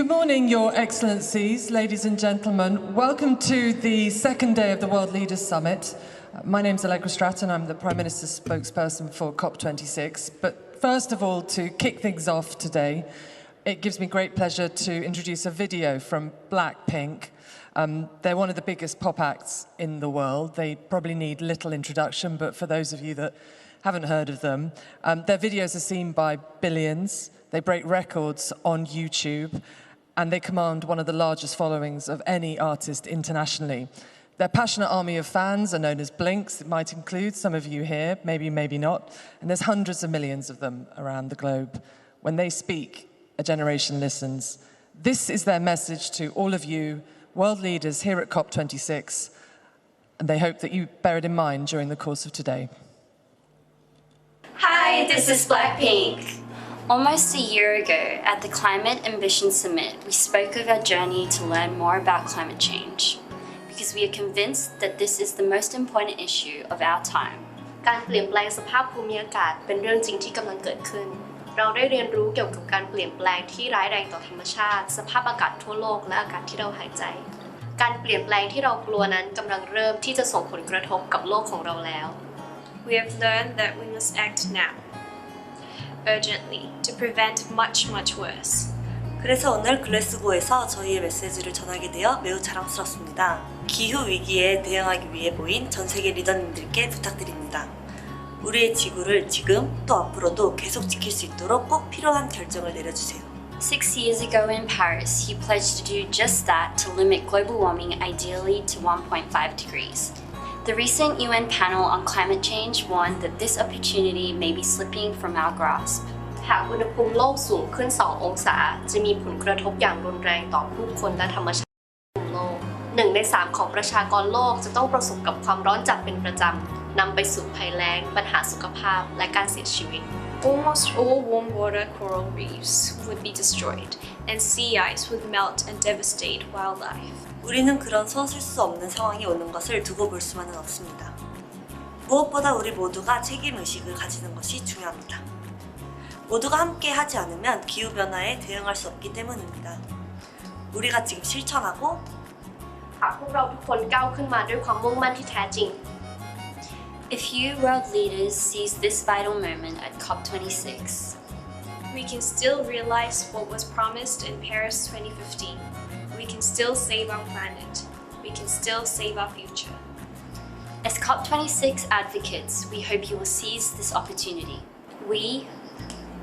Good morning, Your Excellencies, ladies and gentlemen. Welcome to the second day of the World Leaders Summit. My name's Allegra Stratton. I'm the Prime Minister's spokesperson for COP26. But first of all, to kick things off today, it gives me great pleasure to introduce a video from Blackpink. They're one of the biggest pop acts in the world. They probably need little introduction, but for those of you that haven't heard of them, their videos are seen by billions. They break records on YouTube, and they command one of the largest followings of any artist internationally. Their passionate army of fans are known as Blinks. It might include some of you here, maybe, maybe not. And there's hundreds of millions of them around the globe. When they speak, a generation listens. This is their message to all of you, world leaders here at COP26, and they hope that you bear it in mind during the course of today. Hi, this is Blackpink. Almost a year ago, at the Climate Ambition Summit, we spoke of our journey to learn more about climate change, because we are convinced that this is the most important issue of our time. การเปลี่ยนแปลงสภาพภูมิอากาศเป็นเรื่องจริงที่กำลังเกิดขึ้น เราได้เรียนรู้เกี่ยวกับการเปลี่ยนแปลงที่ร้ายแรงต่อธรรมชาติสภาพอากาศทั่วโลกและอากาศที่เราหายใจ การเปลี่ยนแปลงที่เรากลัวนั้นกำลังเริ่มที่จะส่งผลกระทบกับโลกของเราแล้ว We have learned that we must act now, urgently, to prevent much worse. 그래서 오늘 글래스고에서 저희의 메시지를 전하게 되어 매우 자랑스럽습니다. 기후 위기에 대응하기 위해 모인 전 세계 리더님들께 부탁드립니다. 우리의 지구를 지금 또 앞으로도 계속 지킬 수 있도록 꼭 필요한 결정을 내려주세요. 6 years ago in Paris, he pledged to do just that to limit global warming ideally to 1.5 degrees. The recent UN panel on climate change warned that this opportunity may be slipping from our grasp. หากอุณหภูมิโลกสูงขึ้น 2 องศาจะมีผลกระทบอย่างรุนแรงต่อผู้คนและธรรมชาติของโลก 1 ใน 3 ของประชากรโลกจะต้องประสบกับความร้อนจัดเป็นประจำนำไปสู่ภัยแล้งปัญหาสุขภาพและการเสียชีวิต Almost all warm water coral reefs would be destroyed, and sea ice would melt and devastate wildlife. 우리는 그런 서술 수 없는 상황이 오는 것을 두고 볼 수만은 없습니다. 무엇보다 우리 모두가 책임의식을 가지는 것이 중요합니다. 모두가 함께 하지 않으면 기후변화에 대응할 수 없기 때문입니다. 우리가 지금 실천하고 หากพวกเราทุกคนก้าวขึ้นมาด้วยความมุ่งมั่นที่แท้จริง If you world leaders seize this vital moment at COP26, We can still realize what was promised in Paris 2015. We can still save our planet. We can still save our future. as COP26 advocates, we hope you will seize this opportunity. We,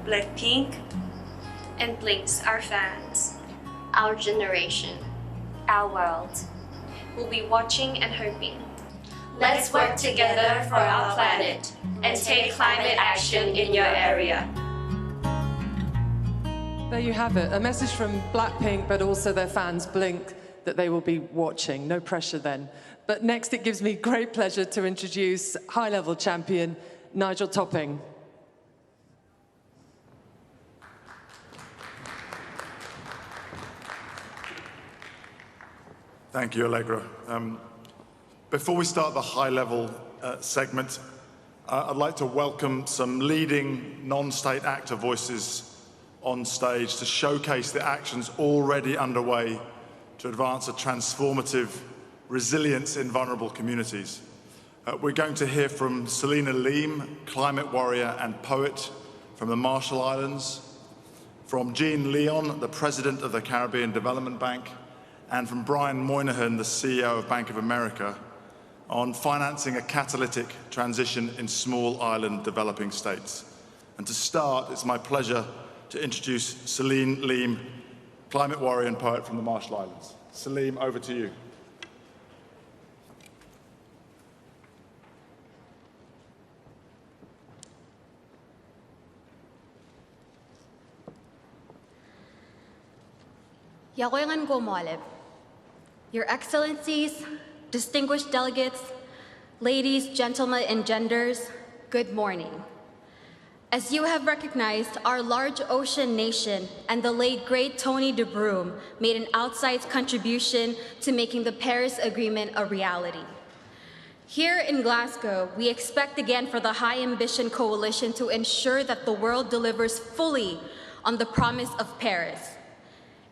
Blackpink, And Blinks, our fans, our generation our world, will be watching and hoping. Let's work together for our planet and take climate action in your area. There you have it, a message from Blackpink, but also their fans Blink, that they will be watching. No pressure then. But next it gives me great pleasure to introduce high-level champion Nigel Topping. Thank you, Allegra. Before we start the high-level segment, I'd like to welcome some leading non-state actor voices on stage to showcase the actions already underway to advance a transformative resilience in vulnerable communities. We're going to hear from Selena Leem, climate warrior and poet from the Marshall Islands, from Jean Leon, the president of the Caribbean Development Bank, and from Brian Moynihan, the CEO of Bank of America, on financing a catalytic transition in small island developing states. And to start, it's my pleasure to introduce Celine Leem, climate warrior and poet from the Marshall Islands. Celine, over to you. Your Excellencies, distinguished delegates, ladies, gentlemen, and genders, good morning. As you have recognized, our large ocean nation and the late great Tony de Bruym made an outsized contribution to making the Paris Agreement a reality. Here in Glasgow, we expect again for the High Ambition Coalition to ensure that the world delivers fully on the promise of Paris.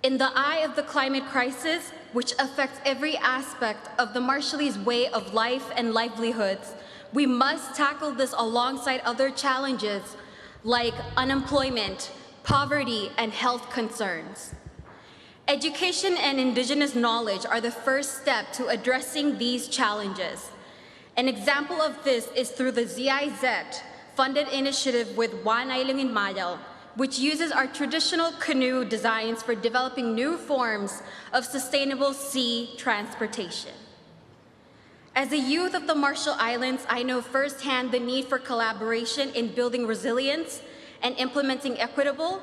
In the eye of the climate crisis, which affects every aspect of the Marshallese way of life and livelihoods, we must tackle this alongside other challenges like unemployment, poverty, and health concerns. Education and Indigenous knowledge are the first step to addressing these challenges. An example of this is through the ZIZ-funded initiative with One Island in Mayal, which uses our traditional canoe designs for developing new forms of sustainable sea transportation. As a youth of the Marshall Islands, I know firsthand the need for collaboration in building resilience and implementing equitable,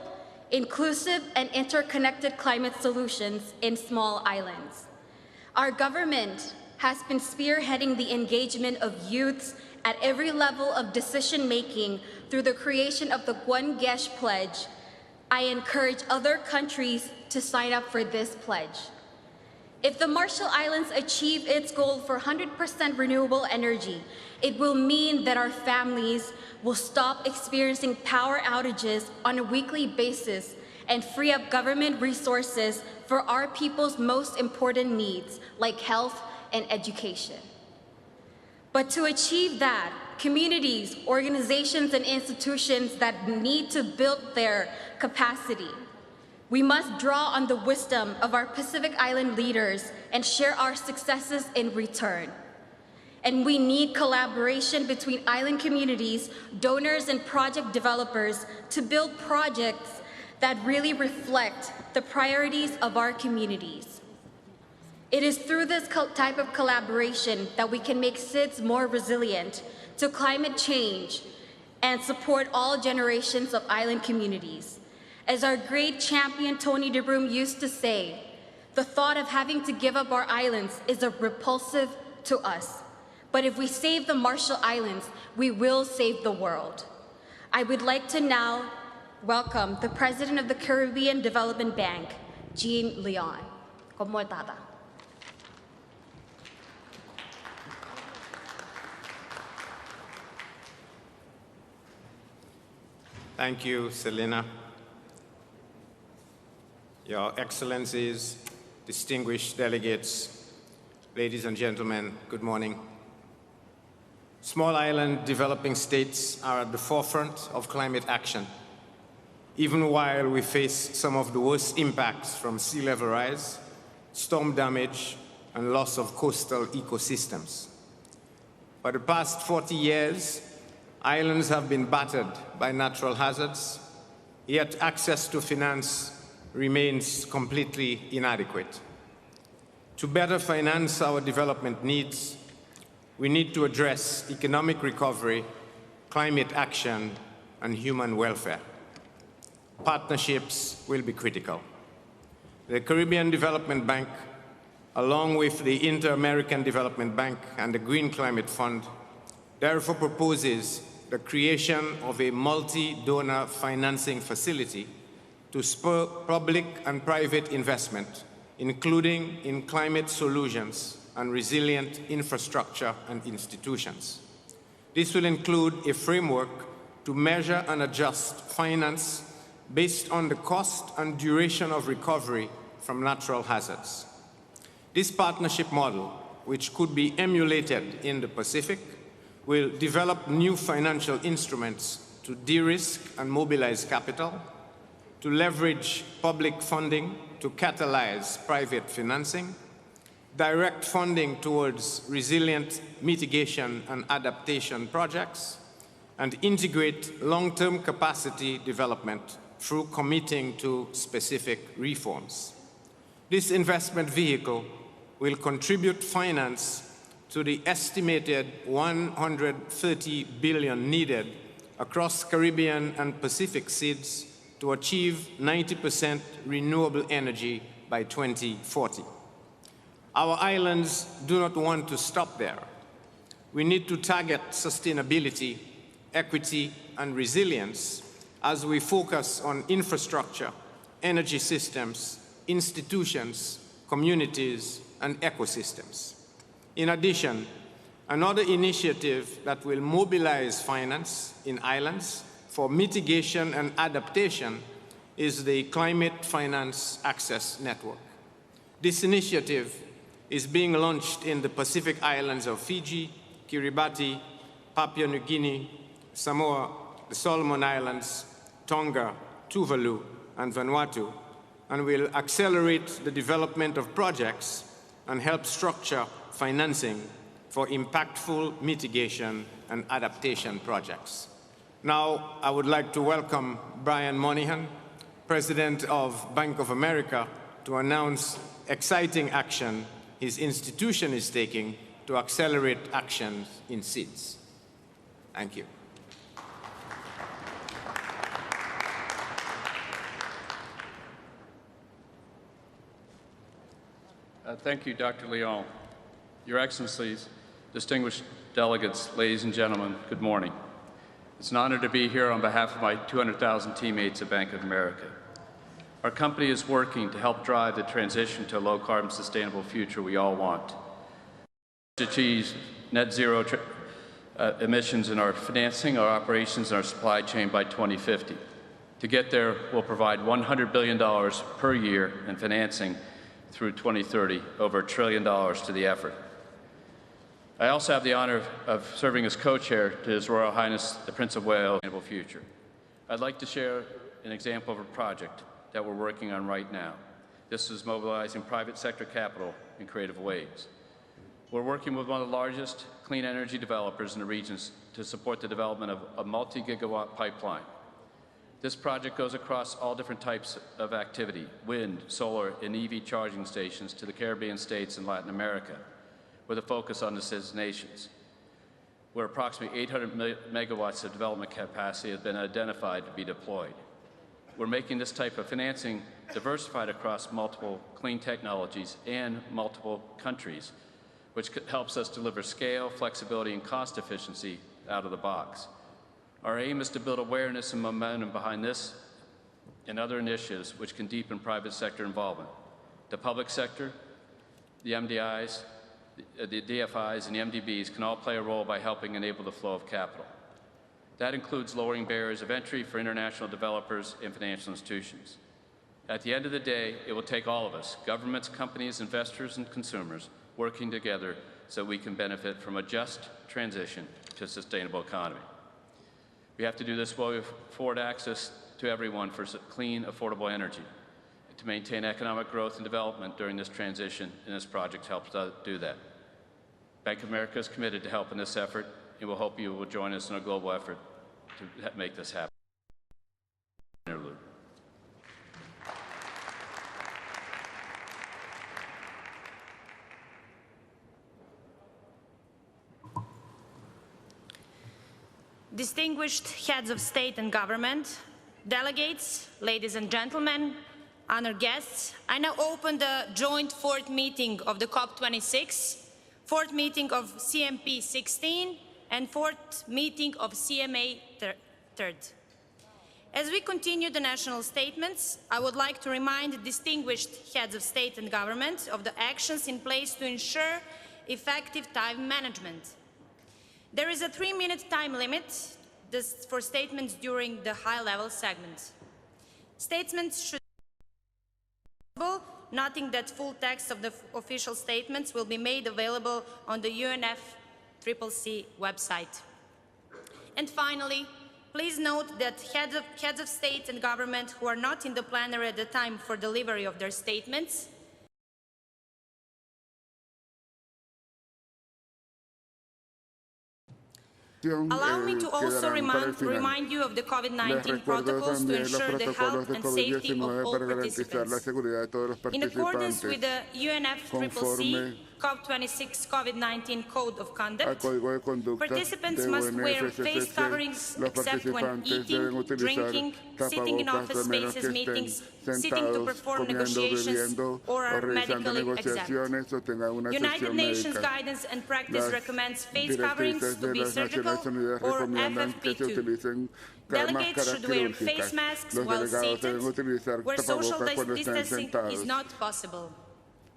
inclusive, and interconnected climate solutions in small islands. Our government has been spearheading the engagement of youths at every level of decision-making through the creation of the Guangesh Pledge. I encourage other countries to sign up for this pledge. If the Marshall Islands achieve its goal for 100% renewable energy, it will mean that our families will stop experiencing power outages on a weekly basis and free up government resources for our people's most important needs, like health and education. But to achieve that, communities, organizations, and institutions that need to build their capacity, we must draw on the wisdom of our Pacific Island leaders and share our successes in return. And we need collaboration between island communities, donors, and project developers to build projects that really reflect the priorities of our communities. It is through this type of collaboration that we can make SIDS more resilient to climate change and support all generations of island communities. As our great champion Tony DeBroom used to say, the thought of having to give up our islands is repulsive to us. But if we save the Marshall Islands, we will save the world. I would like to now welcome the President of the Caribbean Development Bank, Jean Leon. Como tada. Thank you, Selena. Your Excellencies, distinguished delegates, ladies and gentlemen, good morning. Small island developing states are at the forefront of climate action, even while we face some of the worst impacts from sea level rise, storm damage, and loss of coastal ecosystems. For the past 40 years, islands have been battered by natural hazards, yet access to finance remains completely inadequate. To better finance our development needs, we need to address economic recovery, climate action, and human welfare. Partnerships will be critical. The Caribbean Development Bank, along with the Inter-American Development Bank and the Green Climate Fund, therefore proposes the creation of a multi-donor financing facility to spur public and private investment, including in climate solutions and resilient infrastructure and institutions. This will include a framework to measure and adjust finance based on the cost and duration of recovery from natural hazards. This partnership model, which could be emulated in the Pacific, will develop new financial instruments to de-risk and mobilize capital, to leverage public funding to catalyze private financing, direct funding towards resilient mitigation and adaptation projects, and integrate long-term capacity development through committing to specific reforms. This investment vehicle will contribute finance to the estimated $130 billion needed across Caribbean and Pacific SIDS to achieve 90% renewable energy by 2040. Our islands do not want to stop there. We need to target sustainability, equity, and resilience as we focus on infrastructure, energy systems, institutions, communities, and ecosystems. In addition, another initiative that will mobilize finance in islands for mitigation and adaptation is the Climate Finance Access Network. This initiative is being launched in the Pacific islands of Fiji, Kiribati, Papua New Guinea, Samoa, the Solomon Islands, Tonga, Tuvalu, and Vanuatu, and will accelerate the development of projects and help structure financing for impactful mitigation and adaptation projects. Now, I would like to welcome Brian Moynihan, President of Bank of America, to announce exciting action his institution is taking to accelerate actions in SIDS. Thank you. Thank you, Dr. Leon. Your Excellencies, distinguished delegates, ladies and gentlemen, good morning. It's an honor to be here on behalf of my 200,000 teammates at Bank of America. Our company is working to help drive the transition to a low-carbon, sustainable future we all want. To achieve net zero emissions in our financing, our operations, and our supply chain by 2050. To get there, we'll provide $100 billion per year in financing through 2030, over $1 trillion to the effort. I also have the honor of serving as co-chair to His Royal Highness the Prince of Wales' Sustainable Future. I'd like to share an example of a project that we're working on right now. This is mobilizing private sector capital in creative ways. We're working with one of the largest clean energy developers in the regions to support the development of a multi-gigawatt pipeline. This project goes across all different types of activity, wind, solar, and EV charging stations to the Caribbean states and Latin America, with a focus on the SIDS nations, where approximately 800 megawatts of development capacity has been identified to be deployed. We're making this type of financing diversified across multiple clean technologies and multiple countries, which helps us deliver scale, flexibility, and cost efficiency out of the box. Our aim is to build awareness and momentum behind this and other initiatives which can deepen private sector involvement. The public sector, the MDIs, the DFIs, and the MDBs can all play a role by helping enable the flow of capital. That includes lowering barriers of entry for international developers and financial institutions. At the end of the day, it will take all of us, governments, companies, investors, and consumers, working together so we can benefit from a just transition to a sustainable economy. We have to do this while we afford access to everyone for clean, affordable energy, to maintain economic growth and development during this transition, and this project helps do that. Bank of America is committed to helping this effort, and we'll hope you will join us in a global effort to make this happen. Distinguished heads of state and government, delegates, ladies and gentlemen, honored guests, I now open the joint fourth meeting of the COP26, fourth meeting of CMP16, and fourth meeting of CMA third. As we continue the national statements, I would like to remind distinguished heads of state and government of the actions in place to ensure effective time management. There is a 3-minute time limit for statements during the high-level segment. Statements should be available, noting that full text of the official statements will be made available on the UNFCCC website. And finally, please note that heads of state and government who are not in the plenary at the time for delivery of their statements allow me to also remind you of the COVID-19 protocols to ensure the health and safety of all participants. In accordance with the UNFCCC COP26 COVID-19 Code of Conduct, participants must wear face coverings except when eating, drinking, sitting in office spaces, meetings, sitting to perform negotiations, or are medically exempt. United Nations guidance and practice recommends face coverings to be surgical or FFP2. Delegates should wear face masks while seated, where social distancing is not possible.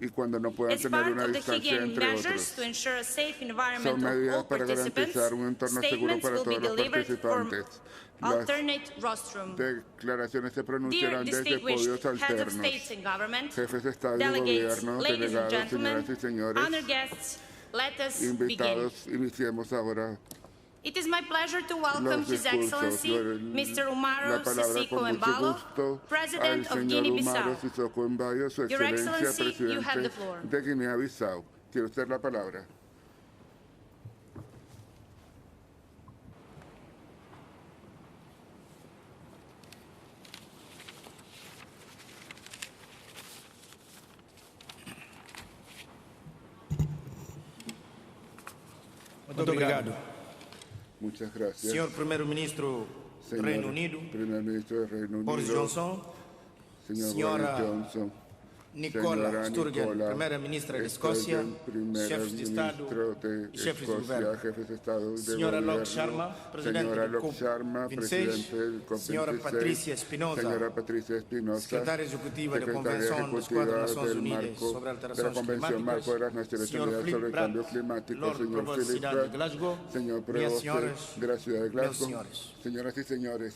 y cuando no puedan As tener part una of the distancia Higgin entre measures otros. to ensure a safe Son environment of all medidas para participants, garantizar un entorno seguro statements para will be todos los delivered from participantes. Las alternate rostrum. declaraciones se Dear pronunciarán desde distinguished podios heads of alternos. state and government, Jefes de Estado y delegates, Gobierno, ladies and delegados, gentlemen, señoras y señores, honored guests, let us begin. invitados, iniciemos ahora It is my pleasure to welcome los His discursos. Excellency, Mr. La Umaro palabra Sissoco con mucho Embalo, gusto al President of señor Guinea-Bissau. Umaro Sissoco Embalo, su Your excelencia, Excellency, you have the presidente floor. de Guinea-Bissau. Tiene usted la palabra. Muito obrigado. Muchas gracias. Senhor Primeiro-Ministro do Reino Unido, Primeiro-Ministro del Reino Unido, Boris Johnson, señor Senhora Boris Johnson, Nicola señora Sturgeon, Nicola Primeira-Ministra da Escócia, chefes de Estado de e chefes de Escocia, governo. jefes de Estado y de Senhora gobierno, Lok Sharma, Presidente señora do Lok Sharma, COP26, presidente del COP26, Senhora Patrícia Espinosa, señora Patricia Espinosa, Secretária Executiva da secretaria Convenção dos Quatro ejecutiva Nações del Unidas marco sobre de la Alterações Convención Marco de las Naciones Climáticas, Unidas sobre el Cambio Climático, Lord señor Provost Philip Cidade de Pratt, Glasgow, señor minhas Provost senhoras, de la ciudad de meus Glasgow, senhores. señoras y señores.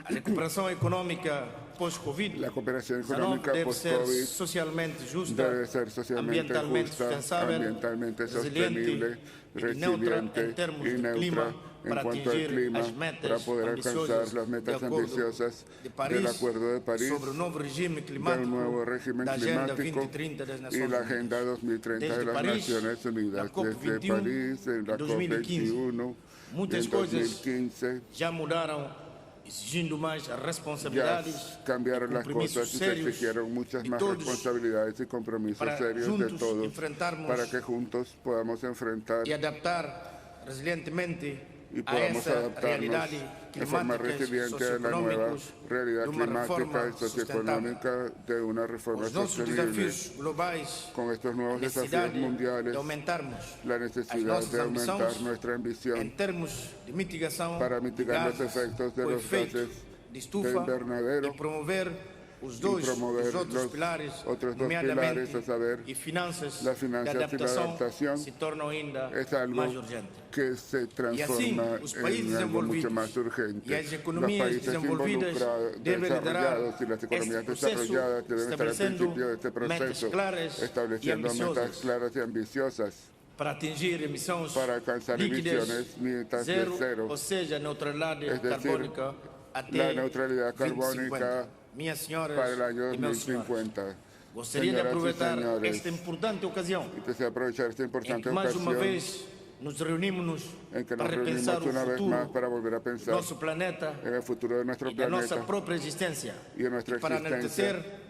A recuperação econômica pós-Covid La cooperación económica deve ser post-COVID socialmente justa, debe ser socialmente ambientalmente justa, sustentável, ambientalmente resiliente sostenible, y neutra resiliente en términos y de neutra clima en para cuanto al atingir clima, as metas para poder alcanzar ambiciosas las metas de acordo ambiciosas de París, del Acuerdo de París, sobre o novo regime del climático nuevo régimen da Agenda climático 2030 das y Nações la Unidas. Agenda 2030 Desde de las París, Naciones Unidas, la COP21, desde París, en la 2015. COP21, Muitas en coisas 2015, já mudaram, exigindo mais ya responsabilidades, cambiaron las compromisos cosas y se sérios exigieron muchas de más todos responsabilidades y compromisos para serios de juntos todos enfrentarmos para que juntos podamos enfrentar e adaptar resilientemente y a podamos essa adaptarnos realidade de forma climática e resiliente a la nueva socioeconômica realidad de uma climática reforma y socioeconómica de una reforma Os nossos sostenible. desafios globais, Con estos nuevos desafíos necessidade mundiales, de aumentarmos la as necesidad nossas de aumentar ambições nuestra em ambición termos de mitigação para mitigar de los efectos de com los efeito gases de de estufa invernadero e promover os y dois promover os outros los pilares, otros dos nomeadamente pilares, a saber, e finanças las finanzas y la adaptación, se tornam ainda es algo mais urgente. que se transforma os países en algo mucho desenvolvidos más urgente. e as Los economias países desenvolvidas devem liderar desarrollados y las economías este proceso, desarrolladas deben estar al estabelecendo principio de este metas proceso, claras estableciendo y ambiciosas metas claras y ambiciosas para atingir emissões para alcanzar líquidas emisiones netas de zero, cero, ou seja, neutralidade es decir, carbônica até la neutralidad carbónica 2050. Minhas senhoras para el año e meus senhores, 2050. gostaria de Señoras y aproveitar señores, esta importante ocasião y deseo aprovechar esta em importante que mais uma ocasión vez nos reunimos en que nos para reunimos repensar o una vez más futuro para volver a do pensar nosso planeta en el futuro de nuestro e da nossa planeta própria existência y de nuestra e para existencia. enaltecer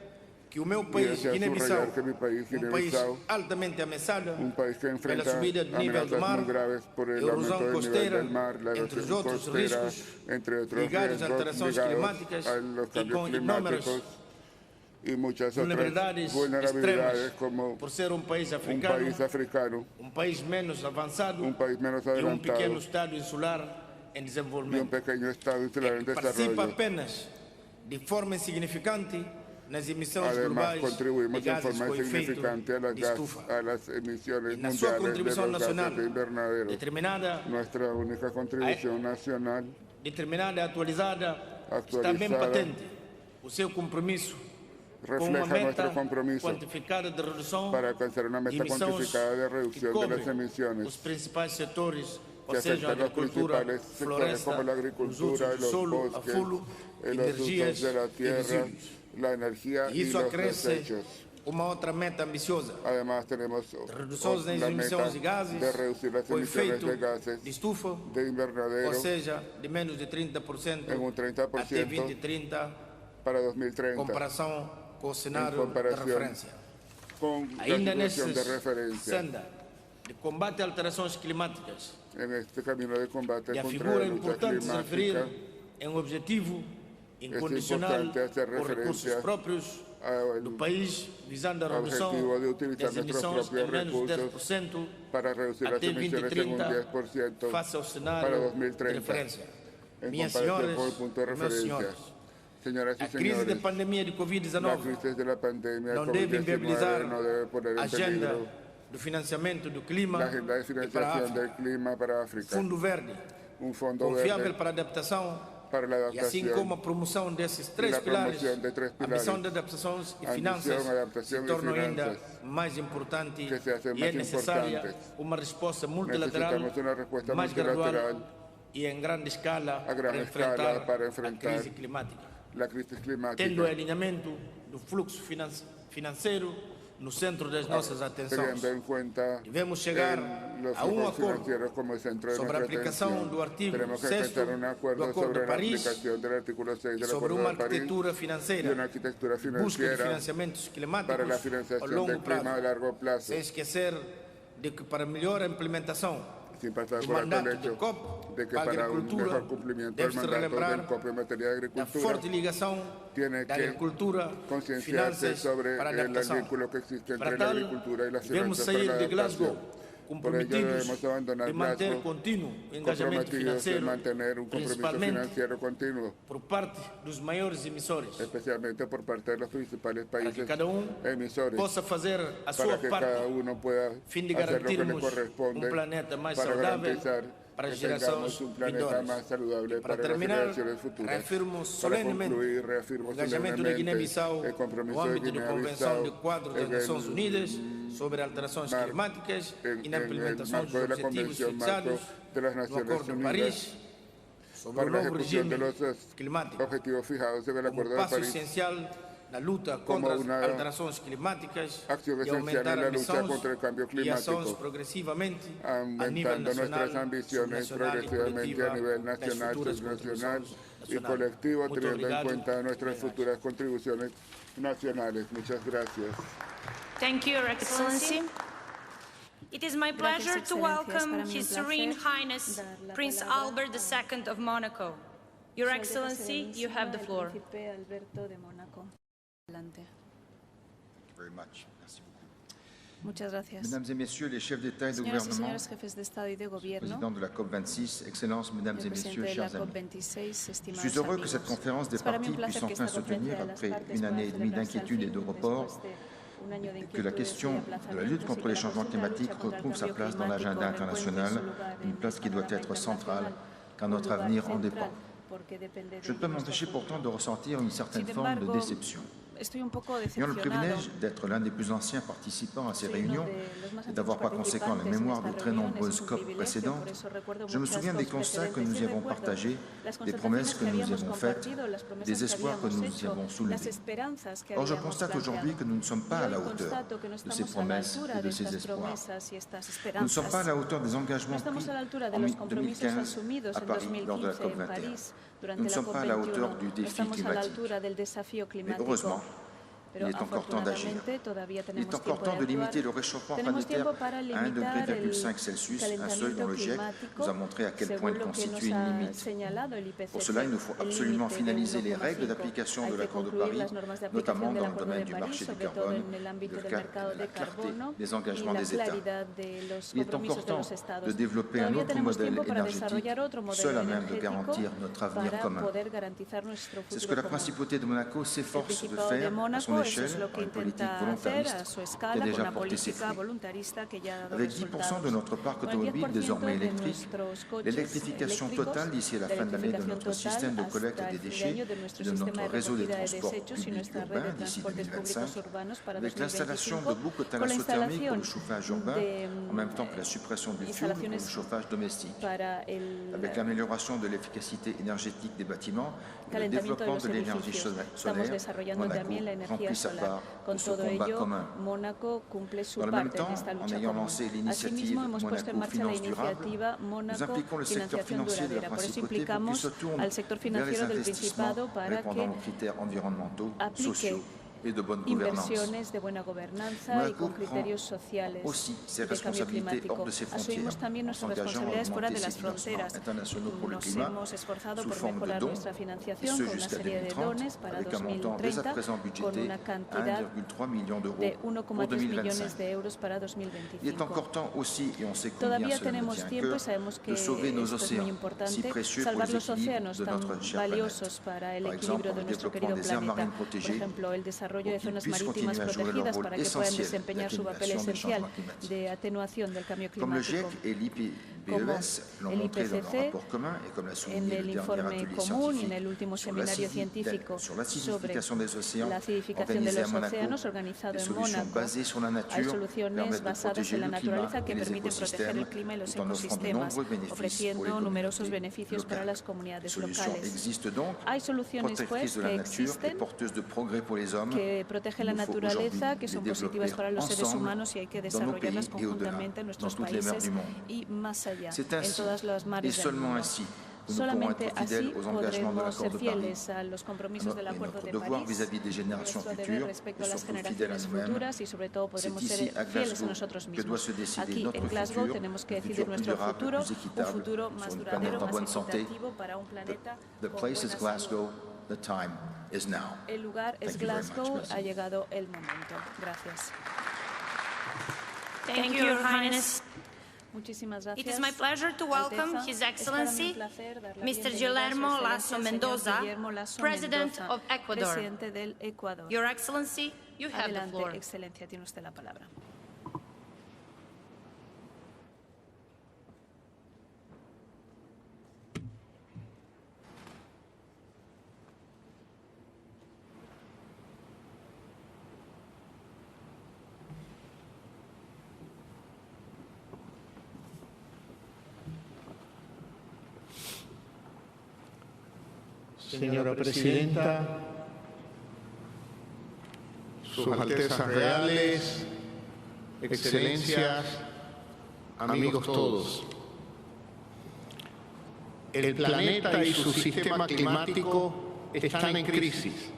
que o meu Y país, deseo Guiné-Bissau, subrayar que mi país, país Guinea-Bissau, altamente ameaçado un país que pela enfrenta subida do nível do amenazas mar, muy graves por el aumento erosão del nivel costeira, del mar, la entre os erosión outros costera, riscos entre otros ligados riesgos a alterações ligados climáticas a los e cambios com inúmeras climáticos y muchas otras vulnerabilidades vulnerabilidades extremas como por ser um país un africano, país africano, um país menos avançado un país menos e um adelantado pequeno estado insular em y un desenvolvimento. pequeño estado insular en Participa desarrollo. apenas de forma insignificante nas emissões Además, globais contribuimos de en gases forma com efeito insignificante de estufa. a las emisiones E na sua mundiales de contribuição los nacional, gases de invernadero. determinada, Nuestra única contribución nacional determinada e atualizada, está bem actualizada patente o seu compromisso com uma refleja meta nuestro compromiso quantificada de redução para alcanzar una de meta emissões cuantificada de que reducción de cobre las emisiones os principais setores, ou que seja, a afectan los agricultura, principales sectores floresta, como la os agricultura, usos do los solo, a bosques, fulo, los energias usos de la e tierra, resíduos. la energía E y isso los acresce desechos. uma outra meta ambiciosa, Además tenemos reduções nas la meta emissões de gases de reducir las com emisiones efeito de gases de estufa, de invernadero ou seja, de menos de 30% en un 30% até 2030, para 2030, comparação com o en cenário de comparación referência. con la Ainda situación nessa de referencia senda de combate a alterações climáticas, en este camino de combate e a contra figura la lucha importante se referir climática. em um objetivo incondicional importante hacer por recursos referencia próprios al do país, visando a redução objetivo de utilizar das nuestros emissões propios em menos de recursos 10% para reducir las até emisiones en un 2030 10% face ao cenário para de 2030, referência. en Minhas comparación senhoras con el punto de e meus referencia. senhores, Señoras y a crise da señores, pandemia de la Covid-19 crisis de la pandemia não deve inviabilizar COVID-19 no debe poner a en agenda peligro do financiamento do clima la agenda de e para a financiación del África. clima para África, Fundo Verde, un fondo confiável verde para a adaptação para la e assim adaptación como a promoção desses y três la pilares, promoción de tres a missão pilares, de adaptações e ambición, finanças se adaptación y torna ainda finanzas, mais importante que se hacen e é más necessária importantes. uma resposta multilateral Necesitamos una respuesta mais gradual multilateral e em grande escala a gran para escala para a enfrentar crise climática, la crisis climática, tendo o alinhamento do fluxo financeiro no centro das nossas atenções. teniendo en cuenta Devemos chegar los a un flujos acuerdo financieros como el centro de sobre a nuestra aplicação atención. do artigo Tenemos que 6º alcanzar un do acuerdo Acordo sobre de la Paris aplicación del artículo 6 e del sobre Acuerdo uma de París arquitetura y financeira una arquitectura busca de financiera financiamentos climáticos para la a financiación longo del clima a prazo, largo plazo, sem esquecer de que para melhor a implementação sin pasar do por alto el mandato do hecho COP de que para a para un agricultura mejor cumplimiento del deve-se mandato relembrar del COP en materia de da agricultura, forte ligação tiene da que agricultura, concienciarse finanças sobre para a el adaptação. vínculo que existe Para entre la tal, agricultura y las devemos finanzas para sair la de Glasgow adaptación. Por ello comprometidos debemos abandonar de manter Glasgow, contínuo engajamento comprometidos en financeiro, mantener un compromiso principalmente financiero continuo, por parte dos maiores emissores, especialmente por parte de los principales para que países cada emisores, possa fazer a para sua que parte, cada uno pueda a fim de hacer lo que le garantirmos corresponde planeta mais para saudável garantizar para que as gerações tengamos un planeta vindouras. más saludable Para para las terminar, generaciones futuras. reafirmo Para solenemente concluir, reafirmo o engajamento da solemnemente Guiné-Bissau el no compromiso de âmbito da Convenção de Guiné-Bissau Quadro das en Nações el Unidas sobre alterações climáticas e na en el implementação dos marco de la objetivos Convención Marco fixados de las no Naciones Acordo de Unidas Paris sobre para o la novo ejecución regime de los climático, objetivos fijados en el como Acuerdo de passo París, essencial na luta como contra as una alterações climáticas acción e esencial aumentar en la as lucha missões contra el cambio e ações climático, progressivamente a nível aumentando nacional, nuestras ambiciones subnacional e progresivamente a nivel coletiva das nacional, futuras subnacional contribuições y nacionais. colectivo, Muito teniendo en obrigado. cuenta nuestras futuras contribuciones nacionales. Muchas gracias. Thank you, Your Excellency. It is my pleasure to welcome His Serene Highness Prince Albert II of Monaco. Your Excellency, you have the floor. Very much. Merci beaucoup. Muchas gracias. Mesdames et messieurs les chefs d'État et de Señoras y gouvernement, señores jefes de Estado y de Gobierno, président de la COP26, Excellences, Mesdames et el Messieurs, presidente de la chers amis. COP26, Je estimados suis heureux que amigos. cette conférence des Es para mí partis un placer puisse que enfin esta se tenir conferencia de las après partes une pueda année et demie celebrarse al d'inquiétude et fin, de después report, de un año de que la inquietudes y question de la aplazamientos, lutte contre y que les la changements cuestión de la climatiques lucha contra el retrouve sa cambio place dans climático l'agenda encuentre international, su lugar une en place qui el doit panorama être centrale, internacional, car un notre lugar avenir en central, dépend. porque depende de Je ne peux nuestro m'empêcher futuro. pourtant de ressentir une certaine Sin forme de embargo, déception. estoy un poco Ayant le decepcionado. privilège d'être l'un des plus anciens participants à ces réunions et d'avoir par conséquent la mémoire de très nombreuses COP précédentes, je me souviens des constats que nous y avons partagés, des promesses que nous y avons faites, des espoirs que nous y avons soulevés. Or, je constate aujourd'hui que nous ne sommes pas à la hauteur de ces promesses et de ces espoirs. Nous ne sommes pas à la hauteur des engagements pris en 2015 à Paris lors de la COP21. Nous ne sommes pas à la hauteur du défi climatique. Mais heureusement, il est encore temps d'agir. Il est encore temps de limiter le réchauffement planétaire à 1,5 degré Celsius, un seuil dont le GIEC nous a montré à quel point il constituait une limite. Pour cela, il nous faut absolument finaliser les règles d'application de l'accord de Paris, notamment dans le domaine du marché du carbone, de la clarté des engagements des États. Il est encore temps de développer un autre modèle énergétique, seul à même de garantir notre avenir commun. C'est ce que la principauté de Monaco s'efforce de faire à son échelle par une politique volontariste qui a déjà porté ses fruits. Avec 10% de notre parc automobile désormais électrique, l'électrification totale d'ici à la fin de l'année de notre système de collecte des déchets et de notre réseau des transports publics urbains d'ici 2025, avec l'installation de boucles thalassothermiques pour le chauffage urbain, en même temps que la suppression du fioul pour le chauffage domestique, avec l'amélioration de l'efficacité énergétique des bâtiments et le développement de l'énergie solaire, Monaco remplit sa part de ce combat commun. Dans le même temps, en ayant lancé l'initiative Monaco Finance Durable, nous impliquons le secteur financier de la principauté pour qu'il se tourne vers les investissements répondant aux critères environnementaux, sociaux et de bonne gouvernance. inversiones de buena gobernanza y con criterios sociales ses de cambio responsabilités climático. hors de ses Asumimos frontières, también en nuestras s'engageant à responsabilidades fuera de augmenter las ses financements fronteras. internationaux pour le Nos climat hemos esforzado sous por forme de mejorar dons, nuestra et financiación ce con una jusqu'à serie de 2030, dones para avec un montant dès à 2030, présent con budgété una à cantidad 1,3 million d'euros de pour 1,3 millones 2025. de euros para Il est 2025. encore temps aussi, et on sait combien Todavía cela nous tenemos tient à tiempo y cœur, sabemos que de sauver nos esto es muy océans, si importante, précieux pour salvar les los équilibres océanos de tan notre chère valiosos planète. para el Par equilibrio exemple, de le nuestro développement querido des aires planeta. marines Por protégées ejemplo, el desarrollo de pour qu'ils zonas puissent marítimas continuer à jouer leur protegidas rôle para que puedan essentiel desempeñar su papel d'atténuation des esencial changements climatiques. de atenuación del cambio Comme le GIEC climático. et l'IPBES l'ont el montré dans leur IPCC, rapport commun et comme l'a en souligné el le dernier informe atelier común y en scientifique el último sur seminario científico sur l'acidification sobre des océans la acidificación de organisé à los Monaco, océanos organizado des en solutions Mónaco. basées sur la Hay nature soluciones permettent de basadas protéger en la le climat naturaleza que et les permiten proteger écosystèmes el clima y los tout en offrant de ecosistemas, nombreux bénéfices pour ofreciendo les numerosos communautés beneficios para locales. las comunidades Solutions locales. existent donc, Hay soluciones protectrices pues de la que nature et existen, porteuses de progrès pour les hommes. que protegen la Il nous faut naturaleza, aujourd'hui que son les positivas para los seres ensemble humanos y hay que dans nos desarrollarlas pays et au-delà, conjuntamente en nuestros dans toutes les mers países du monde. y más allá, C'est en ainsi, todas las et mares del seulement mundo. ainsi, que nous pourrons Solamente être así fidèles aux engagements de podremos l'accord ser de Paris. fieles a los compromisos del Et Acuerdo notre de devoir París, vis-à-vis des générations nuestro deber futures, respecto et a las surtout fidèles à generaciones nous-mêmes, futuras y sobre todo podremos c'est ser ici, à fieles a Glasgow, nosotros que doit mismos. se décider Aquí notre en Glasgow futur, tenemos que un decidir futur plus nuestro durable, futuro, plus un équitable, futuro sur más une duradero, planète en más bonne santé. equitativo para un planeta The con place is buena salud. Glasgow, the time is now. El lugar es Thank you very much. Glasgow, Merci. ha llegado el momento. Gracias. Thank you, Your Highness. Muchísimas gracias. It is my pleasure to welcome Alteza, His es para mí Excellency, un placer dar la Mr. bienvenida a su Guillermo excelencia, Lasso el señor Mendoza, Guillermo Lasso President Mendoza, of Ecuador. Presidente del Ecuador. Your Excellency, you have the Adelante, floor. Excelencia, tiene usted la palabra. Señora Presidenta, Sus Altezas Reales, Excelencias, amigos todos. El planeta y su sistema climático están en crisis.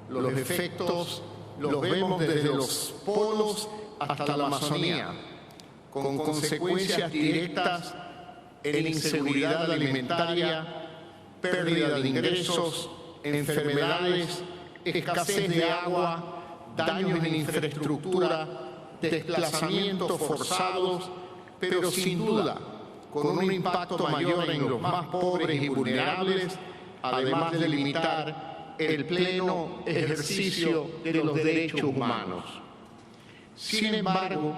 Los efectos los vemos desde los polos hasta la Amazonía, con consecuencias directas en inseguridad alimentaria, pérdida de ingresos, enfermedades, escasez de agua, daños en infraestructura, desplazamientos forzados, pero sin duda con un impacto mayor en los más pobres y vulnerables, además de limitar el pleno ejercicio de los derechos humanos. Sin embargo,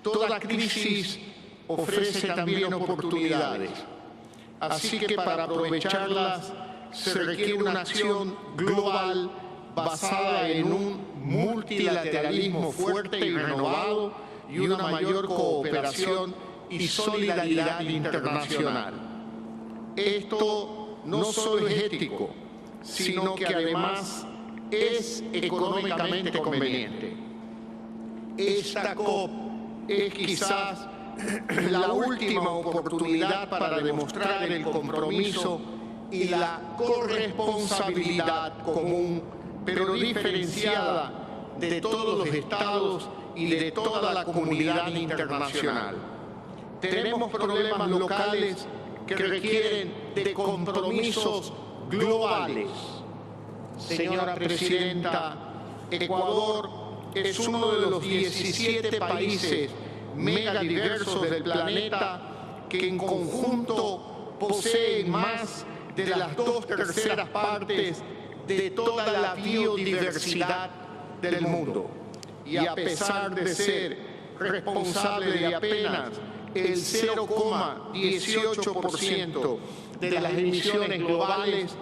toda crisis ofrece también oportunidades. Así que para aprovecharlas se requiere una acción global basada en un multilateralismo fuerte y renovado y una mayor cooperación y solidaridad internacional. Esto no solo es ético, sino que además es económicamente conveniente. Esta COP es quizás la última oportunidad para demostrar el compromiso y la corresponsabilidad común, pero diferenciada de todos los estados y de toda la comunidad internacional. Tenemos problemas locales que requieren de compromisos globales. Señora Presidenta, Ecuador es uno de los 17 países megadiversos del planeta que en conjunto poseen más de las 2/3 partes de toda la biodiversidad del mundo. Y a pesar de ser responsable de apenas el 0,18% de las emisiones globales,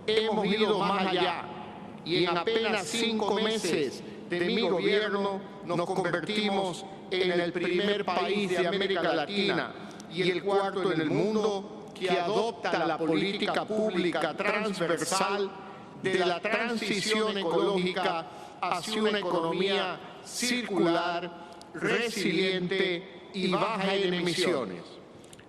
hemos ido más allá y en apenas 5 meses de mi gobierno nos convertimos en el primer país de América Latina y el cuarto en el mundo que adopta la política pública transversal de la transición ecológica hacia una economía circular, resiliente y baja en emisiones.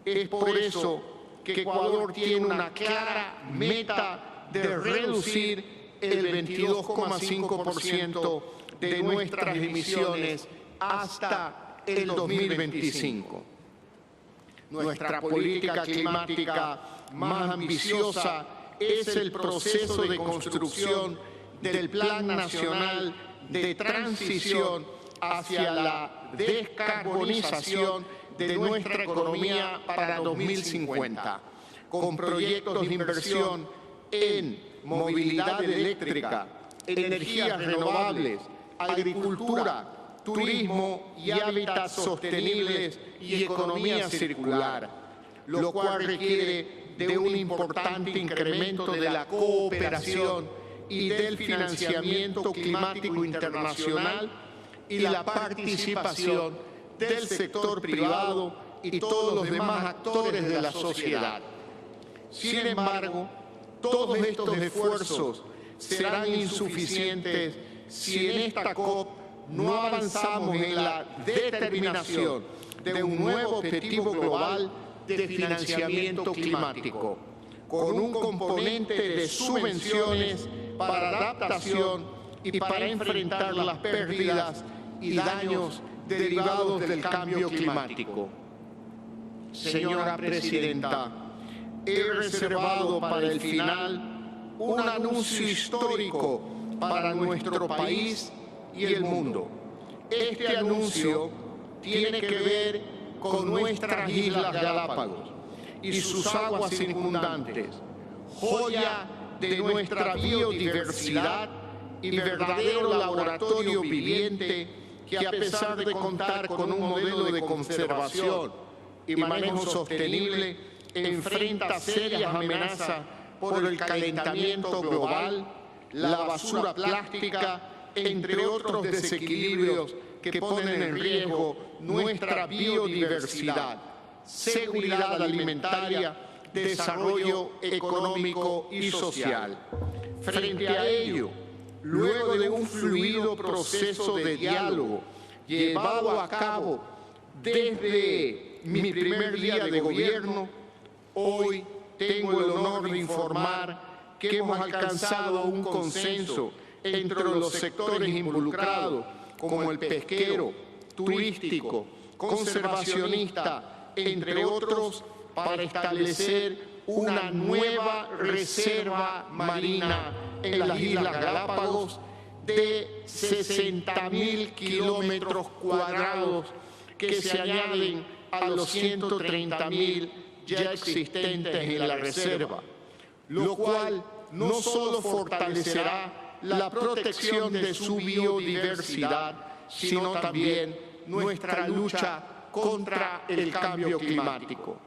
Es por eso que Ecuador tiene una clara meta de reducir el 22,5% de nuestras emisiones hasta el 2025. Nuestra política climática más ambiciosa es el proceso de construcción del Plan Nacional de Transición hacia la descarbonización de nuestra economía para 2050, con proyectos de inversión en movilidad eléctrica, energías renovables, agricultura, turismo y hábitats sostenibles y economía circular, lo cual requiere de un importante incremento de la cooperación y del financiamiento climático internacional y la participación del sector privado y todos los demás actores de la sociedad. Sin embargo, todos estos esfuerzos serán insuficientes si en esta COP no avanzamos en la determinación de un nuevo objetivo global de financiamiento climático, con un componente de subvenciones para adaptación y para enfrentar las pérdidas y daños derivados del cambio climático. Señora Presidenta, he reservado para el final un anuncio histórico para nuestro país y el mundo. Este anuncio tiene que ver con nuestras Islas Galápagos y sus aguas circundantes, joya de nuestra biodiversidad y verdadero laboratorio viviente que, a pesar de contar con un modelo de conservación y manejo sostenible, enfrenta serias amenazas por el calentamiento global, la basura plástica, entre otros desequilibrios que ponen en riesgo nuestra biodiversidad, seguridad alimentaria, desarrollo económico y social. Frente a ello, luego de un fluido proceso de diálogo llevado a cabo desde mi primer día de gobierno, hoy tengo el honor de informar que hemos alcanzado un consenso entre los sectores involucrados, como el pesquero, turístico, conservacionista, entre otros, para establecer una nueva reserva marina en las Islas Galápagos de 60.000 kilómetros cuadrados que se añaden a los 130.000 ya existentes en la reserva, lo cual no solo fortalecerá la protección de su biodiversidad, sino también nuestra lucha contra el cambio climático.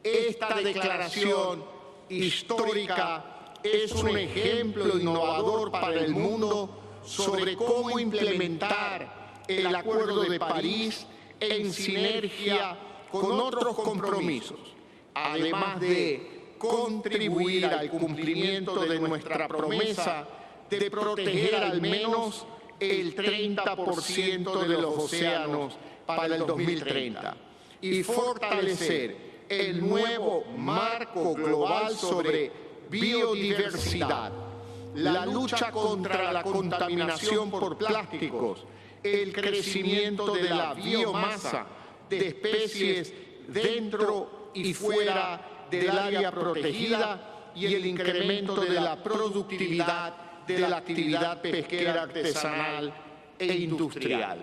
Esta declaración histórica es un ejemplo innovador para el mundo sobre cómo implementar el Acuerdo de París en sinergia con otros compromisos, además de contribuir al cumplimiento de nuestra promesa de proteger al menos el 30% de los océanos para el 2030 y fortalecer el nuevo marco global sobre biodiversidad, la lucha contra la contaminación por plásticos, el crecimiento de la biomasa de especies dentro y fuera del área protegida y el incremento de la productividad de la actividad pesquera artesanal e industrial.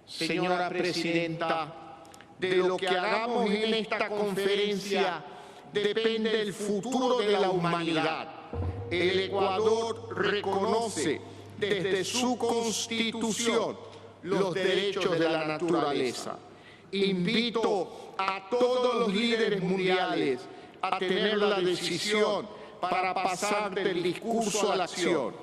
Señora Presidenta, de lo que hagamos en esta conferencia depende el futuro de la humanidad. El Ecuador reconoce desde su Constitución los derechos de la naturaleza. Invito a todos los líderes mundiales a tener la decisión para pasar del discurso a la acción.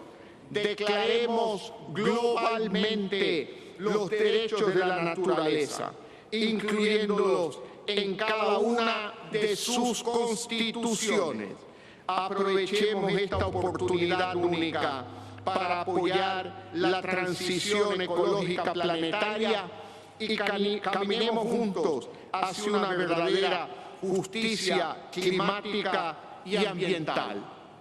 Declaremos globalmente los derechos de la naturaleza, incluyéndolos en cada una de sus constituciones. Aprovechemos esta oportunidad única para apoyar la transición ecológica planetaria y caminemos juntos hacia una verdadera justicia climática y ambiental.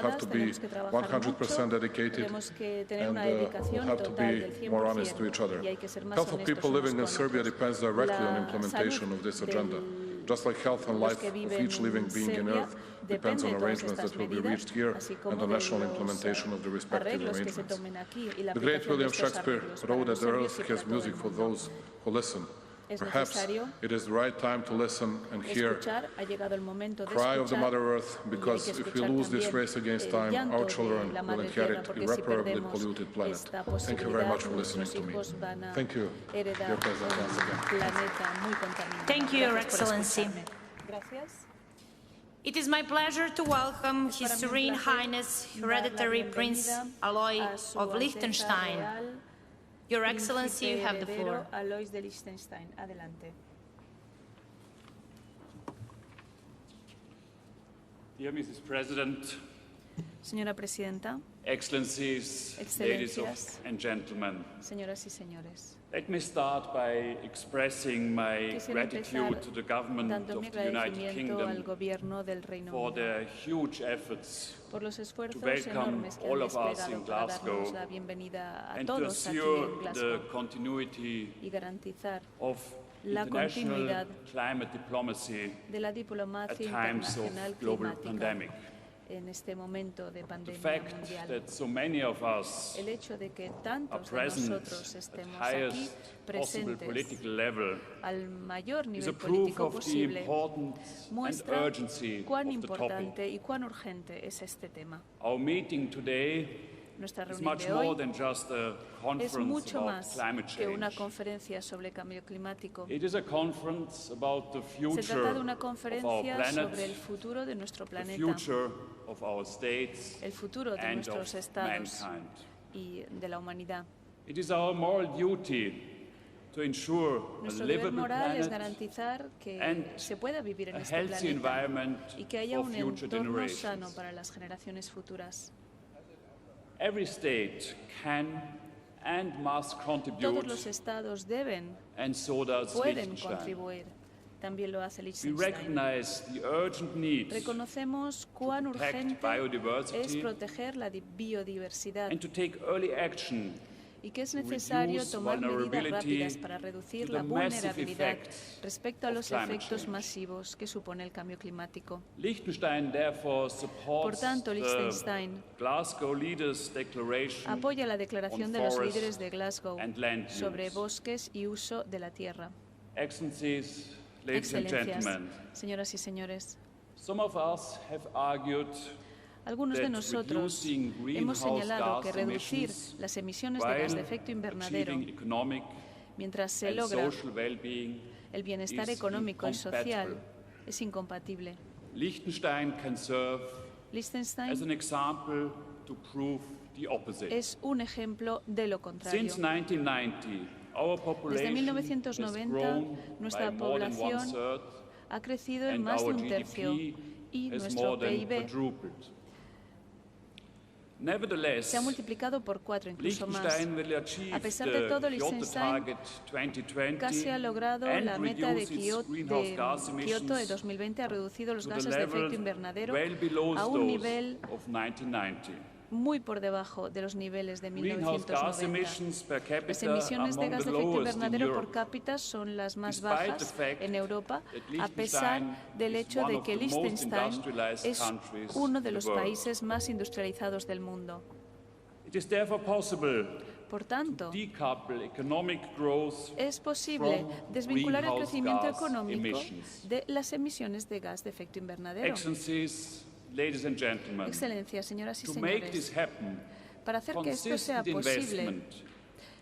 have to be 100% dedicated, and we'll have to be more honest to each other. Health of people living in Serbia depends directly on implementation of this agenda. Just like health and life of each living being in Earth depends on arrangements that will be reached here and the national implementation of the respective arrangements. The great William Shakespeare wrote that the earth has music for those who listen. Perhaps it is the right time to listen and hear the cry of the Mother Earth, because if we lose this race against time, our children will inherit irreparably polluted planet. Thank you very much for listening to me. Thank you, dear President, once again. Thank you, Your Excellency. It is my pleasure to welcome His Serene Highness Hereditary Prince Aloy of Liechtenstein. Your Excellency, you have the floor. Dear Mrs. President, Señora Presidenta, Excellencies, ladies and gentlemen, señoras y señores, let me start by expressing my gratitude to the government of the United Kingdom for their huge efforts por los esfuerzos to welcome enormes que all han of us desplegado in para Glasgow darnos la bienvenida a and to todos aquí assure en the Glasgow continuity y garantizar of la international continuidad climate diplomacy de la at diplomacia times of internacional global climática pandemic. en este momento de The pandemia fact mundial. that so many of us El hecho de que are tantos de present nosotros at estemos aquí highest possible presentes political level al mayor is a nivel proof político of the posible importance and muestra urgency cuán of the topic. importante y cuán urgente es este tema. Our meeting today Nuestra is reunión much de more hoy than just a es conference mucho about más climate que una change. conferencia sobre cambio climático. It is a conference about the Se future trata de una of our conferencia planet, sobre el futuro de nuestro the planeta, future of our states, el futuro de and nuestros of estados mankind. y de la humanidad. It is our moral duty to ensure a Nuestro deber livable moral es planet garantizar que and se pueda vivir en a este healthy planeta environment y que haya for un future entorno generations. sano para las generaciones futuras. Every state can and must Todos contribute, los estados deben, and so does pueden Liechtenstein. contribuir. También lo hace We Liechtenstein. recognize the urgent need Reconocemos cuán protect urgente biodiversity es proteger la biodiversidad and to take early action y que es to necesario reduce tomar medidas vulnerability rápidas para reducir to la the massive vulnerabilidad effects respecto a of los climate efectos change. masivos que supone el cambio climático. Liechtenstein therefore supports Por tanto, the Liechtenstein Glasgow Leaders Declaration apoya la declaración on de los forest líderes de Glasgow and land sobre use. bosques y uso de la tierra. Excellencies, ladies and Excelencias, gentlemen, señoras y señores, some of us have argued algunos de that nosotros reducing hemos greenhouse señalado que gas reducir emissions las emisiones de gas de while efecto invernadero achieving economic mientras se and logra social well-being el bienestar is económico y social incompatible. es incompatible. Liechtenstein can serve as Liechtenstein an example to prove the opposite. es un ejemplo de lo contrario. Since 1990, our Desde population has 1990, grown nuestra by more than población one-third, ha crecido en and más de our un tercio GDP y has nuestro more than PIB quadrupled. Nevertheless, se ha multiplicado por 4, incluso más. Liechtenstein will achieve A pesar de todo, the Kyoto Liechtenstein target 2020 casi ha logrado and la meta de reduce its greenhouse gas Kioto de emissions 2020, ha reducido los to the gases de efecto level invernadero well below a un those nivel of 1990. muy por debajo de los niveles de Greenhouse gas 1990. emissions per capita Las emisiones de among gas the de efecto lowest in invernadero por Europe, cápita son las más despite the bajas fact en Europa, that a pesar Liechtenstein del is hecho one de of que the most Liechtenstein industrialized es countries uno de in los the world. países más industrializados del mundo. It is therefore possible Por tanto, to decouple economic growth es posible from desvincular el greenhouse crecimiento gas económico emissions. de las emisiones de gas de efecto invernadero. Excellencies, ladies and gentlemen, Excelencias, señoras y to make señores, this happen, para hacer que esto sea consistent posible, investment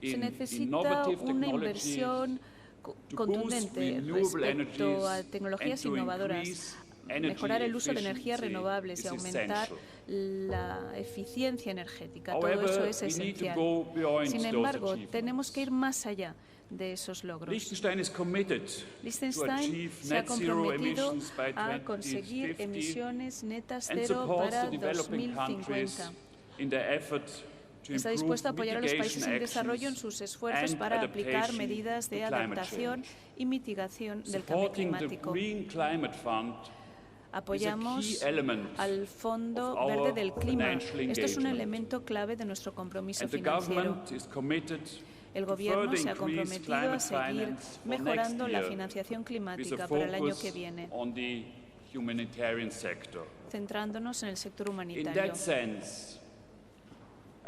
se in necesita innovative una technologies inversión to boost contundente renewable respecto energies a tecnologías and to innovadoras, increase energy mejorar el uso de energías efficiency renovables y is aumentar essential. la eficiencia energética. Todo However, eso es we need to esencial. go beyond Sin those embargo, achievements. tenemos que ir más allá de esos logros. Liechtenstein is committed to Liechtenstein achieve se ha net zero comprometido emissions by a conseguir 2050 emisiones netas and cero supports para the developing countries 2050. in their effort to Está improve dispuesto a apoyar a los países mitigation en desarrollo en actions sus esfuerzos and para aplicar adaptation medidas de to climate adaptación change. y mitigación del cambio Supporting the climático. Green Climate Fund Apoyamos is a key element al Fondo of our Verde del Clima. financial Esto es un engagement. elemento clave de nuestro compromiso and the financiero. government is committed El to Gobierno further se ha increase comprometido a climate seguir finance for mejorando next la year financiación with a climática para el año que focus viene, on the humanitarian sector. centrándonos en el sector In humanitario. that sense,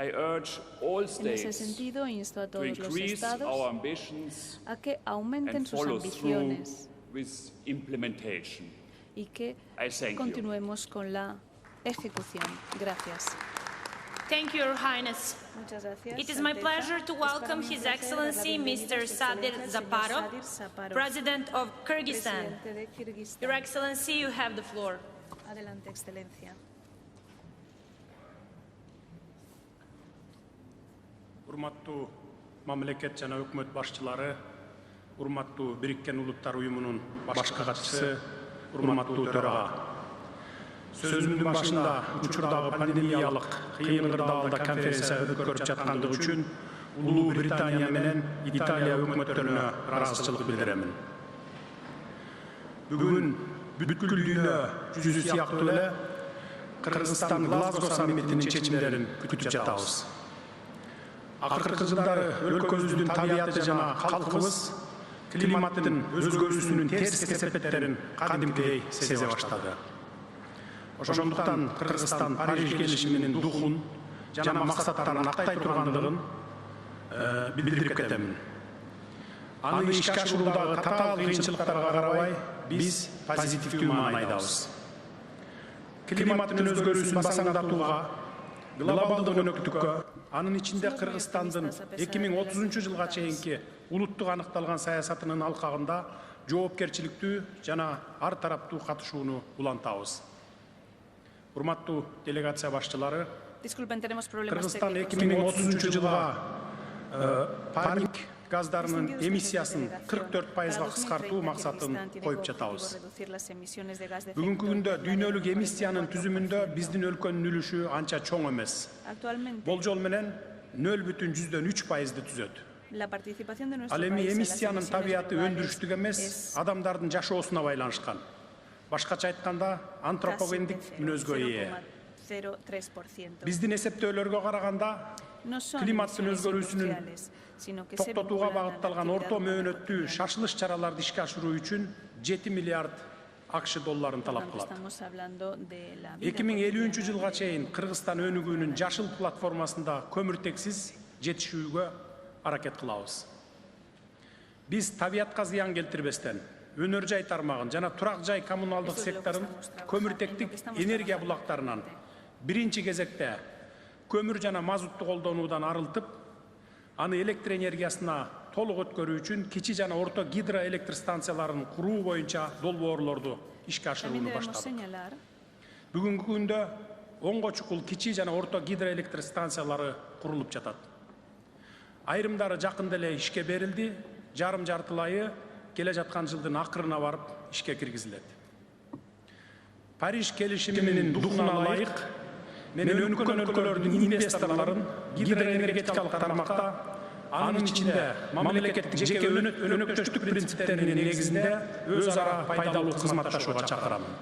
I urge all En ese states sentido, insto a to todos los increase our estados ambitions a que aumenten and sus follow through ambiciones with implementation. y que I thank you. continuemos con la ejecución. Gracias. Thank you, Your Highness. Muchas gracias. It is my Alteza. pleasure to Es para welcome mí un His placer dar la Excellency bienvenida a Mr. Su Sadir Excelencia, el señor Zaparov, Sadir Zaparov, President of Kyrgyzstan. Presidente de Kirguistán. Your Excellency, you have the floor. Adelante, Excelencia. Урматтуу мамлекет жана өкмөт башчылары, урматтуу Бириккен Улуттар Уюмунун башкы катчысы, урматтуу төрага. Сөзүмдүн башында учурдагы пандемиялык кыйын кырдаалда конференция өткөрүп жаткандыгы үчүн Улуу Британия менен Италия өкмөттөрүнө ыраазычылык билдиремин. Бүгүн бүткүл дүйнө жүзү сыяктуу эле Кыргызстан Глазго саммитинин чечимдерин күтүп жатабыз. Акыркы жылдары өлкөбүздүн табияты жана калкыбыз климаттын өзгөрүүсүнүн терс кесепеттерин кадимкидей сезе баштады. Ошондуктан Кыргызстан Париж келишиминин духун жана максаттарын актай тургандыгын билдирип кетемин. Аны ишке ашыруудагы татаал кыйынчылыктарга карабай, биз позитивдүү маанайдабыз. Климаттын өзгөрүүсүн басаңдатууга, глобалдык өнөктүккө, анын ичинде Кыргызстандын 2030 жылга чейинки улуттук аныкталган саясатынын алкагында жоопкерчиликтүү жана ар тараптуу катышууну улантабыз. Урматтуу делегация башчылары, Кыргызстан 2030 жылга парник газдарынын эмиссиясын 44%га кыскартуу максатын коюп жатабыз. Бүгүнкү күндө дүйнөлүк эмиссиянын түзүмүндө биздин өлкөнүн үлүшү анча чоң эмес. Болжол менен 0,3% түзөт. Ал эми эмиссиянын табияты өндүрүштүк эмес, адамдардын жашоосуна байланышкан. Башкача айтканда, антропогендик мүнөзгө ээ. Биздин эсептөөлөргө караганда, климаттын өзгөрүүсүнүн токтотууга багытталган орто мөөнөттүү шашылыш чараларды ишке ашыруу үчүн 7 миллиард АКШ долларын талап кылат. 2050 жылга чейин Кыргызстан өнүгүүнүн жашыл платформасында көмүртексиз жетишүүгө аракет кылабыз. Биз табиятка зыян келтирбестен, өнөр жай тармагын жана турак жай коммуналдык секторун көмүртектик энергия булактарынан биринчи кезекте көмүр жана мазутты колдонуудан арылтып, аны электр энергиясына толук өткөрүү үчүн кичи жана орто гидроэлектр станцияларын куруу боюнча долбоорлорду ишке ашырууну баштадык. Бүгүнкү күндө 10 чукул кичи жана орто гидроэлектр станциялары курулуп жатат. Айрымдары жакында эле ишке берилди, жарым жартылайы келе жаткан жылдын акырына барып ишке киргизилет. Париж келишиминин духуна ылайык, мен өнүккөн өлкөлөрдүн инвесторлорун гидроэнергетикалык тармакта, анын ичинде мамлекеттик жеке өнөктөштүк принциптеринин негизинде өз ара пайдалуу кызматташууга чакырамын.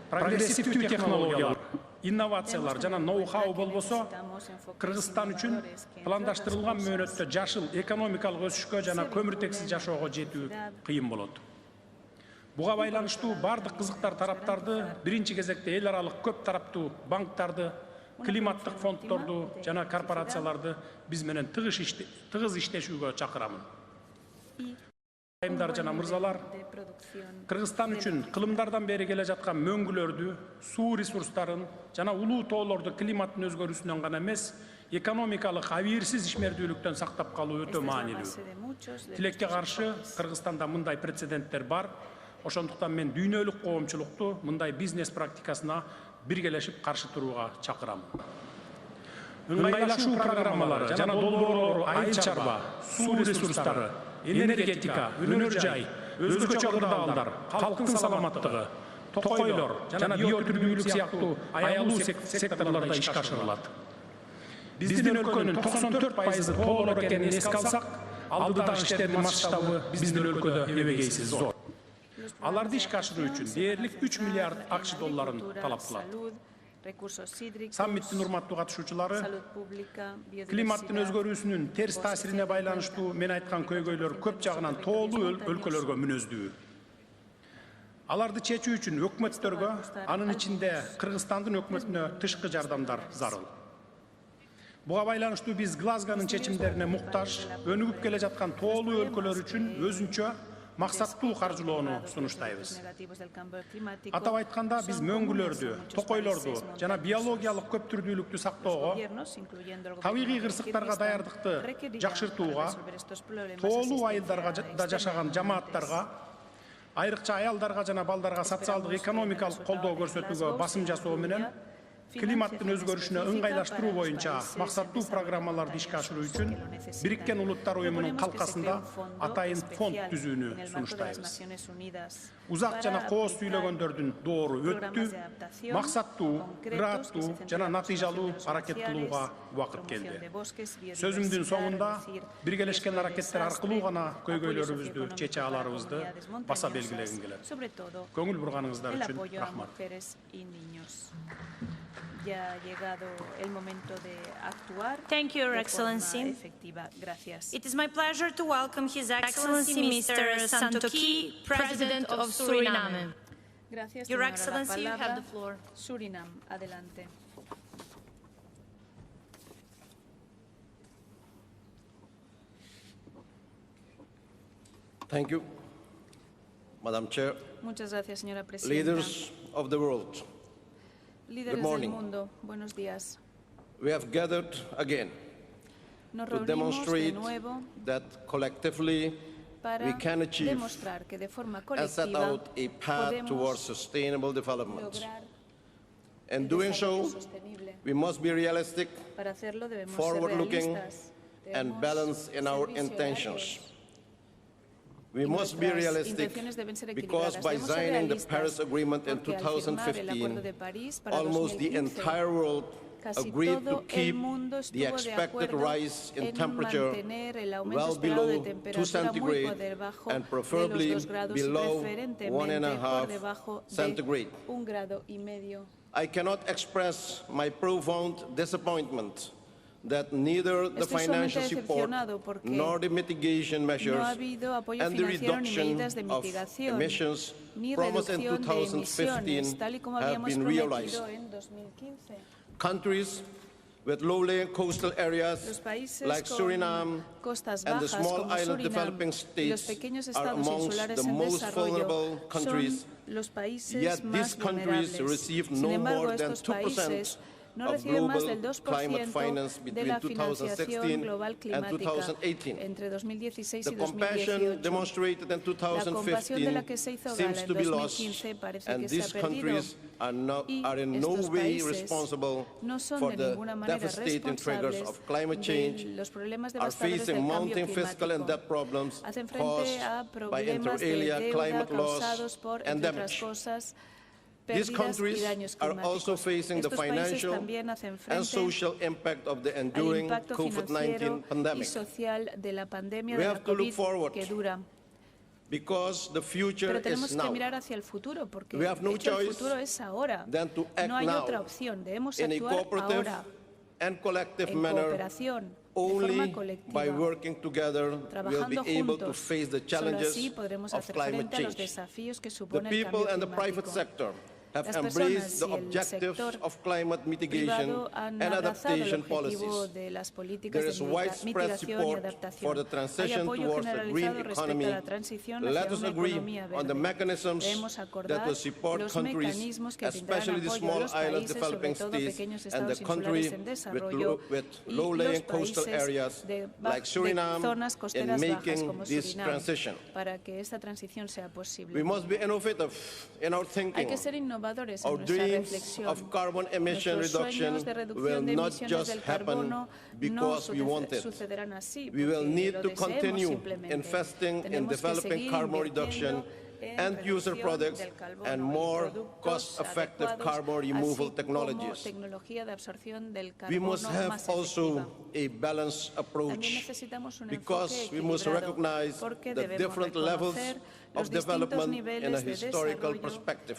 Прогрессивдүү технологиялар, инновациялар жана ноу-хау болбосо, Кыргызстан үчүн пландаштырылган мөөнөттө жашыл экономикалык өсүшкө жана көмүртексиз жашоого жетүү кыйын болот. Буга байланыштуу бардык кызыктар тараптарды биринчи кезекте эл аралык көп тараптуу банктарды, климаттык фонддорду жана корпорацияларды биз менен тыгыз иштешүүгө чакырамын. Айымдар жана мырзалар, Кыргызстан үчүн кылымдардан бери келе жаткан мөңгүлөрдү, суу ресурстарын жана улуу тоолорду климаттын өзгөрүүсүнөн гана эмес, экономикалык абийирсиз ишмердүүлүктөн сактап калуу өтө маанилүү. Тилекке каршы Кыргызстанда мындай прецеденттер бар. Ошондуктан мен дүйнөлүк коомчулукту мындай бизнес практикасына биргелешип каршы турууга чакырам. Ыңгайлашуу программалары жана долбоорлору айыл чарба, суу ресурстары, энергетика, өнөр жай, өзгөчө кырдаалдар, калктын саламаттыгы, токойлор жана биотүрдүүлүк сыяктуу аялуу секторлордо ишке ашырылат. Биздин өлкөнүн 94% тоолор экенин эске алсак, алдыдагы иштердин масштабы биздин өлкөдө эбегейсиз зор. Аларды ишке ашыруу үчүн дээрлик 3 миллиард АКШ долларын талап кылат. Саммиттин урматтуу катышуучулары, климаттын өзгөрүүсүнүн терс таасирине байланыштуу мен айткан көйгөйлөр көп жагынан тоолуу өлкөлөргө мүнөздүү. Аларды чечүү үчүн өкмөттөргө, анын ичинде Кыргызстандын өкмөтүнө тышкы жардамдар зарыл. Буга байланыштуу биз Глазгонун чечимдерине муктаж, өнүгүп келе жаткан тоолуу өлкөлөр үчүн өзүнчө максаттуу каржылоону сунуштайбыз. Атап айтканда, биз мөңгүлөрдү, токойлорду жана биологиялык көптүрдүүлүктү сактоого, табигый кырсыктарга даярдыкты жакшыртууга, тоолуу айылдарга да жашаган жамааттарга, айрыкча аялдарга жана балдарга социалдык экономикалык колдоо көрсөтүүгө басым жасоо менен климаттын өзгөрүшүнө ыңгайлаштыруу боюнча максаттуу программаларды ишке ашыруу үчүн Бириккен Улуттар Уюмунун калкасында атайын фонд түзүүнү сунуштайбыз. Узак жана кооз сүйлөгөндөрдүн доору өттү, максаттуу, ыраттуу жана натыйжалуу аракет кылууга убакыт келди. Сөзүмдүн соңунда биргелешкен аракеттер аркылуу гана көйгөйлөрүбүздү чече аларыбызды баса белгилегим келет. Көңүл бурганыңыздар үчүн рахмат. Ya ha llegado el momento de actuar. Thank you, Your Excellency. It is my pleasure to welcome His Excellency Mr. Santokhi, President of Suriname. Gracias, Your Excellency, you have the floor. Surinam, adelante. Thank you, Madam Chair. Muchas gracias, señora presidenta. Leaders of the world. Líderes del mundo, buenos días. We have gathered again to demonstrate that collectively we can achieve and set out a path towards sustainable development. In doing so, we must be realistic, forward-looking, and balanced in our intentions. We must be realistic because by signing the Paris Agreement in 2015, almost the entire world agreed to keep the expected rise in temperature well below 2 centigrade and preferably below 1.5 centigrade. I cannot express my profound disappointment that neither the financial support nor the mitigation measures and the reduction of emissions promised in 2015 have been realized. Countries with low-lying coastal areas like Suriname and the small island developing states are amongst the most vulnerable countries, yet these countries receive no more than 2% of global climate finance between 2016 and 2018. The compassion demonstrated in 2015 seems to be lost, and these countries are in no way responsible for the devastating triggers of climate change, are facing mounting fiscal and debt problems caused by inter alia climate loss and damage. These countries are also facing the financial and social impact of the enduring COVID-19 pandemic. We have to look forward because the future is now. We have no choice than to act now in a cooperative and collective manner. Only by working together will be able to face the challenges of climate change. The people and the private sector have embraced the objectives of climate mitigation and adaptation policies. There is widespread support for the transition towards a green economy. Let us agree on the mechanisms that will support countries, especially the small island developing states and the country with low-lying coastal areas like Suriname in making this transition. We must be innovative in our thinking. Our dreams of carbon emission reduction will not just happen because we want it. We will need to continue investing in developing carbon reduction and user products and more cost-effective carbon removal technologies. We must have also a balanced approach because we must recognize the different levels of development in a historical perspective.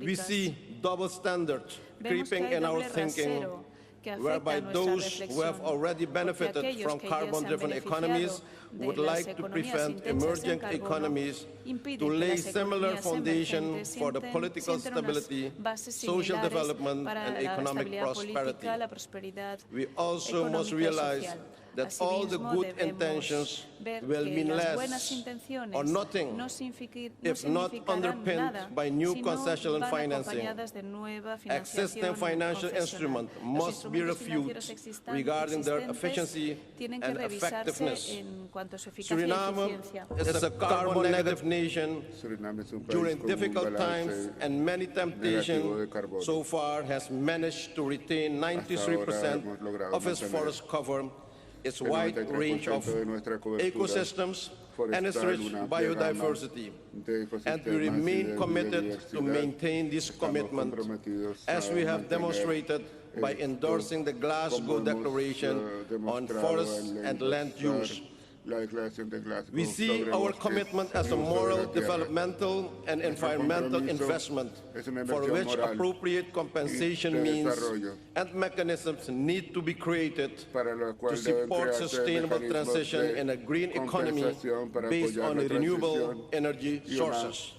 We see double standards creeping in our thinking whereby those who have already benefited from carbon-driven economies would like to prevent emerging economies to lay similar foundation for the political stability, social development, and economic prosperity. We also must realize that all the good intentions will mean less or nothing if not underpinned by new concessional financing. Existing financial instruments must be reviewed regarding their efficiency and effectiveness. Suriname is a carbon-negative nation during difficult times and many temptations. So far has managed to retain 93% of its forest cover, its wide range of ecosystems, and its rich biodiversity. And we remain committed to maintain this commitment, as we have demonstrated by endorsing the Glasgow Declaration on Forest and Land Use. We see our commitment as a moral, developmental, and environmental investment for which appropriate compensation means and mechanisms need to be created to support sustainable transition in a green economy based on renewable energy sources.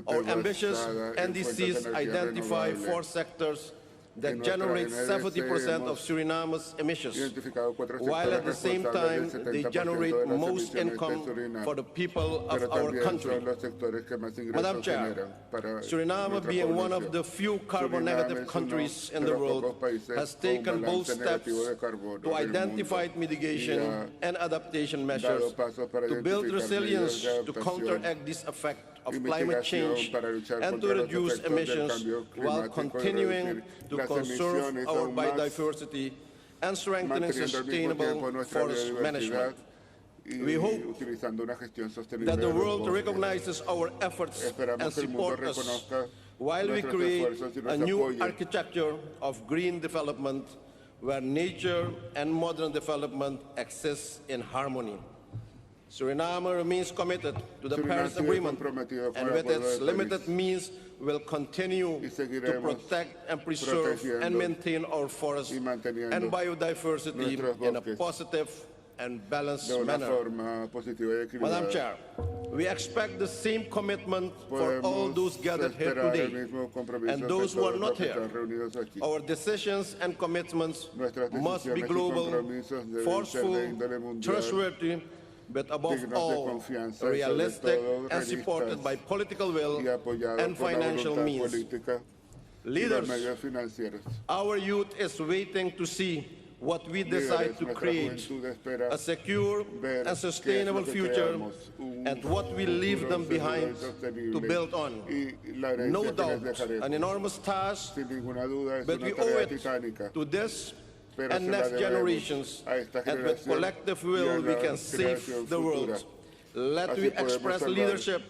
Our ambitious NDCs identify 4 sectors that generate 70% of Suriname's emissions, while at the same time they generate most income for the people of our country. Madam Chair, Suriname, being one of the few carbon-negative countries in the world, has taken bold steps to identify mitigation and adaptation measures to build resilience to counteract this effect of climate change and to reduce emissions while continuing to conserve our biodiversity and strengthening sustainable forest management. We hope that the world recognizes our efforts and supports us while we create a new architecture of green development where nature and modern development exist in harmony. Suriname remains committed to the Paris Agreement and with its limited means will continue to protect and preserve and maintain our forests and biodiversity in a positive and balanced manner. Madam Chair, we expect the same commitment for all those gathered here today and those who are not here. Our decisions and commitments must be global, forceful, trustworthy, but above all, realistic and supported by political will and financial means. Leaders, our youth is waiting to see what we decide to create, a secure and sustainable future, and what we leave them behind to build on. No doubt, an enormous task, but we owe it to this and next generations, and with collective will we can save the world. Let we express leadership,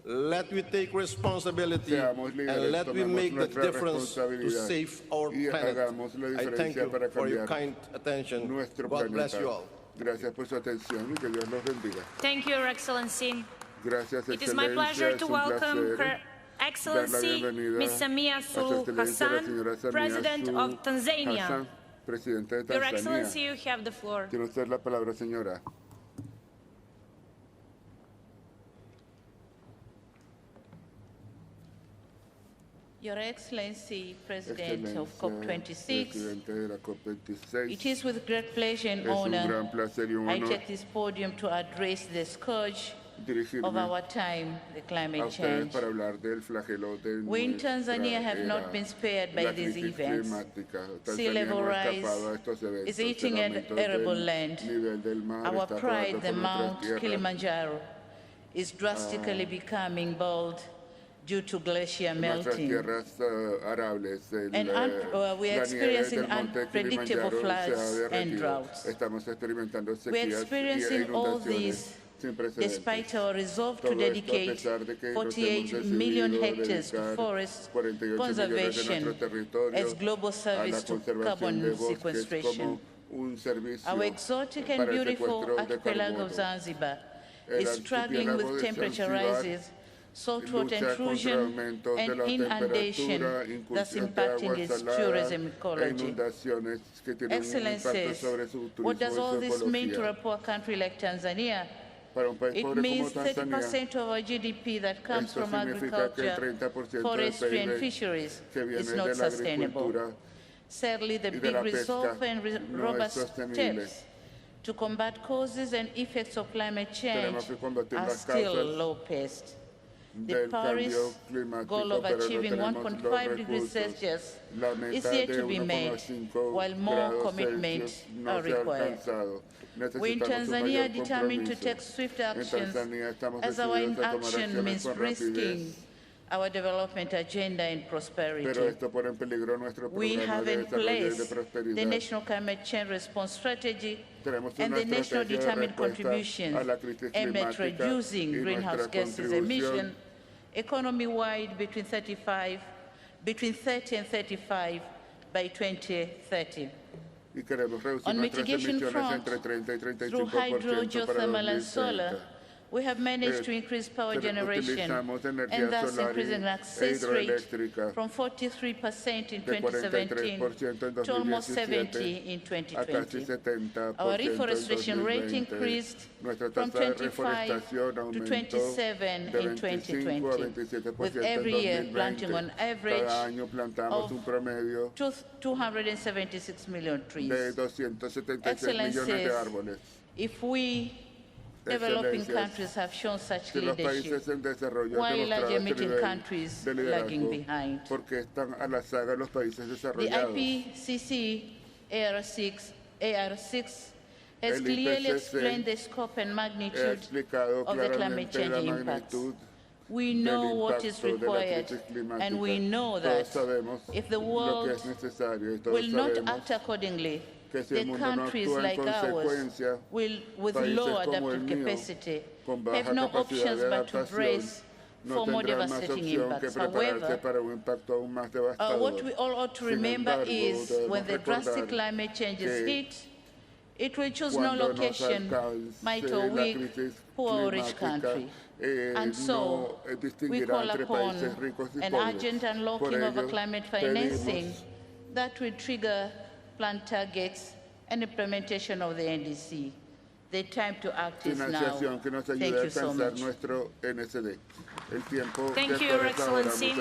let we take responsibility, and let we make the difference to save our planet. I thank you for your kind attention. God bless you all. Thank you, Your Excellency. It is my pleasure to welcome Her Excellency Ms. Samia Suluhu Hassan, President of Tanzania. Your Excellency, you have the floor. Tiene usted la palabra, señora. Your Excellency, President of COP26, it is with great pleasure and honor I take this podium to address the scourge of our time, the climate change. We in Tanzania have not been spared by these events. Sea level rise is eating an arable land. Our pride, the Mount Kilimanjaro, is drastically becoming bald due to glacier melting. And we are experiencing unpredictable floods and droughts. We are experiencing all these despite our resolve to dedicate 48 million hectares to forest conservation as global service to carbon sequestration. Our exotic and beautiful archipelago of Zanzibar is struggling with temperature rises saltwater intrusion, and inundation that's impacting its tourism ecology. Excellencies, what does all this mean to a poor country like Tanzania? It means 30% of our GDP that comes from agriculture, forestry, and fisheries is not sustainable. Sadly, the big resolve and robust steps to combat causes and effects of climate change are still low-paced. The Paris goal of achieving 1.5 degrees Celsius is yet to be made, while more commitments are required. We in Tanzania are determined to take swift actions, as our inaction means risking our development agenda and prosperity. We have in place the National Climate Change Response Strategy and the National Determined Contributions aimed at reducing greenhouse gases emission economy-wide between 30 and 35 by 2030. On mitigation front, through hydro, geothermal and solar, we have managed to increase power generation and thus increasing access rate from 43% in 2017 to almost 70% in 2020. Our reforestation rate increased from 25 to 27 in 2020, with every year planting on average of 276 million trees. Excellencies, if we developing countries have shown such leadership, while large emitting countries lagging behind. The IPCC AR6 has clearly explained the scope and magnitude of the climate change impacts. We know what is required, and we know that if the world will not act accordingly, the countries like ours will, with low adaptive capacity, have no options but to brace for more devastating impacts. However, what we all ought to remember is when the drastic climate changes hit, it will choose no location, might or weak, poor or rich country. And so, we call upon an urgent unlocking of a climate financing that will trigger planned targets and implementation of the NDC. The time to act is now. Thank you so much. Thank you, Your Excellency.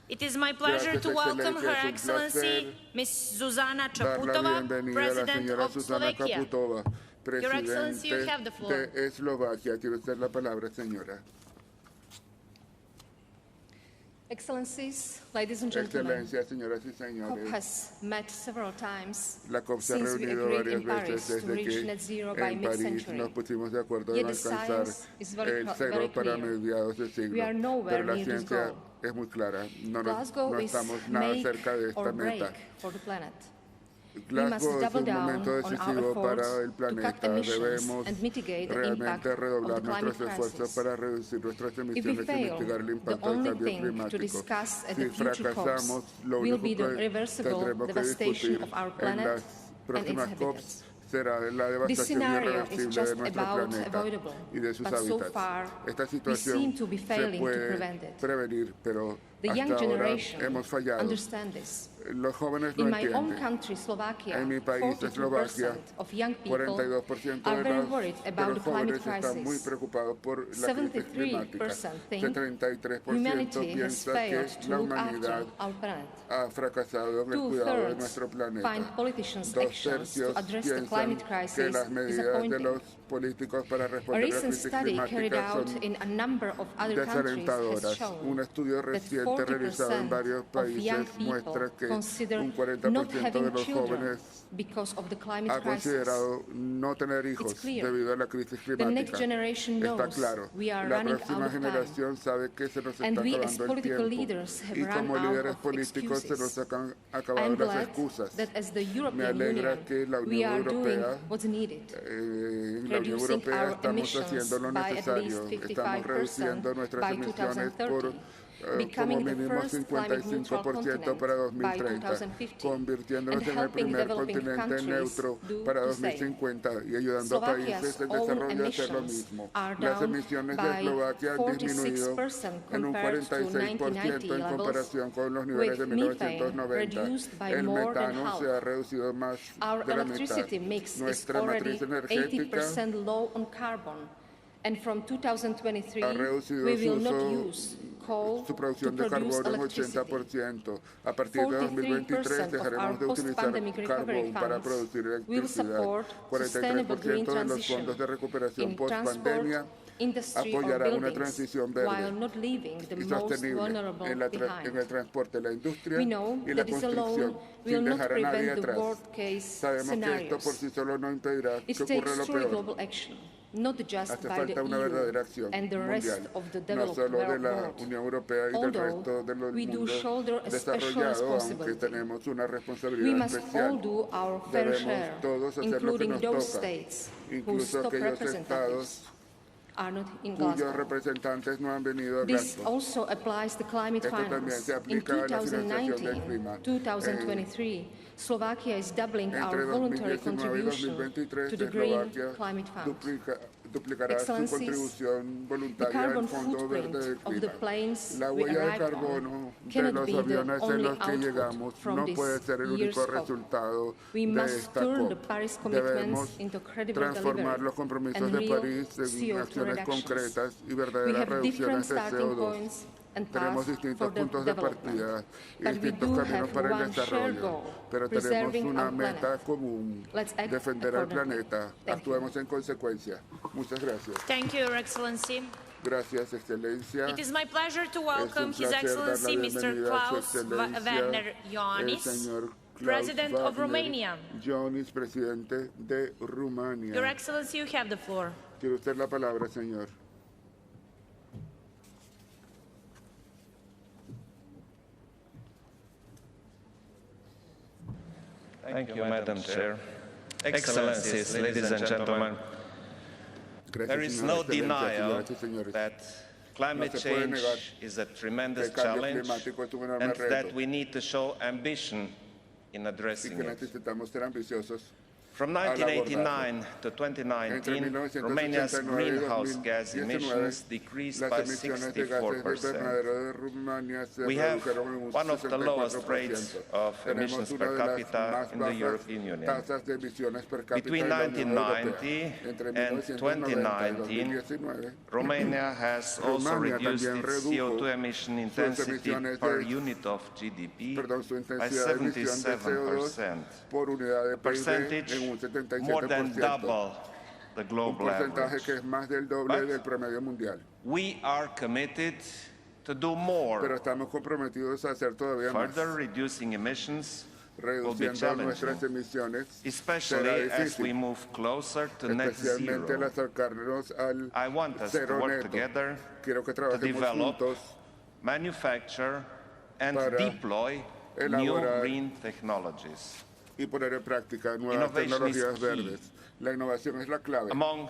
It is my pleasure to welcome Her Excellency Ms. Zuzana Čaputova, President of Slovakia. Your Excellency, you have the floor. Excellencies, ladies and gentlemen, COP has met several times since we agreed in Paris to reach net zero by mid-century. Yet the science is very clear. We are nowhere near this goal. Glasgow is make or break for the planet. We must double down on our efforts to cut emissions and mitigate the impact of the climate crisis. If we fail, the only thing to discuss at the future COPs will be the irreversible devastation of our planet and its habitats. This scenario is just about avoidable, but so far we seem to be failing to prevent it. The young generation understand this. In my own country, Slovakia, 42% of young people are very worried about the climate crisis. 73% think humanity has failed to look after our planet. 2/3 find politicians' actions to address the climate crisis disappointing. A recent study carried out in a number of other countries has shown that 40% of young people consider not having children because of the climate crisis. It's clear. The next generation knows we are running out of time, and we as political leaders have run out of excuses. I am glad that as the European Union, we are doing what's needed, reducing our emissions by at least 55% by 2030, becoming the first climate neutral continent by 2050, convirtiéndonos en el primer continente neutro para 2050 y ayudando a países en desarrollo a hacer lo mismo. Las emisiones de Eslovaquia han disminuido en un 46% en comparación con los niveles de 1990. El metano se ha reducido más de la mitad. Nuestra matriz energética and from 2023 ha reducido we will not use coal su producción de carbono en 80%. A partir de 2023 dejaremos de utilizar carbón para producir electricidad. 43% de los fondos de recuperación post-pandemia apoyarán una transición verde y sostenible en el transporte, la industria y la construcción, sin dejar a nadie atrás. Sabemos que esto por sí solo no impedirá que ocurra lo peor. Hace falta una verdadera acción mundial, no solo de la Unión Europea y del resto de los mundos desarrollados, aunque tenemos una responsabilidad especial. Debemos todos hacer lo que nos toca, incluso aquellos estados cuyos representantes no han venido a Glasgow. Esto también se aplica a la financiación del clima. 2023, Slovakia is doubling our voluntary contribution to the Green Climate Fund. Duplicará su contribución voluntaria al Fondo Verde del Clima. La huella de carbono de los aviones en los que llegamos no puede ser el único resultado de esta COP. Debemos transformar los compromisos de París en acciones concretas y verdaderas reducciones de CO2. Tenemos distintos puntos de partida y distintos caminos para el desarrollo, pero tenemos una meta común: defender al planeta. Actuemos en consecuencia. Muchas gracias. Thank you, Your Excellency. Gracias, Excelencia. It is my pleasure to welcome His Excellency Mr. Klaus Werner Ioannis, President of Romania. Ioannis, presidente de Rumania. Your Excellency, you have the floor. Tiene usted la palabra, señor. Thank you, Madam Chair. Excellencies, ladies and gentlemen, there is no denial that climate change is a tremendous challenge and that we need to show ambition in addressing it. From 1989 to 2019, Romania's greenhouse gas emissions decreased by 64%. We have one of the lowest rates of emissions per capita in the European Union. Between 1990 and 2019, Romania has also reduced its CO2 emission intensity per unit of GDP by 77%, a percentage more than double the global average. Que es más del doble del promedio mundial. We are committed to do more. Pero estamos comprometidos a hacer todavía más. Further reducing emissions will be nuestras emisiones, especially as we move closer to net zero. I want us to work together to develop, manufacture, and deploy new green technologies. Y poner en práctica nuevas tecnologías verdes. La innovación es la clave. Among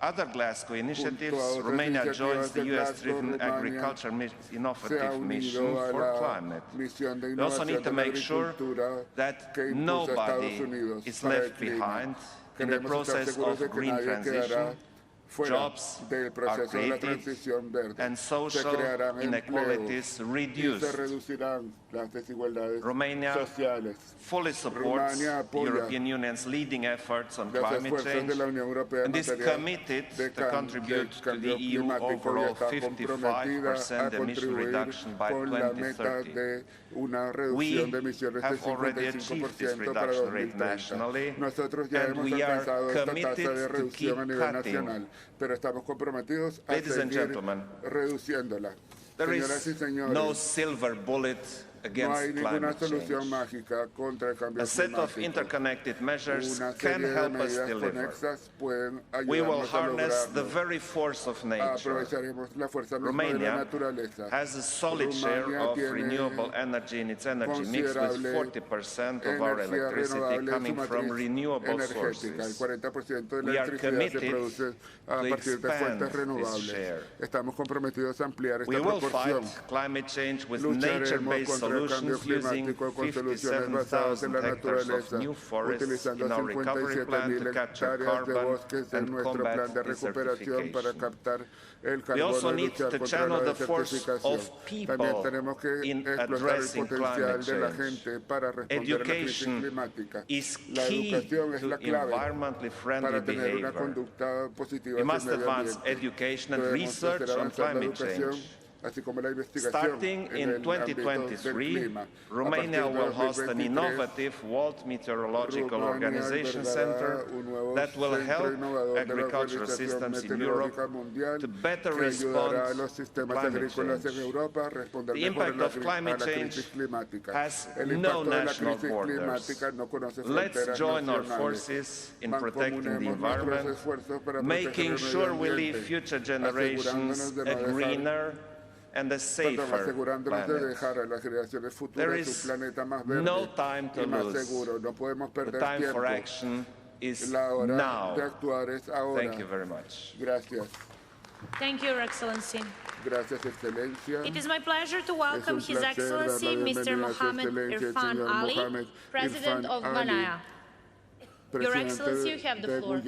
other Glasgow initiatives, Romania joins the US-driven agriculture innovative mission for climate. We also need to make sure that nobody is left behind in the process of green transition. Jobs are created and social inequalities reduced. Romania fully supports the European Union's leading efforts on climate change and is committed to contribute to the EU overall 55% emission reduction by 2030. We have already achieved this reduction rate nationally, and we are committed to keep cutting. Pero estamos comprometidos a seguir reduciéndola. There is no silver bullet against climate change. A set of interconnected measures can help us deliver. We will harness the very force of nature. Romania has a solid share of renewable energy in its energy mix, with 40% of our electricity coming from renewable sources. We are committed to expand this share. We will fight climate change with nature-based solutions, using 57,000 hectares of new forests in our recovery plan to capture carbon and combat desertification. We also need to channel the force of people in addressing climate change. Education is key to environmentally friendly behavior. We must advance education and research on climate change. Starting in 2023, Romania will host an innovative World Meteorological Organization Center that will help agricultural systems in Europe to better respond to climate change. The impact of climate change has no national borders. Let's join our forces in protecting the environment, making sure we leave future generations a greener and a safer planet. There is no time to lose. The time for action is now. Thank you very much. Thank you, Your Excellency. It is my pleasure to welcome His Excellency Mr. Mohammed Irfan Ali, President of Guyana. Your Excellency, you have the floor.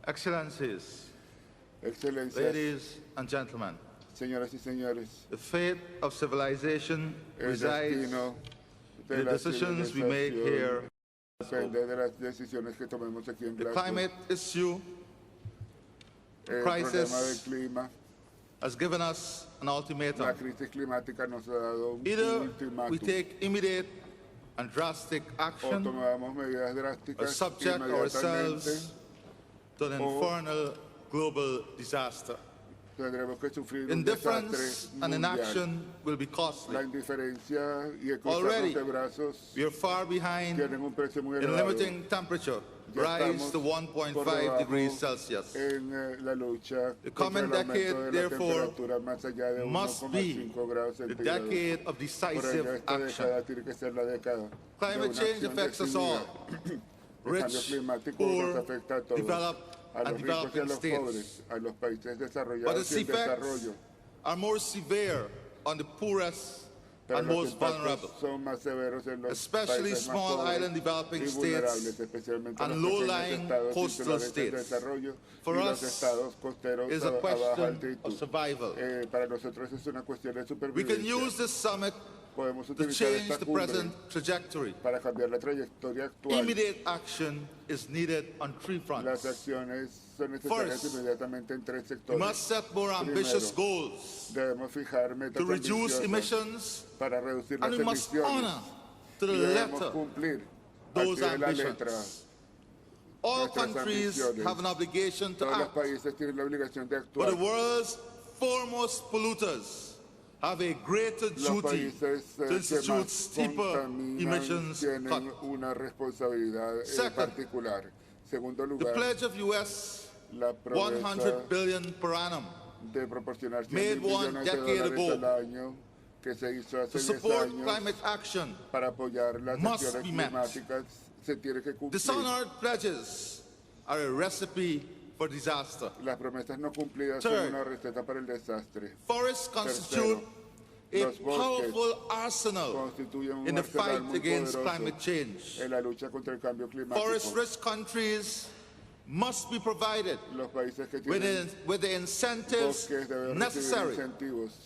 Excellencies, ladies and gentlemen, señoras y señores, the fate of civilization resides in the decisions we make here. The climate issue, the crisis, has given us an ultimatum. Either we take immediate and drastic action or subject ourselves to an infernal global disaster. Indifference and inaction will be costly. Already, we are far behind in limiting temperature rise to 1.5 degrees Celsius. The coming decade, therefore, must be the decade of decisive action. Climate change affects us all. Rich, poor, developed, and developing states. But its effects are more severe on the poorest and most vulnerable, especially small island developing states and low-lying coastal states. For us, it is a question of survival. We can use this summit to change the present trajectory. Immediate action is needed on three fronts. First, we must set more ambitious goals to reduce emissions, and we must honor to the letter those ambitions. All countries have an obligation to act, but the world's foremost polluters have a greater duty to institute steeper emissions cuts. Second, the pledge of US $100 billion per annum, made 1 decade ago, to support climate action must be met. Dishonored pledges are a recipe for disaster. Third, forests constitute a powerful arsenal in the fight against climate change. Forest-rich countries must be provided with the incentives necessary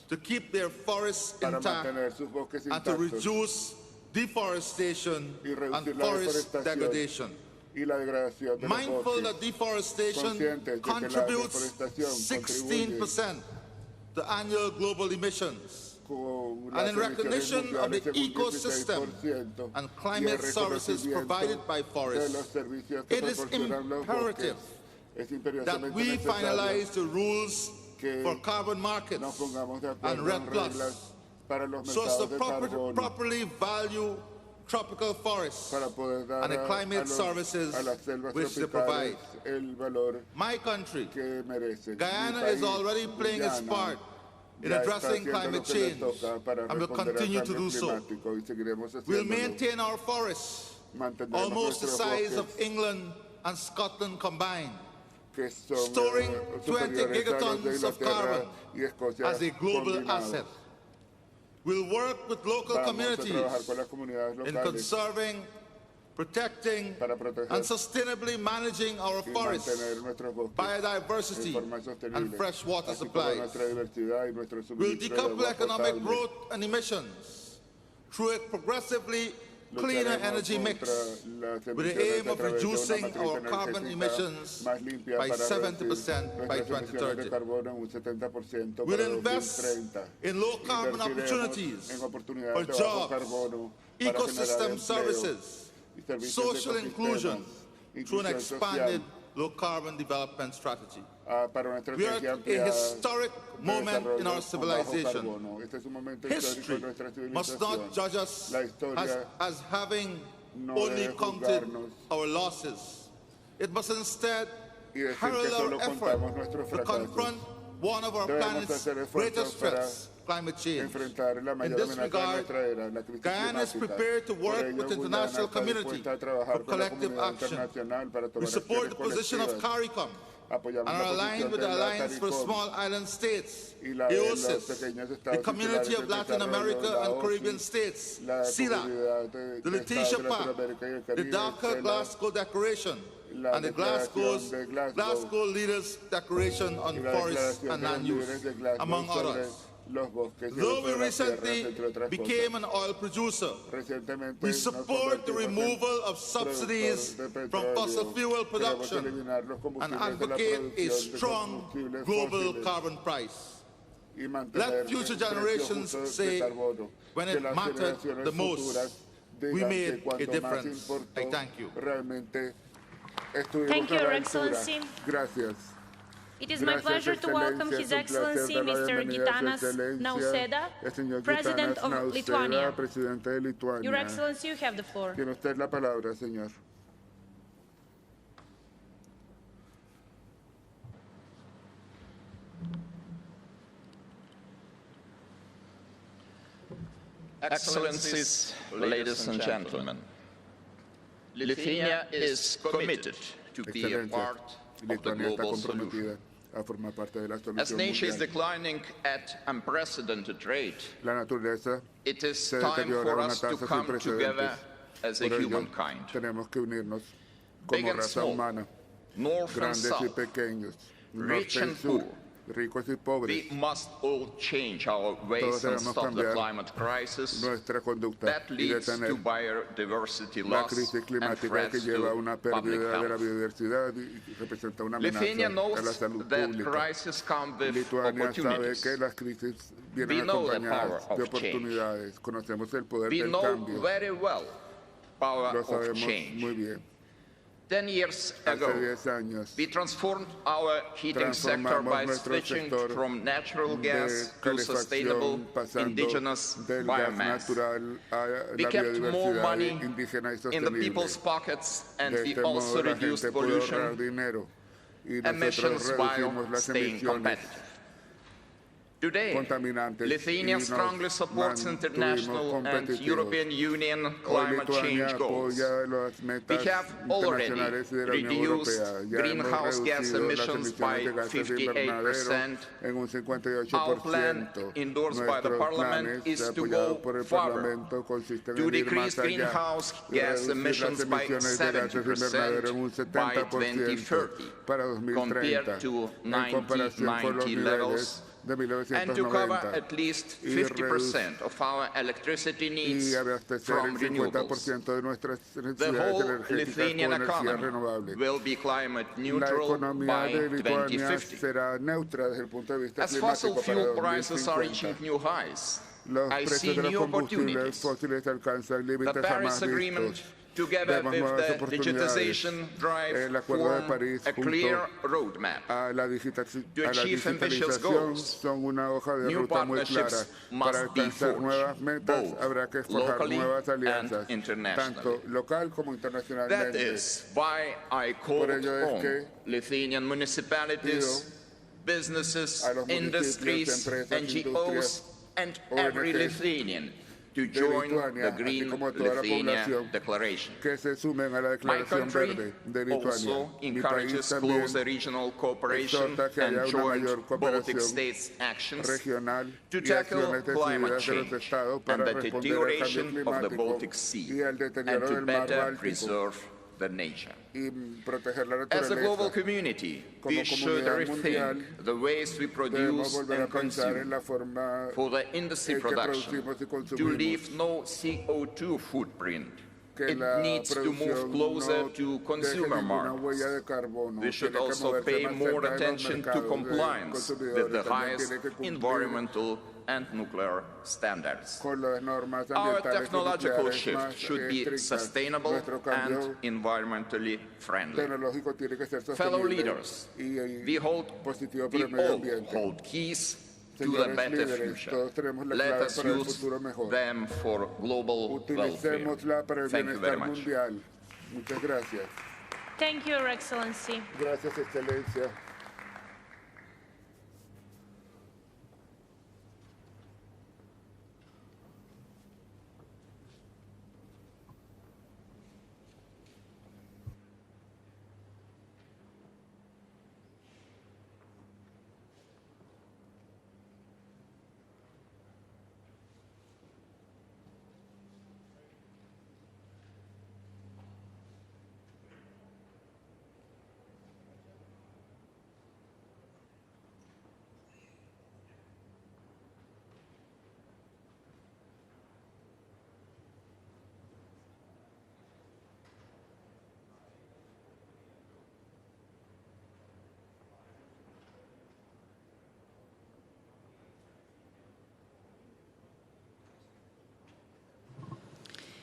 to keep their forests intact and to reduce deforestation and forest degradation. Mindful that deforestation contributes 16% to annual global emissions, And in recognition of the ecosystem and climate services provided by forests, it is imperative that we finalize the rules for carbon markets and REDD+, so as to properly value tropical forests and the climate services which they provide. My country, Guyana, is already playing its part in addressing climate change and will continue to do so. We'll maintain our forests, almost the size of England and Scotland combined, storing 20 gigatons of carbon as a global asset. We'll work with local communities in conserving, protecting, and sustainably managing our forests, biodiversity, and freshwater supplies. We'll decouple economic growth and emissions through a progressively cleaner energy mix with the aim of reducing our carbon emissions by 70% by 2030. We'll invest in low-carbon opportunities for jobs, ecosystem services, social inclusion through an expanded low-carbon development strategy. We are at a historic moment in our civilization. History must not judge us as having only counted our losses. It must instead herald our effort to confront one of our planet's greatest threats, climate change. In this regard, Guyana is prepared to work with the international community for collective action. We support the position of CARICOM and are aligned with the Alliance for Small Island States, EOSIS, the Community of Latin America and Caribbean States, CELAC, the Letitia Pact, the Dhaka-Glasgow Declaration, and the Glasgow Leaders Declaration on Forests and Land Use, among others. Though we recently became an oil producer, we support the removal of subsidies from fossil fuel production and advocate a strong global carbon price. Let future generations say, when it mattered the most, we made a difference. I thank you. Thank you, Your Excellency. It is my pleasure to welcome His Excellency Mr. Gitanas Nausėda, President of Lithuania. Your Excellency, you have the floor. Tiene usted la palabra, señor. Excellencies, ladies and gentlemen, Lithuania is committed to be a part of the global solution. As nature is declining at unprecedented rate, it is time for us to come together as a humankind. Big and small, north and south, rich and poor, we must all change our ways and stop the climate crisis that leads to biodiversity loss and threats to public health. Lithuania knows that crises come with opportunities. We know the power of change. We know very well the power of change. 10 years ago, we transformed our heating sector by switching from natural gas to sustainable indigenous biomass. We kept more money in the people's pockets, and we also reduced pollution emissions while staying competitive. Today, Lithuania strongly supports international and European Union climate change goals. We have already reduced greenhouse gas emissions by 58%. Our plan, endorsed by the Parliament, is to go further, to decrease greenhouse gas emissions by 70% by 2030, compared to 1990 levels, and to cover at least 50% of our electricity needs from renewables. The whole Lithuanian economy will be climate neutral by 2050. As fossil fuel prices are reaching new highs, Los precios de los combustibles fósiles alcanzan límites jamás vistos. Together Vemos with nuevas the oportunidades. digitization drive, El Acuerdo de form París a clear junto roadmap a la to achieve ambitious digitalización goals. son una hoja de New ruta muy clara. partnerships Para must be alcanzar forged, nuevas metas both habrá que forjar locally nuevas and alianzas, internationally. tanto local como That internacionalmente. is why I called Por ello es on que Lithuanian municipalities, businesses, a los municipios, industries, empresas, NGOs, industrias, and every ONGs Lithuanian to de join Lituania, the Green así como a toda la Lithuania población Declaration. que se sumen a la My Declaración country Verde de Lituania. also Mi país encourages también closer regional cooperation exhorta que haya and una joint mayor Baltic cooperación states actions regional to y tackle acciones climate decididas de los change estados and para the responder al cambio deterioration of the climático Baltic Sea y al and deterioro to del mar better Báltico preserve the nature. y proteger la As a global naturaleza. community, Como we should comunidad mundial, rethink the ways we Debemos produce volver a and pensar en consume la forma for the industry en que production producimos y to consumimos. leave no CO2 footprint. Que It la needs to move producción closer no to deje consumer ninguna markets. huella de carbono. We should Tiene que also moverse pay más more cerca de los attention to mercados de compliance with consumidores. the También highest tiene que cumplir environmental and nuclear standards. con las normas Our ambientales y technological nucleares shift más should be estrictas. sustainable Nuestro cambio and environmentally friendly. tecnológico tiene que ser Fellow sostenible leaders, y we positivo para el all medio ambiente. hold keys to the Señores better líderes, future. todos tenemos la Let clave us para el use futuro mejor. them for global welfare. Utilicémosla para el Thank you very bienestar much. mundial. Muchas gracias. Thank you, Your Excellency. Gracias, Excelencia.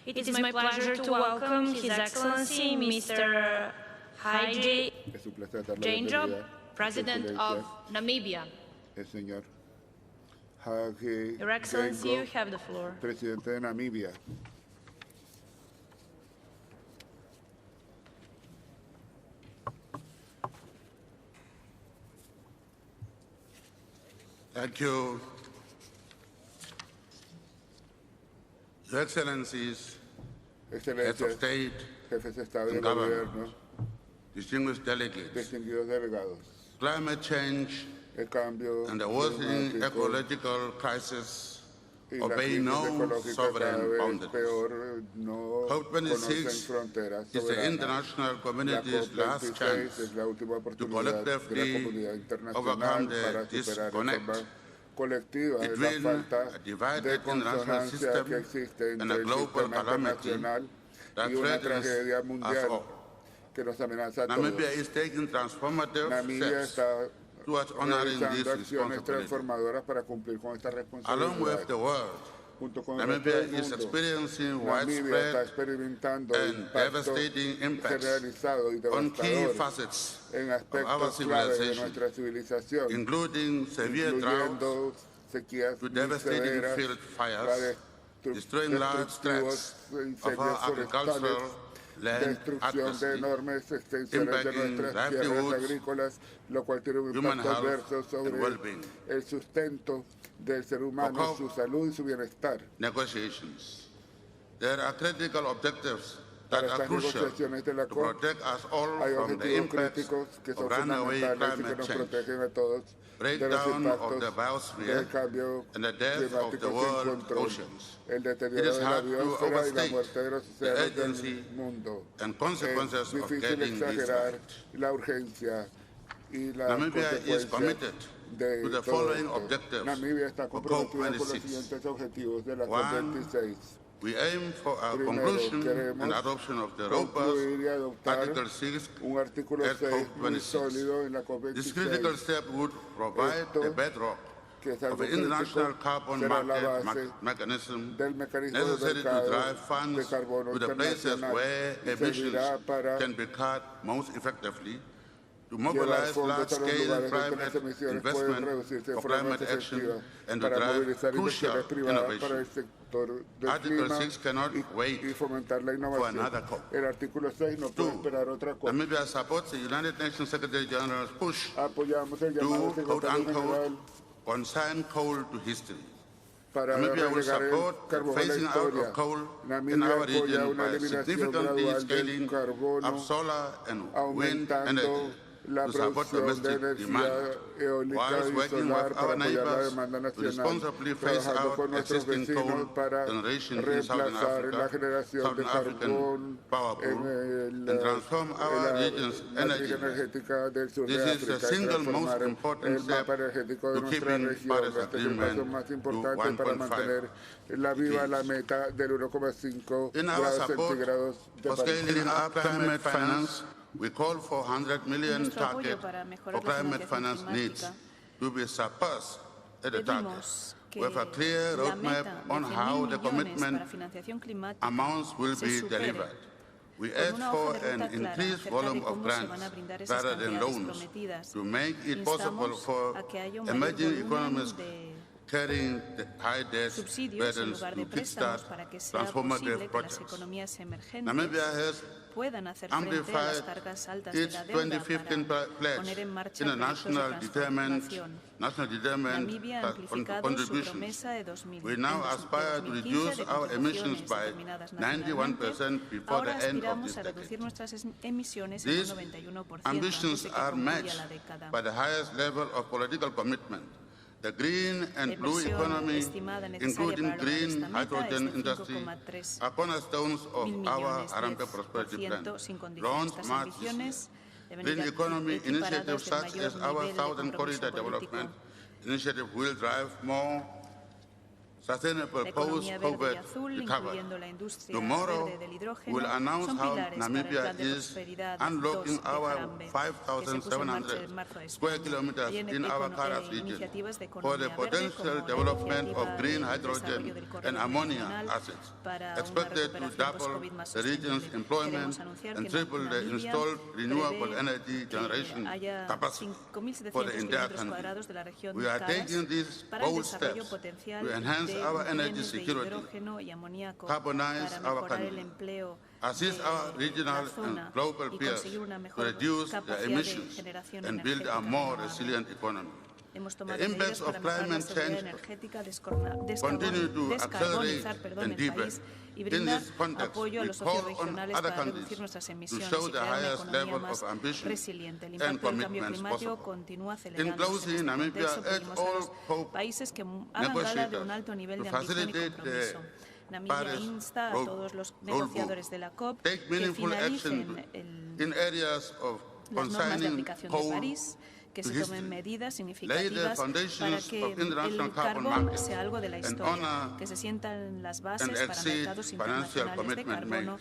It is my pleasure to welcome His Excellency Mr. Haji Es un placer darle la Jainjob, bienvenida, President of Namibia. el señor Hage Your Excellency, you Geingob, have the floor. presidente de Namibia. Thank you. Your Excellencies, Heads of Excelencias, State jefes de Estado y de and Government, Gobierno, distinguished delegates, distinguidos delegados, climate change el cambio and the worsening climático ecological crisis y la obey crisis no ecológica cada sovereign vez boundaries. peor no conocen COP26 fronteras is the soberanas. international La community's last COP26 chance es la última to oportunidad de la collectively comunidad internacional overcome para the superar de disconnect forma colectiva la between falta a divided de international consonancia system que existe and entre a el global sistema calamity internacional that y una threatens tragedia us mundial all. que nos amenaza a todos. Namibia is taking transformative Namibia steps está towards honoring realizando these acciones responsibilities. transformadoras para cumplir con esta Along with responsabilidad. the world, Junto con el resto Namibia del is mundo, experiencing Namibia está widespread experimentando and impacto devastating impacts generalizado y on key devastador facets en of our aspectos clave de civilization, nuestra civilización, including severe droughts, incluyendo sequías to muy devastating severas, field la fires, destroying large destructivos tracts of incendios our forestales, agricultural land destrucción de atmosphere, enormes extensiones de impacting nuestras tierras livelihoods, agrícolas, lo cual tiene un human impacto health, adverso and sobre well-being. el sustento del ser humano, su salud y su bienestar. Negotiations. There are critical objectives that Para are estas crucial negociaciones de la to COP protect us all hay from the objetivos impacts críticos que son of runaway fundamentales y que climate nos change, protegen a todos de los breakdown of the impactos biosphere, del cambio and the death of climático the sin world control, oceans. el It deterioro is de la hard to biosfera y la overstate muerte de los the océanos urgency del mundo. and consequences Es of difícil getting this exagerar right. la urgencia y la Namibia is consecuencia committed de to the todo following esto. objectives Namibia está for comprometida con los COP26. siguientes objetivos de la One, COP26. We aim for a Primero, conclusion queremos and adoption of the concluir y robust adoptar Article 6 un artículo at 6 muy COP26. sólido en la This critical COP26. step would provide Esto a bedrock of the international carbon market mechanism necessary to drive funds to the places where emissions can be cut most effectively, to mobilize large-scale private investment for climate action and to drive crucial innovation. Article 6 cannot wait for another COP. Namibia supports the United Nations Secretary General's push to, quote-unquote, consign coal to history. Namibia will support the phasing out of coal in our region by significantly scaling up solar and wind energy to support domestic demand, whilst working with our neighbors to responsibly phase out existing coal generation in Southern Africa, Southern African power pool, and transform our region's energy mix. This is the single most important step to keeping Paris Agreement to 1.5 degrees. In our support for scaling up climate finance, we call for 100 million target for climate finance needs to be surpassed at the target, with a clear roadmap on how the commitment amounts will be delivered. We ask for an increased volume of grants rather than loans to make it possible for emerging economies carrying the high debt burdens to kickstart transformative projects. Namibia has amplified its 2015 pledge in a national determined contributions. We now aspire to reduce our emissions by 91% before the end of this decade. These ambitions are matched by the highest level of political commitment. The green and blue economy, including green hydrogen industry, are cornerstones of our Arambe Prosperity Plan. Launched March this year. Green economy initiatives such as our Southern Corridor Development Initiative will drive more sustainable post-COVID recovery. Tomorrow, we'll announce how Namibia is unlocking our 5,700 square kilometers in our Karas region for the potential development of green hydrogen and ammonia assets, expected to double the region's employment and triple the installed renewable energy generation capacity for the entire country. We are taking these bold steps to enhance our energy security, carbonize our country, assist our regional and global peers to reduce their emissions and build a more resilient economy. The impacts of climate change continue to accelerate and deepen. In this context, we call on other countries to show the highest level of ambition and commitments possible. In closing, Namibia urges all COP negotiators to facilitate the Paris roadmap, take meaningful action in areas of consigning coal que se tomen medidas significativas para que el carbón sea algo de la historia, que se sientan las bases para mercados internacionales de carbono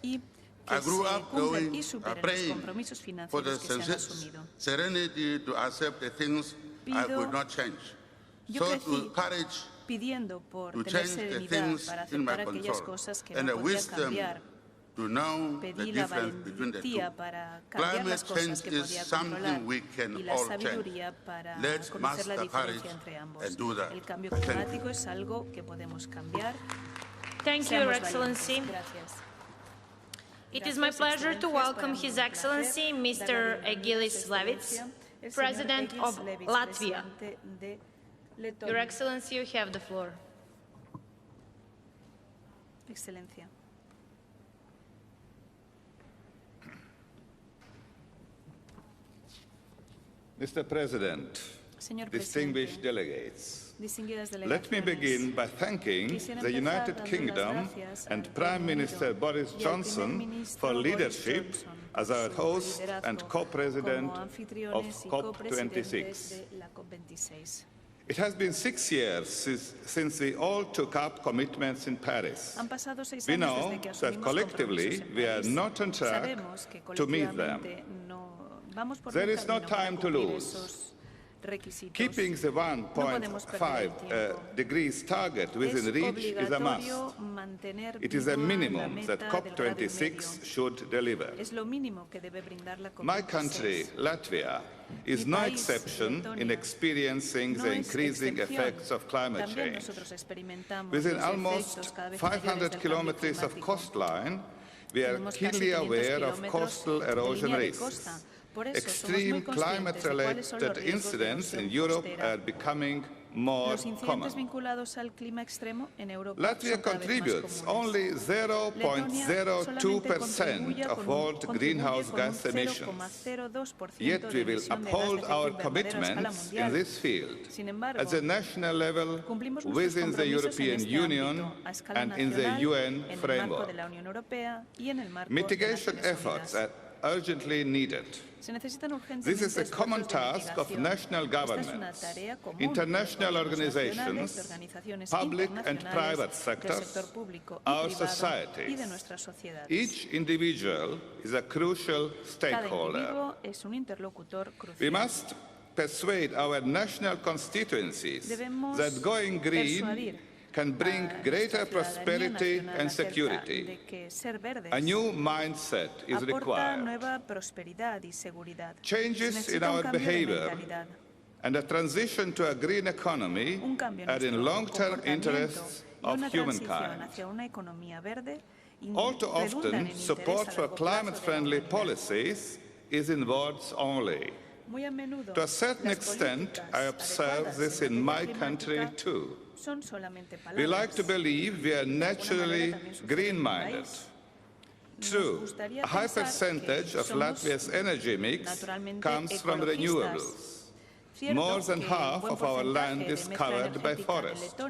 y que se cumplan y superen los compromisos financieros que se han asumido. Yo crecí pidiendo por tener serenidad para aceptar aquellas cosas que no podía cambiar. Pedí la valentía para cambiar las cosas que podía controlar y la sabiduría para conocer la diferencia entre ambos. El cambio climático es algo que podemos cambiar. Thank you, Your Excellency. Gracias. It is my pleasure to welcome His Excellency Mr. Egilis Levits, President of Latvia. Your Excellency, you have the floor. Excelencia. Mr. President, distinguished delegates, let me begin by thanking the United Kingdom and Prime Minister Boris Johnson for leadership as our host and co-president of COP26. It has been 6 years since we all took up commitments in Paris. We know that collectively we are not on track to meet them. There is no time to lose. requisitos. Keeping the 1.5 degrees target within reach is a must. It is a minimum that COP26 should deliver. My country, Latvia, is no exception in experiencing the increasing effects of climate change. Within almost 500 kilometers of coastline, we are keenly aware of coastal erosion risks. Extreme climate-related incidents in Europe are becoming more common. Latvia contributes only 0.02% of world greenhouse gas emissions. Yet we will uphold our commitments in this field at the national level, within the European Union and in the UN framework. Mitigation efforts are urgently needed. This is a common task of national governments, international organizations, public and private sectors, our societies. Each individual is a crucial stakeholder. We must persuade our national constituencies that going green can bring greater prosperity and security. A new mindset is required. Changes in our behavior and a transition to a green economy are in long-term interests of humankind. All too often, support for climate-friendly policies is in words only. To a certain extent, I observe this in my country too. We like to believe we are naturally green-minded. True, a high percentage of Latvia's energy mix comes from renewables. More than half of our land is covered by forest.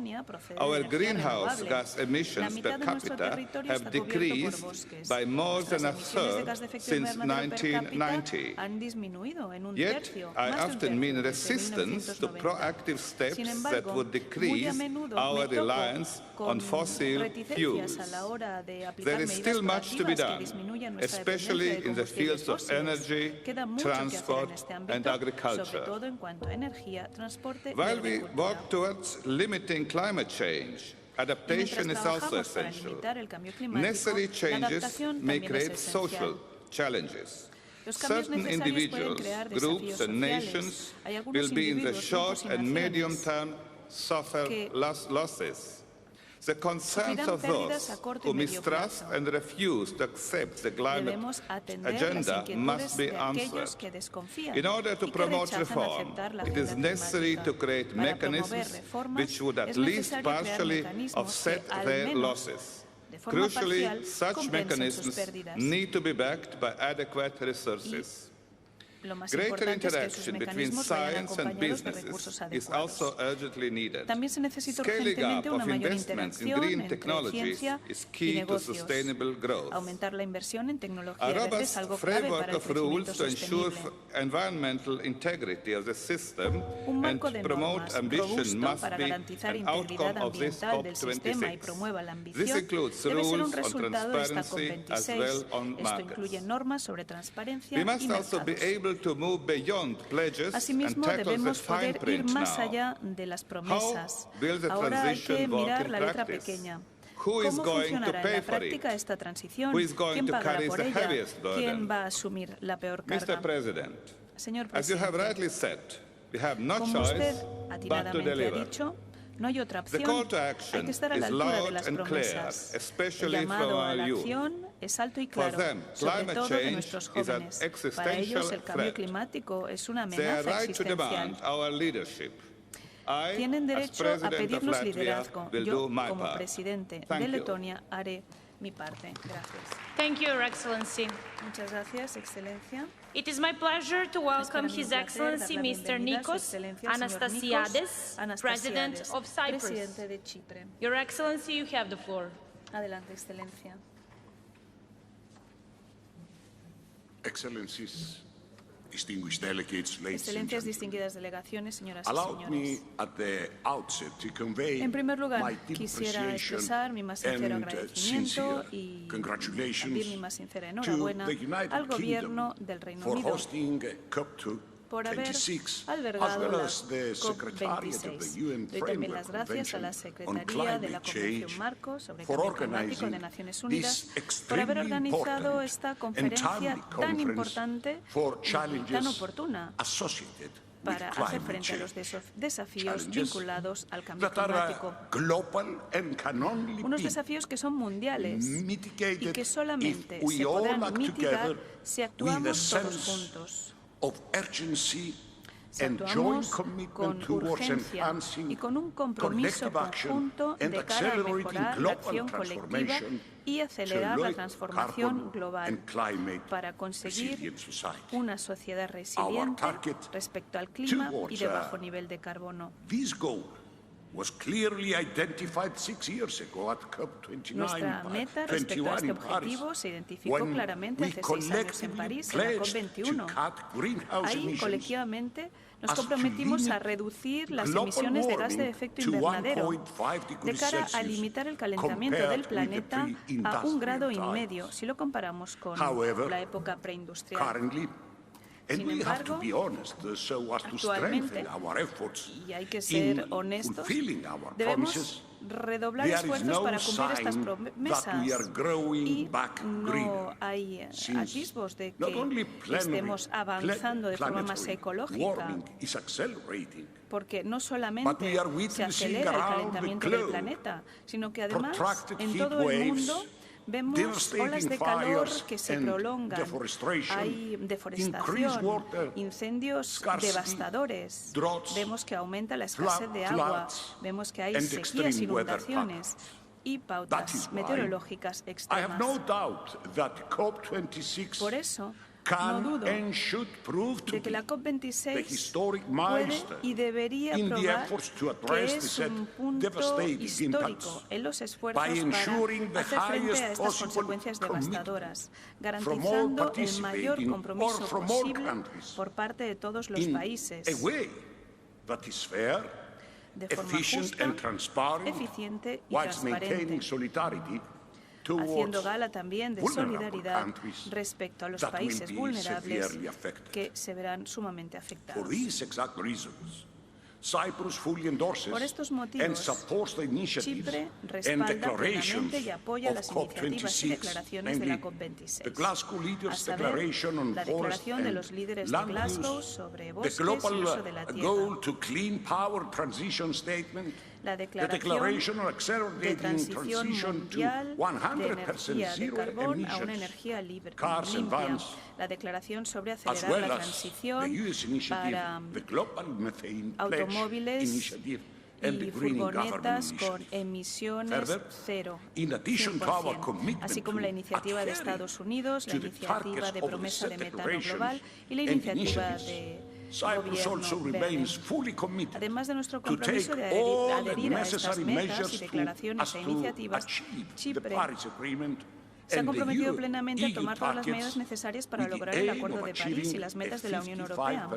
Our greenhouse gas emissions per capita have decreased by more than a third since 1990. Yet, I often mean resistance to proactive steps that would decrease our reliance on fossil fuels. There is still much to be done, especially in the fields of energy, transport, and agriculture. While we work towards limiting climate change, adaptation is also essential. Necessary changes may create social challenges. Certain individuals, groups, and nations will be in the short and medium term suffer losses. The concerns of those who mistrust and refuse to accept the climate agenda must be answered. In order to promote reform, it is necessary to create mechanisms which would at least partially offset their losses. Crucially, such mechanisms need to be backed by adequate resources. Greater interaction between science and businesses is also urgently needed. Scaling up of investments in green technologies is key to sustainable growth. A robust framework of rules to ensure environmental integrity of the system and promote ambition must be an outcome of this COP26. This includes rules on transparency as well on markets. We must also be able to move beyond pledges and tackle the fine print now. How will the transition work in practice? Who is going to pay for it? Who is going to carry the heaviest burden? Mr. President, as you have rightly said, we have no choice but to deliver. The call to action is loud and clear, especially from our youth. For them, climate change is an existential threat. They are right to demand our leadership. I, as President of Latvia, will do my part. Thank you. Thank you, Your Excellency. It is my pleasure to welcome His Excellency Mr. Nikos Anastasiades, President of Cyprus. Your Excellency, you have the floor. Excellencies, distinguished delegates, ladies and Excelencias, gentlemen, distinguidas delegaciones, señoras y allow me señores. at the outset to convey En primer lugar, my deep quisiera appreciation expresar mi más sincero and agradecimiento sincere y congratulations también mi más sincera to enhorabuena the United al gobierno Kingdom del Reino for Unido hosting COP26 por haber albergado la COP26. Doy también las gracias a la Secretaría de la Convención Marco sobre Cambio Climático de Naciones Unidas por haber organizado esta conferencia tan importante y tan oportuna para hacer frente a los desafíos vinculados al cambio climático. Unos desafíos que son mundiales y que solamente se podrán mitigar si actuamos todos juntos. Si actuamos con urgencia y con un compromiso conjunto de cara a mejorar la acción colectiva y acelerar la transformación global para conseguir una sociedad resiliente respecto al clima y de bajo nivel de carbono. Nuestra meta respecto a este objetivo se identificó claramente hace 6 años en París, en la COP21. Ahí, colectivamente, nos comprometimos a reducir las emisiones de gas de efecto invernadero de cara a limitar el calentamiento del planeta a 1,5 grados si lo comparamos con la época preindustrial. Sin embargo, actualmente, y hay que ser honestos, debemos redoblar esfuerzos para cumplir estas promesas y no hay atisbos de que estemos avanzando de forma más ecológica, porque no solamente se acelera el calentamiento del planeta, sino que además en todo el mundo vemos olas de calor que se prolongan, hay deforestación, incendios devastadores, vemos que aumenta la escasez de agua, vemos que hay sequías, inundaciones y pautas meteorológicas extremas. Por eso, no dudo de que la COP26 puede y debería probar que es un punto histórico en los esfuerzos para hacer frente a estas consecuencias devastadoras, garantizando el mayor compromiso posible por parte de todos los países, de forma justa, eficiente y transparente, haciendo gala también de solidaridad respecto a los países vulnerables que se verán sumamente afectados. Por estos motivos, Chipre respalda plenamente y apoya las iniciativas y declaraciones de la COP26, a saber, la declaración de los líderes de Glasgow sobre bosques y uso de la tierra, la declaración de transición mundial de energía de carbón a una energía limpia, la declaración sobre acelerar la transición para automóviles y furgonetas con emisiones 0%, así como la iniciativa de Estados Unidos, la iniciativa de promesa de metano global y la iniciativa de gobierno verde. Además de nuestro compromiso de adherir a estas metas y declaraciones e iniciativas, Chipre se ha comprometido plenamente a tomar todas las medidas necesarias para lograr el Acuerdo de París y las metas de la Unión Europea,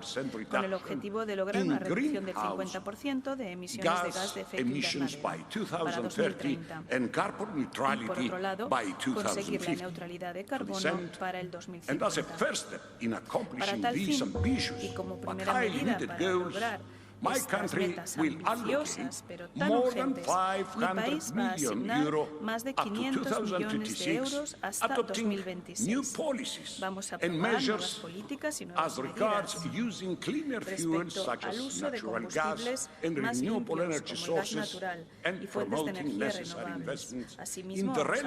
con el objetivo de lograr una reducción del 50% de emisiones de gas de efecto invernadero para 2030. Y, por otro lado, conseguir la neutralidad de carbono para el 2050. Para tal fin, y como primera medida para lograr estas metas ambiciosas, pero tan urgentes, mi país va a asignar más de 500 millones de euros hasta 2026. Vamos a aprobar nuevas políticas y nuevas medidas respecto al uso de combustibles más limpios como el gas natural y fuentes de energía renovables. Asimismo, vamos a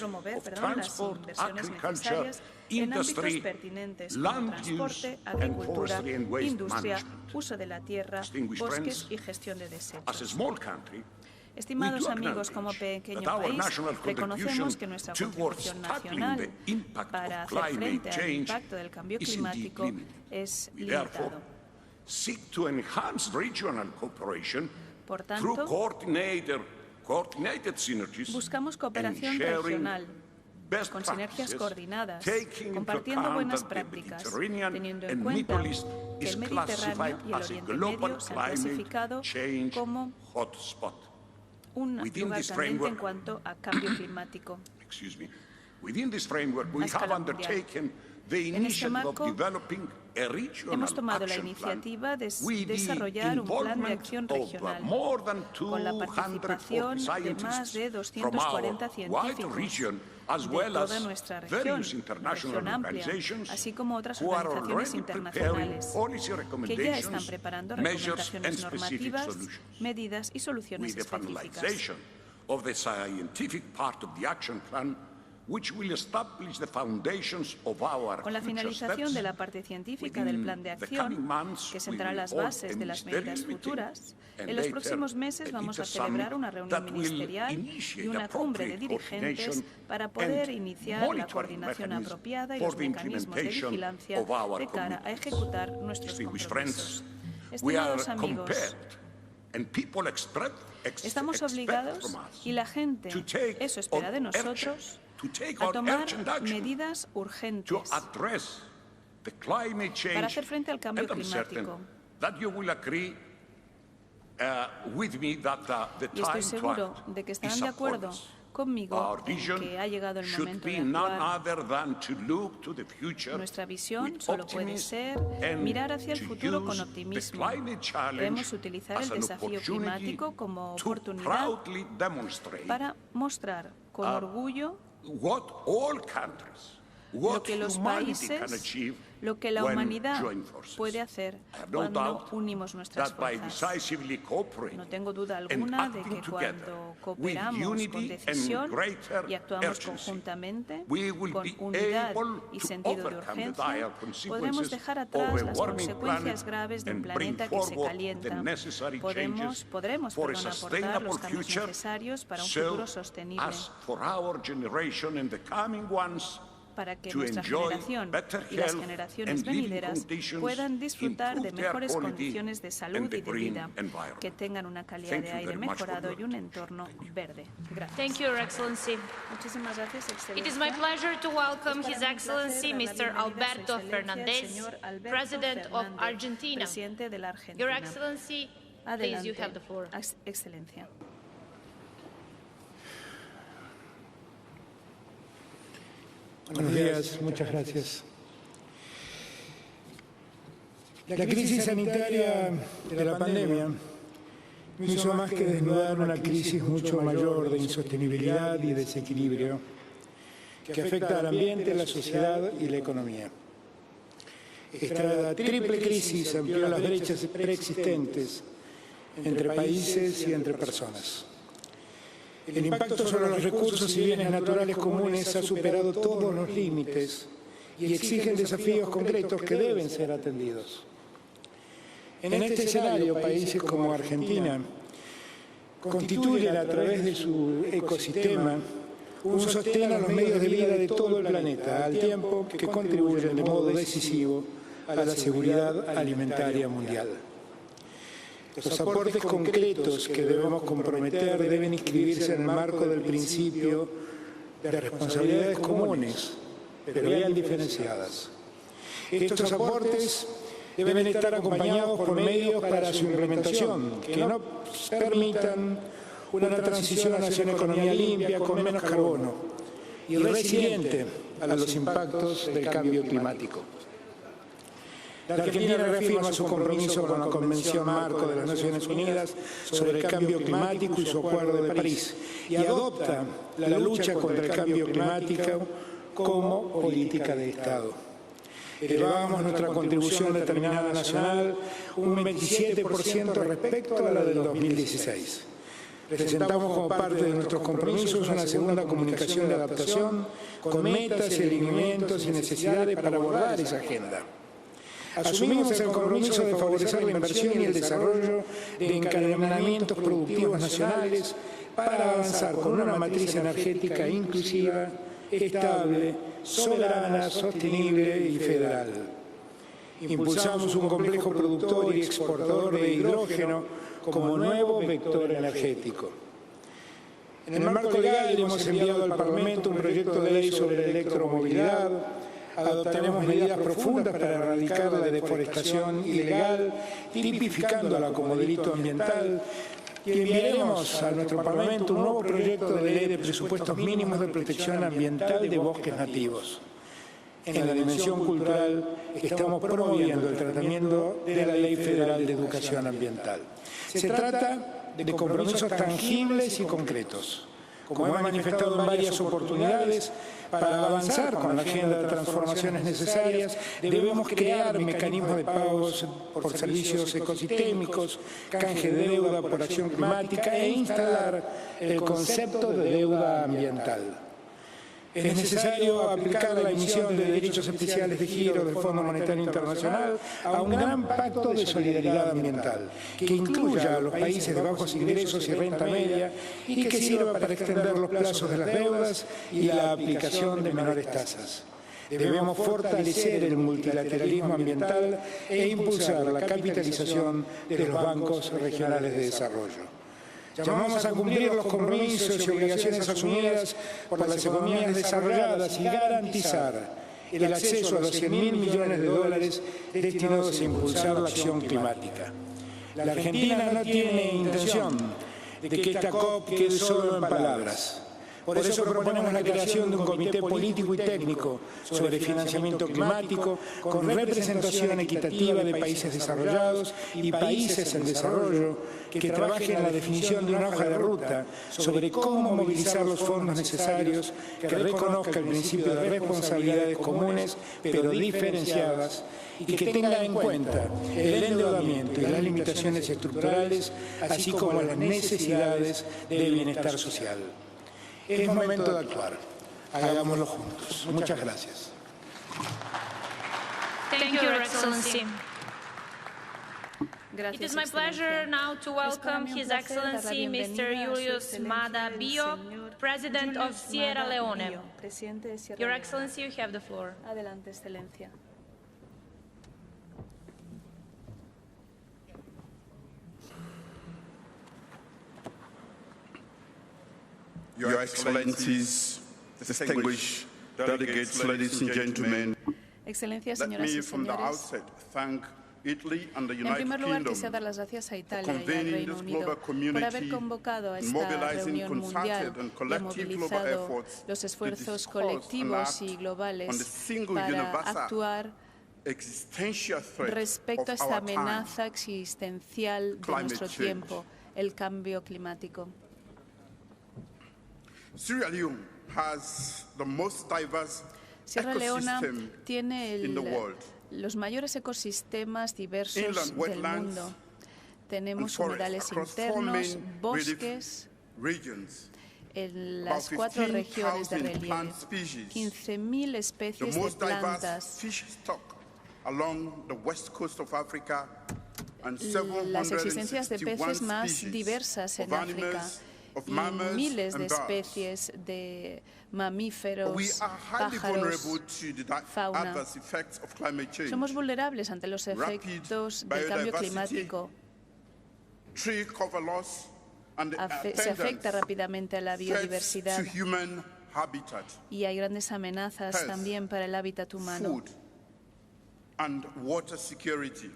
promover las inversiones necesarias en ámbitos pertinentes como transporte, agricultura, industria, uso de la tierra, bosques y gestión de desechos. Estimados amigos, como pequeño país, reconocemos que nuestra contribución nacional para hacer frente al impacto del cambio climático es limitado. Por tanto, buscamos cooperación regional con sinergias coordinadas, compartiendo buenas prácticas, teniendo en cuenta que el Mediterráneo y el Oriente Medio se han clasificado como un lugar candente en cuanto a cambio climático. A escala mundial. En este marco, hemos tomado la iniciativa de desarrollar un plan de acción regional con la participación de más de 240 científicos de toda nuestra región amplia, así como otras organizaciones internacionales que ya están preparando recomendaciones normativas, medidas y soluciones específicas. Con la finalización de la parte científica del plan de acción, que sentará las bases de las medidas futuras, en los próximos meses vamos a celebrar una reunión ministerial y una cumbre de dirigentes para poder iniciar la coordinación apropiada y los mecanismos de vigilancia de cara a ejecutar nuestros compromisos. Estimados amigos, estamos obligados, y la gente eso espera de nosotros, a tomar medidas urgentes para hacer frente al cambio climático. Y estoy seguro de que estarán de acuerdo conmigo en que ha llegado el momento de actuar. Nuestra visión solo puede ser mirar hacia el futuro con optimismo. Debemos utilizar el desafío climático como oportunidad para mostrar con orgullo lo que los países, lo que la humanidad puede hacer cuando unimos nuestras fuerzas. No tengo duda alguna de que cuando cooperamos con decisión y actuamos conjuntamente, con unidad y sentido de urgencia, podremos dejar atrás las consecuencias graves de un planeta que se calienta. Podremos aportar los cambios necesarios para un futuro sostenible, para que nuestra generación y las generaciones venideras puedan disfrutar de mejores condiciones de salud y de vida, que tengan una calidad de aire mejorado y un entorno verde. Gracias. Thank you, Your Excellency. Muchísimas gracias, Excelencia. It is my pleasure to welcome His Excellency Mr. Alberto Fernández, President of Argentina. Your Excellency, please, you have the floor. Excelencia. Buenos días, muchas gracias. La crisis sanitaria de la pandemia no hizo más que desnudar una crisis mucho mayor de insostenibilidad y desequilibrio que afecta al ambiente, la sociedad y la economía. Esta triple crisis amplió las brechas preexistentes entre países y entre personas. El impacto sobre los recursos y bienes naturales comunes ha superado todos los límites y exigen desafíos concretos que deben ser atendidos. En este escenario, países como Argentina constituyen a través de su ecosistema un sostén a los medios de vida de todo el planeta, al tiempo que contribuyen de modo decisivo a la seguridad alimentaria mundial. Los aportes concretos que debemos comprometer deben inscribirse en el marco del principio de responsabilidades comunes, pero bien diferenciadas. Estos aportes deben estar acompañados por medios para su implementación, que no permitan una transición hacia una economía limpia, con menos carbono y resiliente a los impactos del cambio climático. La Argentina reafirma su compromiso con la Convención Marco de las Naciones Unidas sobre el Cambio Climático y su Acuerdo de París y adopta la lucha contra el cambio climático como política de Estado. Elevamos nuestra contribución determinada nacional un 27% respecto a la del 2016. Presentamos como parte de nuestros compromisos una segunda comunicación de adaptación con metas y alineamientos y necesidades para abordar esa agenda. Asumimos el compromiso de favorecer la inversión y el desarrollo de encadenamientos productivos nacionales para avanzar con una matriz energética inclusiva, estable, soberana, sostenible y federal. Impulsamos un complejo productor y exportador de hidrógeno como nuevo vector energético. En el marco legal hemos enviado al Parlamento un proyecto de ley sobre la electromovilidad. Adoptaremos medidas profundas para erradicar la deforestación ilegal, tipificándola como delito ambiental, y enviaremos a nuestro Parlamento un nuevo proyecto de ley de presupuestos mínimos de protección ambiental de bosques nativos. En la dimensión cultural estamos promoviendo el tratamiento de la Ley Federal de Educación Ambiental. Se trata de compromisos tangibles y concretos. Como he manifestado en varias oportunidades, para avanzar con la agenda de transformaciones necesarias, debemos crear mecanismos de pagos por servicios ecosistémicos, canje de deuda por acción climática e instalar el concepto de deuda ambiental. Es necesario aplicar la emisión de derechos especiales de giro del Fondo Monetario Internacional a un gran pacto de solidaridad ambiental que incluya a los países de bajos ingresos y renta media y que sirva para extender los plazos de las deudas y la aplicación de menores tasas. Debemos fortalecer el multilateralismo ambiental e impulsar la capitalización de los bancos regionales de desarrollo. Llamamos a cumplir los compromisos y obligaciones asumidas por las economías desarrolladas y garantizar el acceso a los 100.000 millones de dólares destinados a impulsar la acción climática. La Argentina no tiene intención de que esta COP quede solo en palabras. Por eso proponemos la creación de un comité político y técnico sobre financiamiento climático con representación equitativa de países desarrollados y países en desarrollo que trabaje en la definición de una hoja de ruta sobre cómo movilizar los fondos necesarios, que reconozca el principio de responsabilidades comunes pero diferenciadas y que tenga en cuenta el endeudamiento y las limitaciones estructurales, así como las necesidades de bienestar social. Es momento de actuar. Hagámoslo juntos. Muchas gracias. Thank you, Your Excellency. It is my pleasure now to welcome His Excellency Mr. Julius Maada Bio, President of Sierra Leone. Your Excellency, you have the floor. Adelante, Excelencia. Your Excellencies, distinguished delegates, ladies and gentlemen, Excelencias, let señoras me y from the señores. outset thank Italy and the En United primer lugar, Kingdom quisiera dar las gracias a Italia y al convening Reino this Unido global por community haber convocado a and esta mobilizing reunión mundial concerted and y collective global movilizado efforts los to esfuerzos discuss and colectivos act y on the globales single para universal actuar existential threat respecto a of esta our time, amenaza existencial de climate nuestro change. tiempo, el cambio climático. Sierra Leone has the most diverse Sierra Leona ecosystem tiene in the world. los mayores ecosistemas diversos Inland del wetlands mundo. Tenemos and humedales forests across internos, 4 main bosques regions. en About las 4 regiones de 15,000 relieve, plant species. 15.000 The especies de most diverse plantas, fish stock along the west coast of Africa and las existencias de 761 peces más species diversas en of África animals, of y mammals miles de and birds. especies de We mamíferos, are highly vulnerable pájaros, to the fauna. adverse effects of climate change. Somos vulnerables ante los efectos del cambio climático. Tree cover loss and Se afecta rápidamente a la biodiversidad to human habitat, y hay grandes amenazas health, también para el hábitat humano. food, and water security.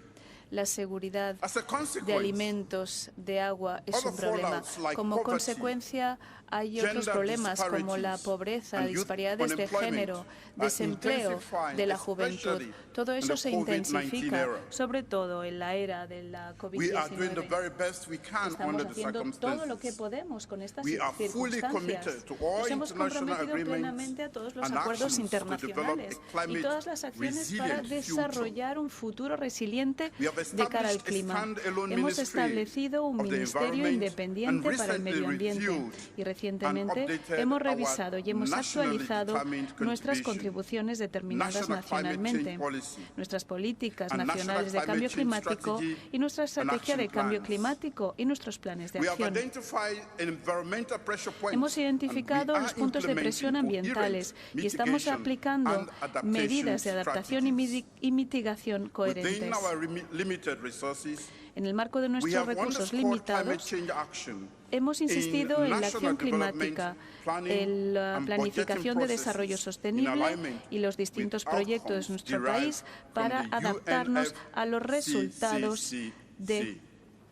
La seguridad As a de consequence, alimentos, de agua es other un problema. fallouts like Como poverty, consecuencia hay otros gender problemas como la disparities, pobreza, and youth disparidades de unemployment género, are desempleo intensifying, de la juventud. especially Todo in eso the se COVID-19 intensifica, era. sobre todo en la era de la We are doing the COVID-19. very best we can Estamos under the haciendo todo lo que circumstances. podemos con estas We are fully circunstancias. committed to all Nos hemos international comprometido agreements plenamente a todos los and acuerdos actions to develop internacionales a climate y todas las acciones para resilient future. desarrollar un futuro resiliente We have de cara al established a clima. stand-alone Hemos ministry establecido un of the ministerio environment independiente and para el medio recently ambiente reviewed y recientemente and updated hemos our revisado y hemos nationally actualizado determined nuestras contribution. contribuciones determinadas National climate nacionalmente, change policy nuestras políticas and nacionales de national cambio climate change climático strategy y nuestra and estrategia de action cambio plans. climático y nuestros planes de We have acción. identified environmental pressure points, Hemos identificado and we los are puntos de implementing presión ambientales coherent y estamos mitigation aplicando and adaptation medidas de adaptación y mitigación Within coherentes. our limited resources, En el marco de we nuestros have recursos underscored climate limitados, change action hemos insistido en la national acción climática, development, planning en la and planificación de budgeting desarrollo processes sostenible in alignment y los distintos with proyectos de outcomes nuestro derived país from para the adaptarnos a los resultados UNFCCC de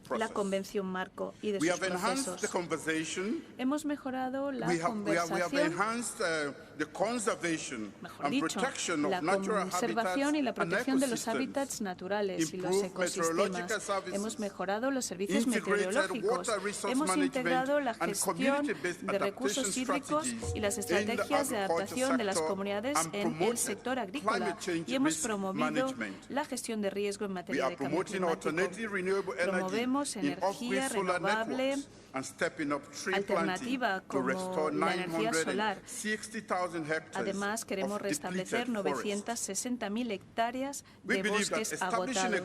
la process. Convención Marco y de We sus have enhanced the procesos. conversation. Hemos mejorado la We have conversación. enhanced Mejor dicho, la conservación y la protección de los hábitats naturales y los ecosistemas. Hemos mejorado los servicios meteorológicos. Hemos integrado la gestión de recursos hídricos y las estrategias de adaptación de las comunidades en el sector agrícola. Y hemos promovido la gestión de riesgo en materia de cambio climático. Promovemos energía renovable alternativa como la energía solar. Además, queremos restablecer 960.000 hectáreas de bosques agotados.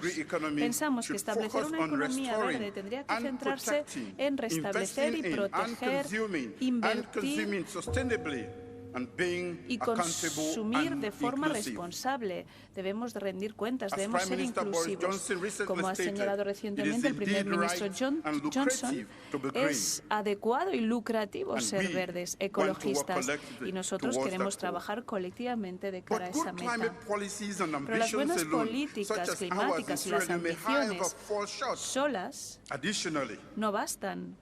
Pensamos que establecer una economía verde tendría que centrarse en restablecer y proteger, invertir y consumir de forma responsable. Debemos de rendir cuentas, debemos ser inclusivos. Como ha señalado recientemente el primer ministro Johnson, es adecuado y lucrativo ser verdes, ecologistas, y nosotros queremos trabajar colectivamente de cara a esa meta. Pero las buenas políticas climáticas y las ambiciones solas no bastan.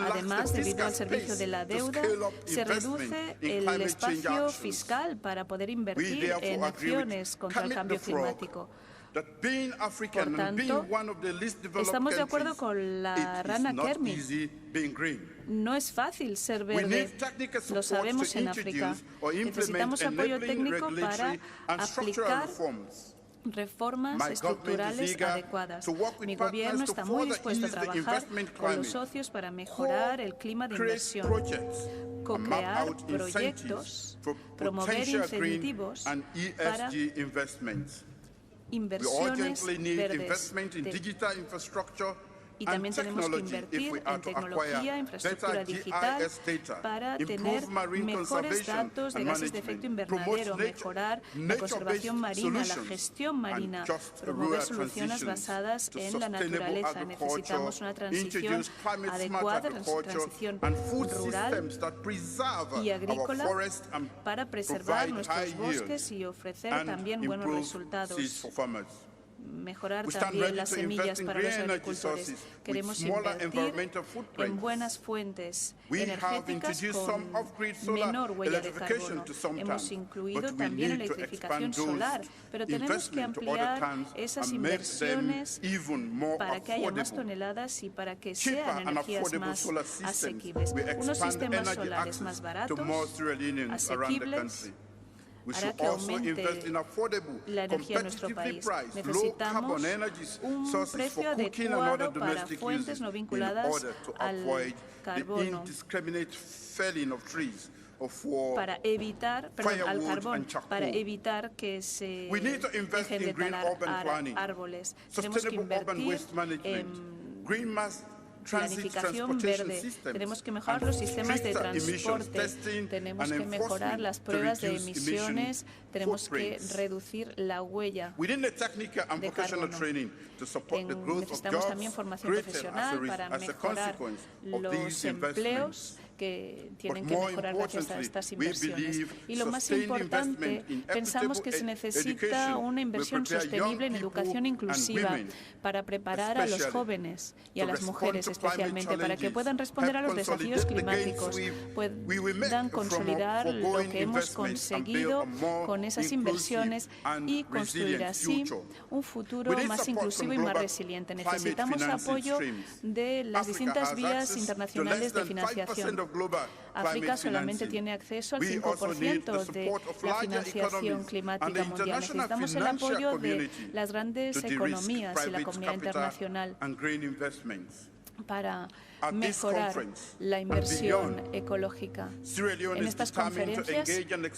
Además, debido al servicio de la deuda, se reduce el espacio fiscal para poder invertir en acciones contra el cambio climático. Por tanto, estamos de acuerdo con la rana Kermit. No es fácil ser verde, lo sabemos en África. Necesitamos apoyo técnico para aplicar reformas estructurales adecuadas. Mi gobierno está muy dispuesto a trabajar con los socios para mejorar el clima de inversión, co-crear proyectos, promover incentivos para inversiones verdes. Y también tenemos que invertir en tecnología, infraestructura digital para tener mejores datos de gases de efecto invernadero, mejorar la conservación marina, la gestión marina, promover soluciones basadas en la naturaleza. Necesitamos una transición adecuada, transición rural y agrícola para preservar nuestros bosques y ofrecer también buenos resultados. Mejorar también las semillas para los agricultores. Queremos invertir en buenas fuentes energéticas con menor huella de carbono. Hemos incluido también electrificación solar, pero tenemos que ampliar esas inversiones para que haya más toneladas y para que sean energías más asequibles. Unos sistemas solares más baratos, asequibles, hará que aumente la energía en nuestro país. Necesitamos un precio adecuado para fuentes no vinculadas al carbono, para evitar, al carbón, para evitar que se dejen de talar árboles. Tenemos que invertir en planificación verde. Tenemos que mejorar los sistemas de transporte. Tenemos que mejorar las pruebas de emisiones. Tenemos que reducir la huella de carbono. Necesitamos también formación profesional para mejorar los empleos que tienen que mejorar gracias a estas inversiones. Y lo más importante, pensamos que se necesita una inversión sosterible en educación inclusiva para preparar a los jóvenes y a las mujeres especialmente, para que puedan responder a los desafíos climáticos, puedan consolidar lo que hemos conseguido con esas inversiones y construir así un futuro más inclusivo y más resiliente. Necesitamos apoyo de las distintas vías internacionales de financiación. África solamente tiene acceso al 5% de la financiación climática mundial. Necesitamos el apoyo de las grandes economías y la comunidad internacional para mejorar la inversión ecológica. En estas conferencias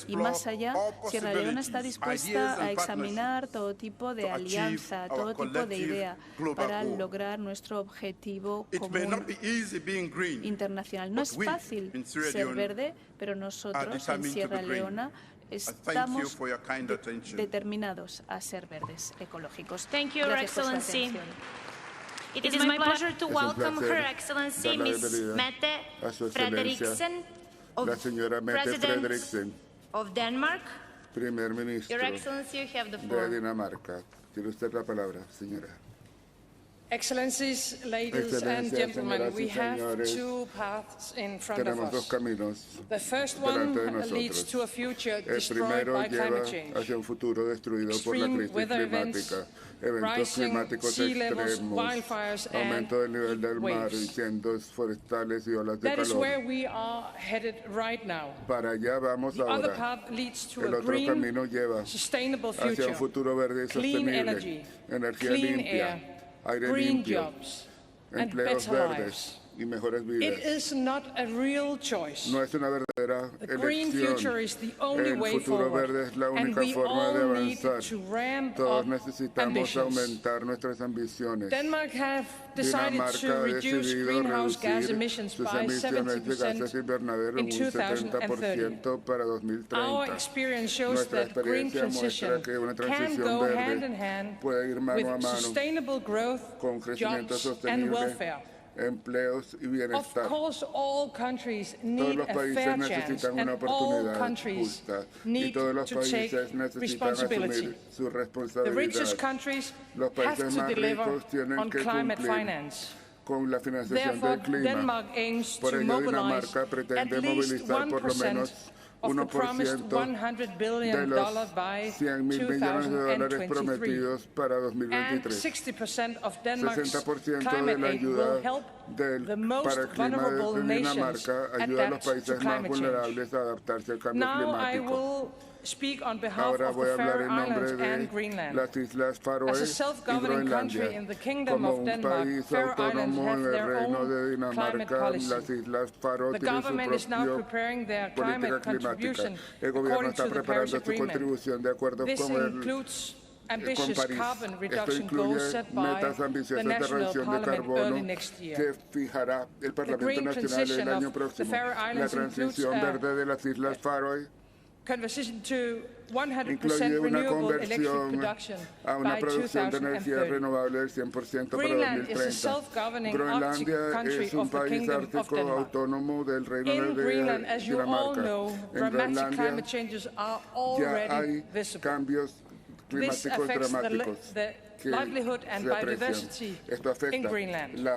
y más allá, Sierra Leona está dispuesta a examinar todo tipo de alianza, todo tipo de idea para lograr nuestro objetivo común internacional. No es fácil ser verde, pero nosotros en Sierra Leona estamos determinados a ser verdes ecológicos. Gracias por su atención. It is my pleasure to welcome Her Excellency Ms. Mette Frederiksen, President of Denmark. Primer ministro Your Excellency, you have the floor. de Dinamarca. Tiene usted la palabra, señora. Excellencies, ladies and gentlemen, we have two paths in front of us. The first one leads to a future destroyed by climate change. Extreme weather events, rising sea levels, wildfires, and heat waves. That is where we are headed right now. The other path leads to a green, sustainable future, clean energy, clean air, green jobs, and better lives. It is not a real choice. The green future is the only way forward, and we all need to ramp up ambitions. Denmark has decided to reduce greenhouse gas emissions by 70% in 2030. Our experience shows that green transition can go hand in hand with sustainable growth, jobs, and welfare. Of course, all countries need a fair chance, and all countries need to take responsibility. The richest countries have to deliver on climate finance. Therefore, Denmark aims to mobilize at least 1% of the promised $100 billion by 2023, and 60% of Denmark's climate aid will help the most vulnerable nations adapt to climate change. Now I will speak on behalf of the Faroe Islands and Greenland. As a self-governing country in the Kingdom of Denmark, Faroe Islands have their own climate policy. The government is now preparing their climate contribution according to the Paris Agreement. This includes ambitious carbon reduction goals set by the National Parliament early next year. The green transition of the Faroe Islands includes conversion to 100% renewable electric production by 2030. Greenland is a self-governing Arctic country of the Kingdom of Denmark. In Greenland, as you all know, dramatic climate changes are already visible. This affects the livelihood and biodiversity in Greenland.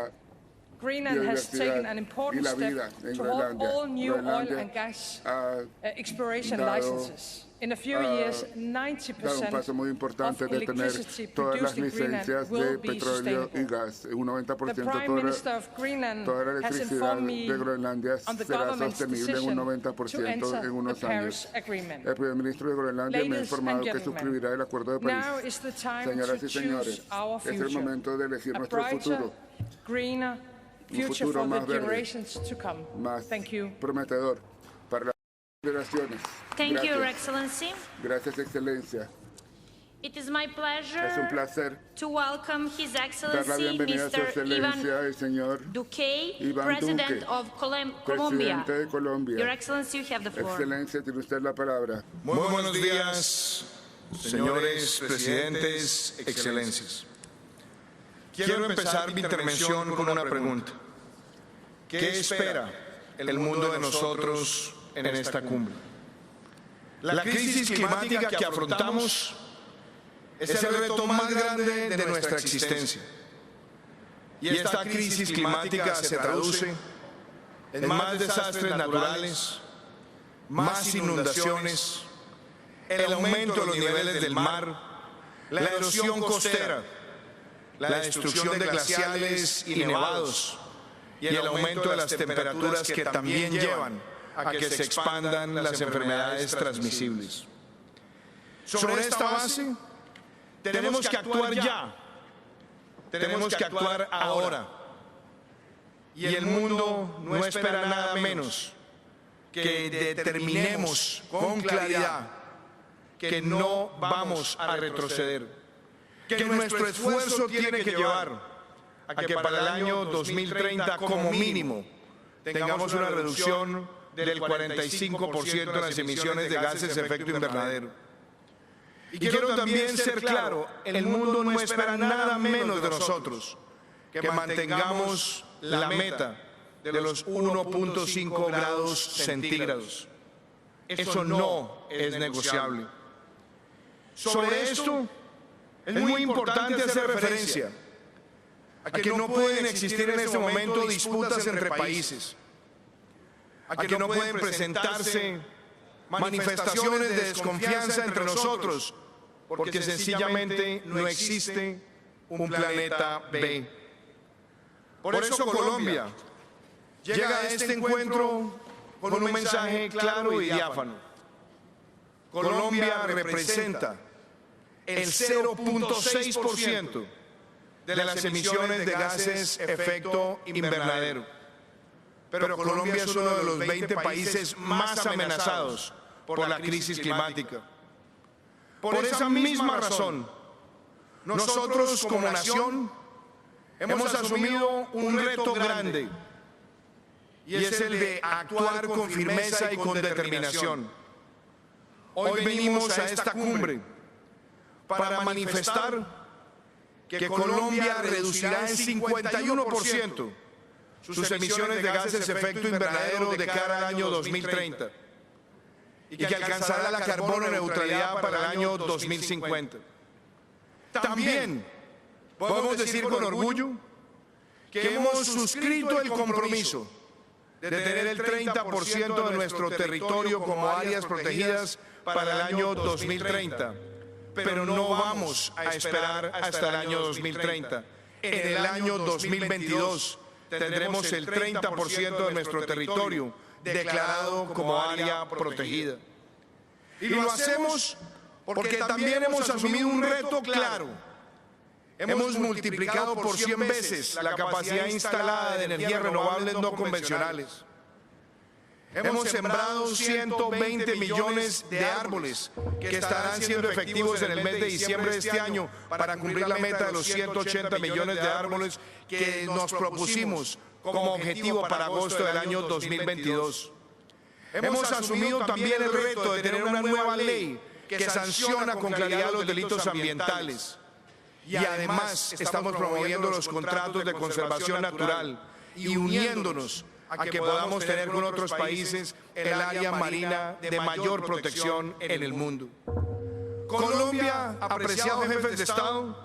Greenland has taken an important step to halt all new oil and gas exploration licenses. In a few years, 90% of electricity produced in Greenland will be sustainable. The Prime Minister of Greenland has informed me on the government's decision to enter the Paris Agreement. Ladies and gentlemen, now is the time to choose our future, a brighter, greener future for the generations to come. Thank you. Thank you, Your Excellency. Gracias, Excelencia. It is my pleasure es un placer to welcome His Excellency Mr. Ivan Duque, President of Colombia. Your Excellency, you have the floor. Excelencia, tiene usted la palabra. Muy buenos días, señores presidentes, excelencias. Quiero empezar mi intervención con una pregunta. ¿Qué espera el mundo de nosotros en esta cumbre? La crisis climática que afrontamos es el reto más grande de nuestra existencia. Y esta crisis climática se traduce en más desastres naturales, más inundaciones, el aumento de los niveles del mar, la erosión costera, la destrucción de glaciales y nevados y el aumento de las temperaturas que también llevan a que se expandan las enfermedades transmisibles. Sobre esta base, tenemos que actuar ya, tenemos que actuar ahora. Y el mundo no espera nada menos que determinemos con claridad que no vamos a retroceder, que nuestro esfuerzo tiene que llevar a que para el año 2030 como mínimo tengamos una reducción del 45% en las emisiones de gases de efecto invernadero. Y quiero también ser claro, el mundo no espera nada menos de nosotros que mantengamos la meta de los 1.5 grados centígrados. Eso no es negociable. Sobre esto, es muy importante hacer referencia a que no pueden existir en este momento disputas entre países, a que no pueden presentarse manifestaciones de desconfianza entre nosotros, porque sencillamente no existe un planeta B. Por eso Colombia llega a este encuentro con un mensaje claro y diáfano. Colombia representa el 0.6% de las emisiones de gases efecto invernadero. Pero Colombia es uno de los 20 países más amenazados por la crisis climática. Por esa misma razón, nosotros como nación hemos asumido un reto grande, y es el de actuar con firmeza y con determinación. Hoy venimos a esta cumbre para manifestar que Colombia reducirá en 51% sus emisiones de gases de efecto invernadero de cara al año 2030 y que alcanzará la carbono neutralidad para el año 2050. También podemos decir con orgullo que hemos suscrito el compromiso de tener el 30% de nuestro territorio como áreas protegidas para el año 2030, pero no vamos a esperar hasta el año 2030. En el año 2022 tendremos el 30% de nuestro territorio declarado como área protegida. Y lo hacemos porque también hemos asumido un reto claro. Hemos multiplicado por 100 veces la capacidad instalada de energías renovables no convencionales. Hemos sembrado 120 millones de árboles que estarán siendo efectivos en el mes de diciembre de este año para cumplir la meta de los 180 millones de árboles que nos propusimos como objetivo para agosto del año 2022. Hemos asumido también el reto de tener una nueva ley que sanciona con claridad los delitos ambientales. Y además estamos promoviendo los contratos de conservación natural y uniéndonos a que podamos tener con otros países el área marina de mayor protección en el mundo. Colombia, apreciados jefes de Estado,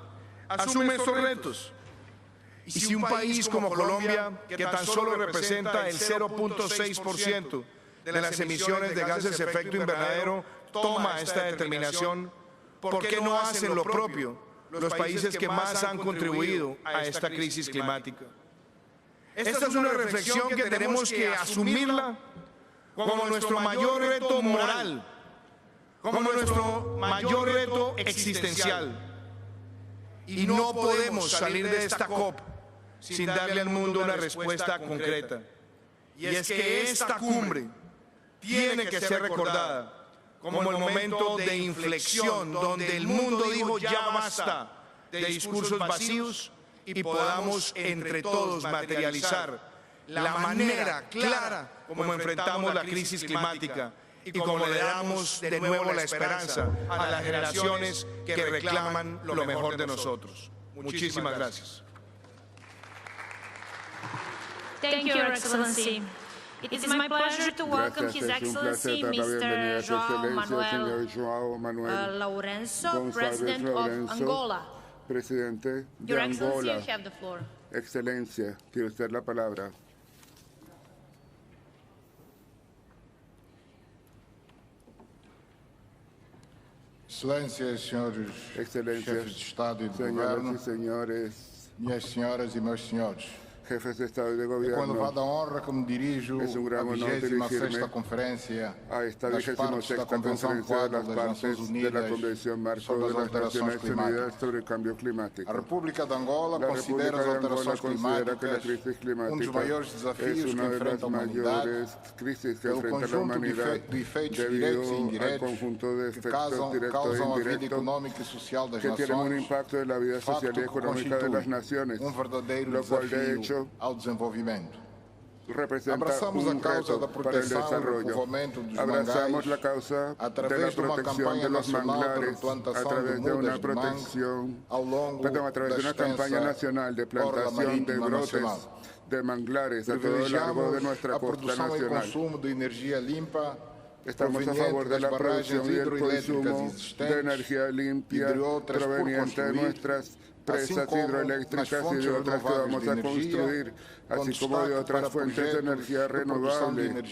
asume estos retos. Y si un país como Colombia, que tan solo representa el 0.6% de las emisiones de gases de efecto invernadero, toma esta determinación, ¿por qué no hacen lo propio los países que más han contribuido a esta crisis climática? Esta es una reflexión que tenemos que asumirla como nuestro mayor reto moral, como nuestro mayor reto existencial. Y no podemos salir de esta COP sin darle al mundo una respuesta concreta. Y es que esta cumbre tiene que ser recordada como el momento de inflexión donde el mundo dijo ya basta de discursos vacíos y podamos entre todos materializar la manera clara como enfrentamos la crisis climática y como le damos de nuevo la esperanza a las generaciones que reclaman lo mejor de nosotros. Muchísimas gracias. Thank you, Your Excellency. It is my pleasure to welcome His Excellency Mr. João Manuel Lourenço, President of Angola. Presidente de Your Excellency, Angola. you have the floor. Excelencia, tiene usted la palabra. Excelências, senhores chefes de Estado e de Governo, minhas senhoras e meus senhores, jefes de Estado y de é com Gobierno, elevada honra que me dirijo es un gran à honor 26ª dirigirme Conferência a esta das partes da 26ª Convenção Conferencia de Quadro las das Nações Partes de la Unidas Convención Marco sobre de as las alterações Naciones Unidas climáticas. sobre el Cambio Climático. A República de Angola La considera República as de Angola alterações considera que la climáticas crisis dos climática maiores desafios es que una de enfrenta las a humanidade mayores crisis que pelo enfrenta la conjunto humanidad de efeitos debido diretos e al indiretos conjunto de que efectos directos causam e a vida indirectos económica y social das que tienen un nações, impacto en la vida facto social y que económica de las naciones, verdadeiro lo cual de desafio hecho ao desenvolvimento. representa Abraçamos un a causa reto da para el proteção e desarrollo. repovoamento dos Abrazamos mangais la causa de la através de uma protección campanha de los nacional de manglares, a replantação través de de una mudas de mangue protección, ao longo a través de da una campaña extensa nacional de orla plantación de marítima brotes nacional. de manglares a todo lo largo de nuestra a costa produção e nacional. consumo de energia limpa Estamos a favor de la producción y el consumo de energía limpia proveniente de nuestras presas hidroeléctricas y de otras que vamos a construir, así como de otras fuentes de energía renovable,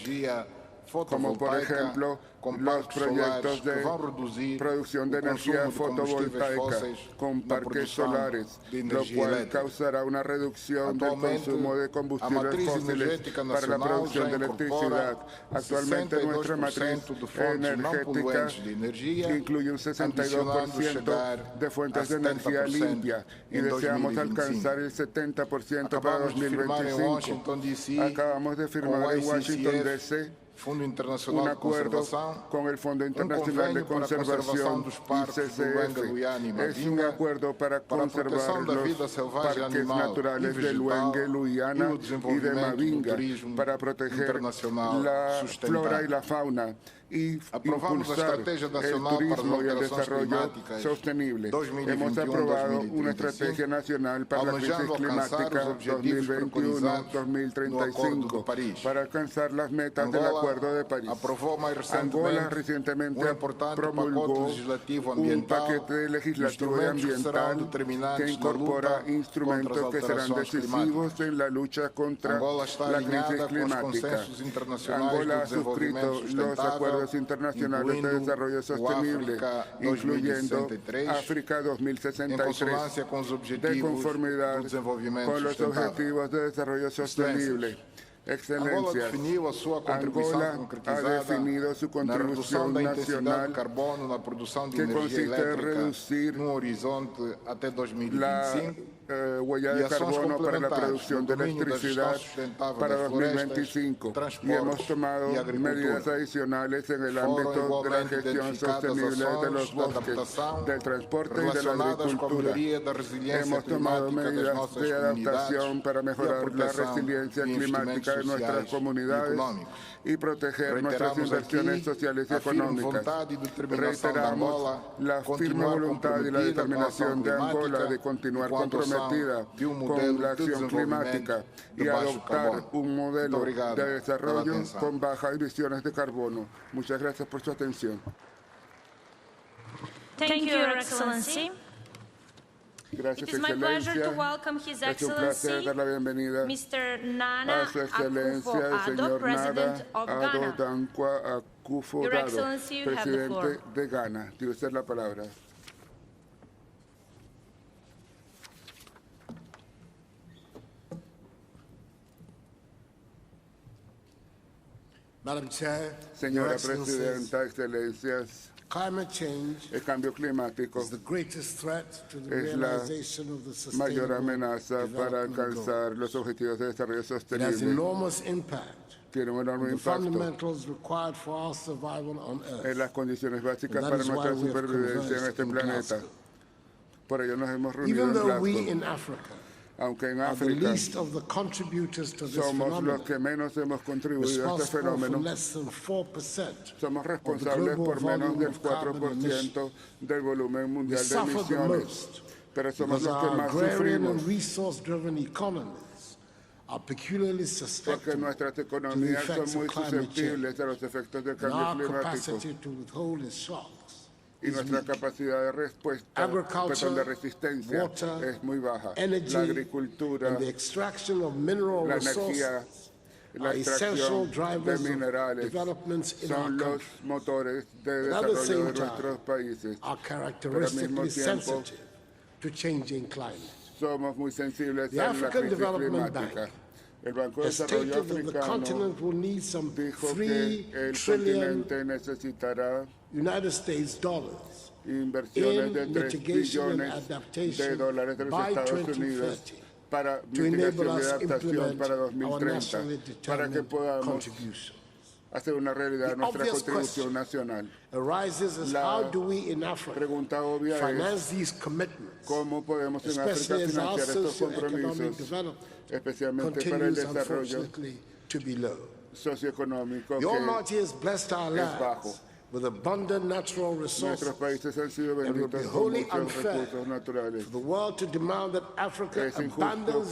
como por ejemplo los proyectos de producción de energía fotovoltaica con parques solares, lo cual causará una reducción del consumo de combustibles fósiles para la producción de electricidad. Actualmente nuestra matriz energética incluye un 62% de fuentes de energía limpia y deseamos alcanzar el 70% para 2025. Acabamos de firmar en Washington, D.C. un acuerdo con el Fondo Internacional de Conservación y CCF. Es un acuerdo para conservar los parques naturales de Luengue, Luiana y de Mavinga, para proteger la flora y la fauna y impulsar el turismo y el desarrollo sostenible. Hemos aprobado una estrategia nacional para la crisis climática 2021-2035 para alcanzar las metas del Acuerdo de París. Angola recientemente promulgó un paquete legislativo y ambiental que incorpora instrumentos que serán decisivos en la lucha contra la crisis climática. Angola ha suscrito los acuerdos internacionales de desarrollo sostenible, incluyendo África 2063, de conformidad con los objetivos de desarrollo sostenible. Excelencias, Angola ha definido su contribución nacional que consiste en reducir la huella de carbono para la producción de electricidad para 2025 y hemos tomado medidas adicionales en el ámbito de la gestión sostenible de los bosques, del transporte y de la agricultura. Hemos tomado medidas de adaptación para mejorar la resiliencia climática de nuestras comunidades y proteger nuestras inversiones sociales y económicas. Reiteramos la firme voluntad y la determinación de Angola de continuar comprometida con la acción climática y adoptar un modelo de desarrollo con bajas emisiones de carbono. Muchas gracias por su atención. Thank you, Your Excellency. Gracias, It is my pleasure to welcome His Excellency, dar la bienvenida Mr. Nana a su excelencia el señor President of Ghana. Dankwa Your Excellency, you have the floor. Presidente de Ghana. Tiene usted la palabra. Señora Presidenta, Excelencias, el cambio climático es la mayor amenaza para alcanzar los objetivos de desarrollo sostenible. Tiene un enorme impacto en las condiciones básicas para nuestra supervivencia en este planeta. Por ello nos hemos reunido en Glasgow. Aunque en África somos los que menos hemos contribuido a este fenómeno, somos responsables por menos del 4% del volumen mundial de emisiones, pero somos los que más sufrimos, porque nuestras economías son muy susceptibles a los efectos del cambio climático. Y nuestra capacidad de respuesta, de resistencia, es muy baja. La agricultura, la energía, la extracción de minerales son los motores de desarrollo de nuestros países. Pero al mismo tiempo, somos muy sensibles a la crisis climática. El Banco de Desarrollo Africano dijo que el continente necesitará inversiones de $3 billones de dólares de los Estados Unidos para mitigación y adaptación para 2030, para que podamos hacer una realidad nuestra contribución nacional. La pregunta obvia es cómo podemos en África financiar estos compromisos, especialmente para el desarrollo socioeconómico que es bajo. Nuestros países han sido benditos con muchos recursos naturales. Es injusto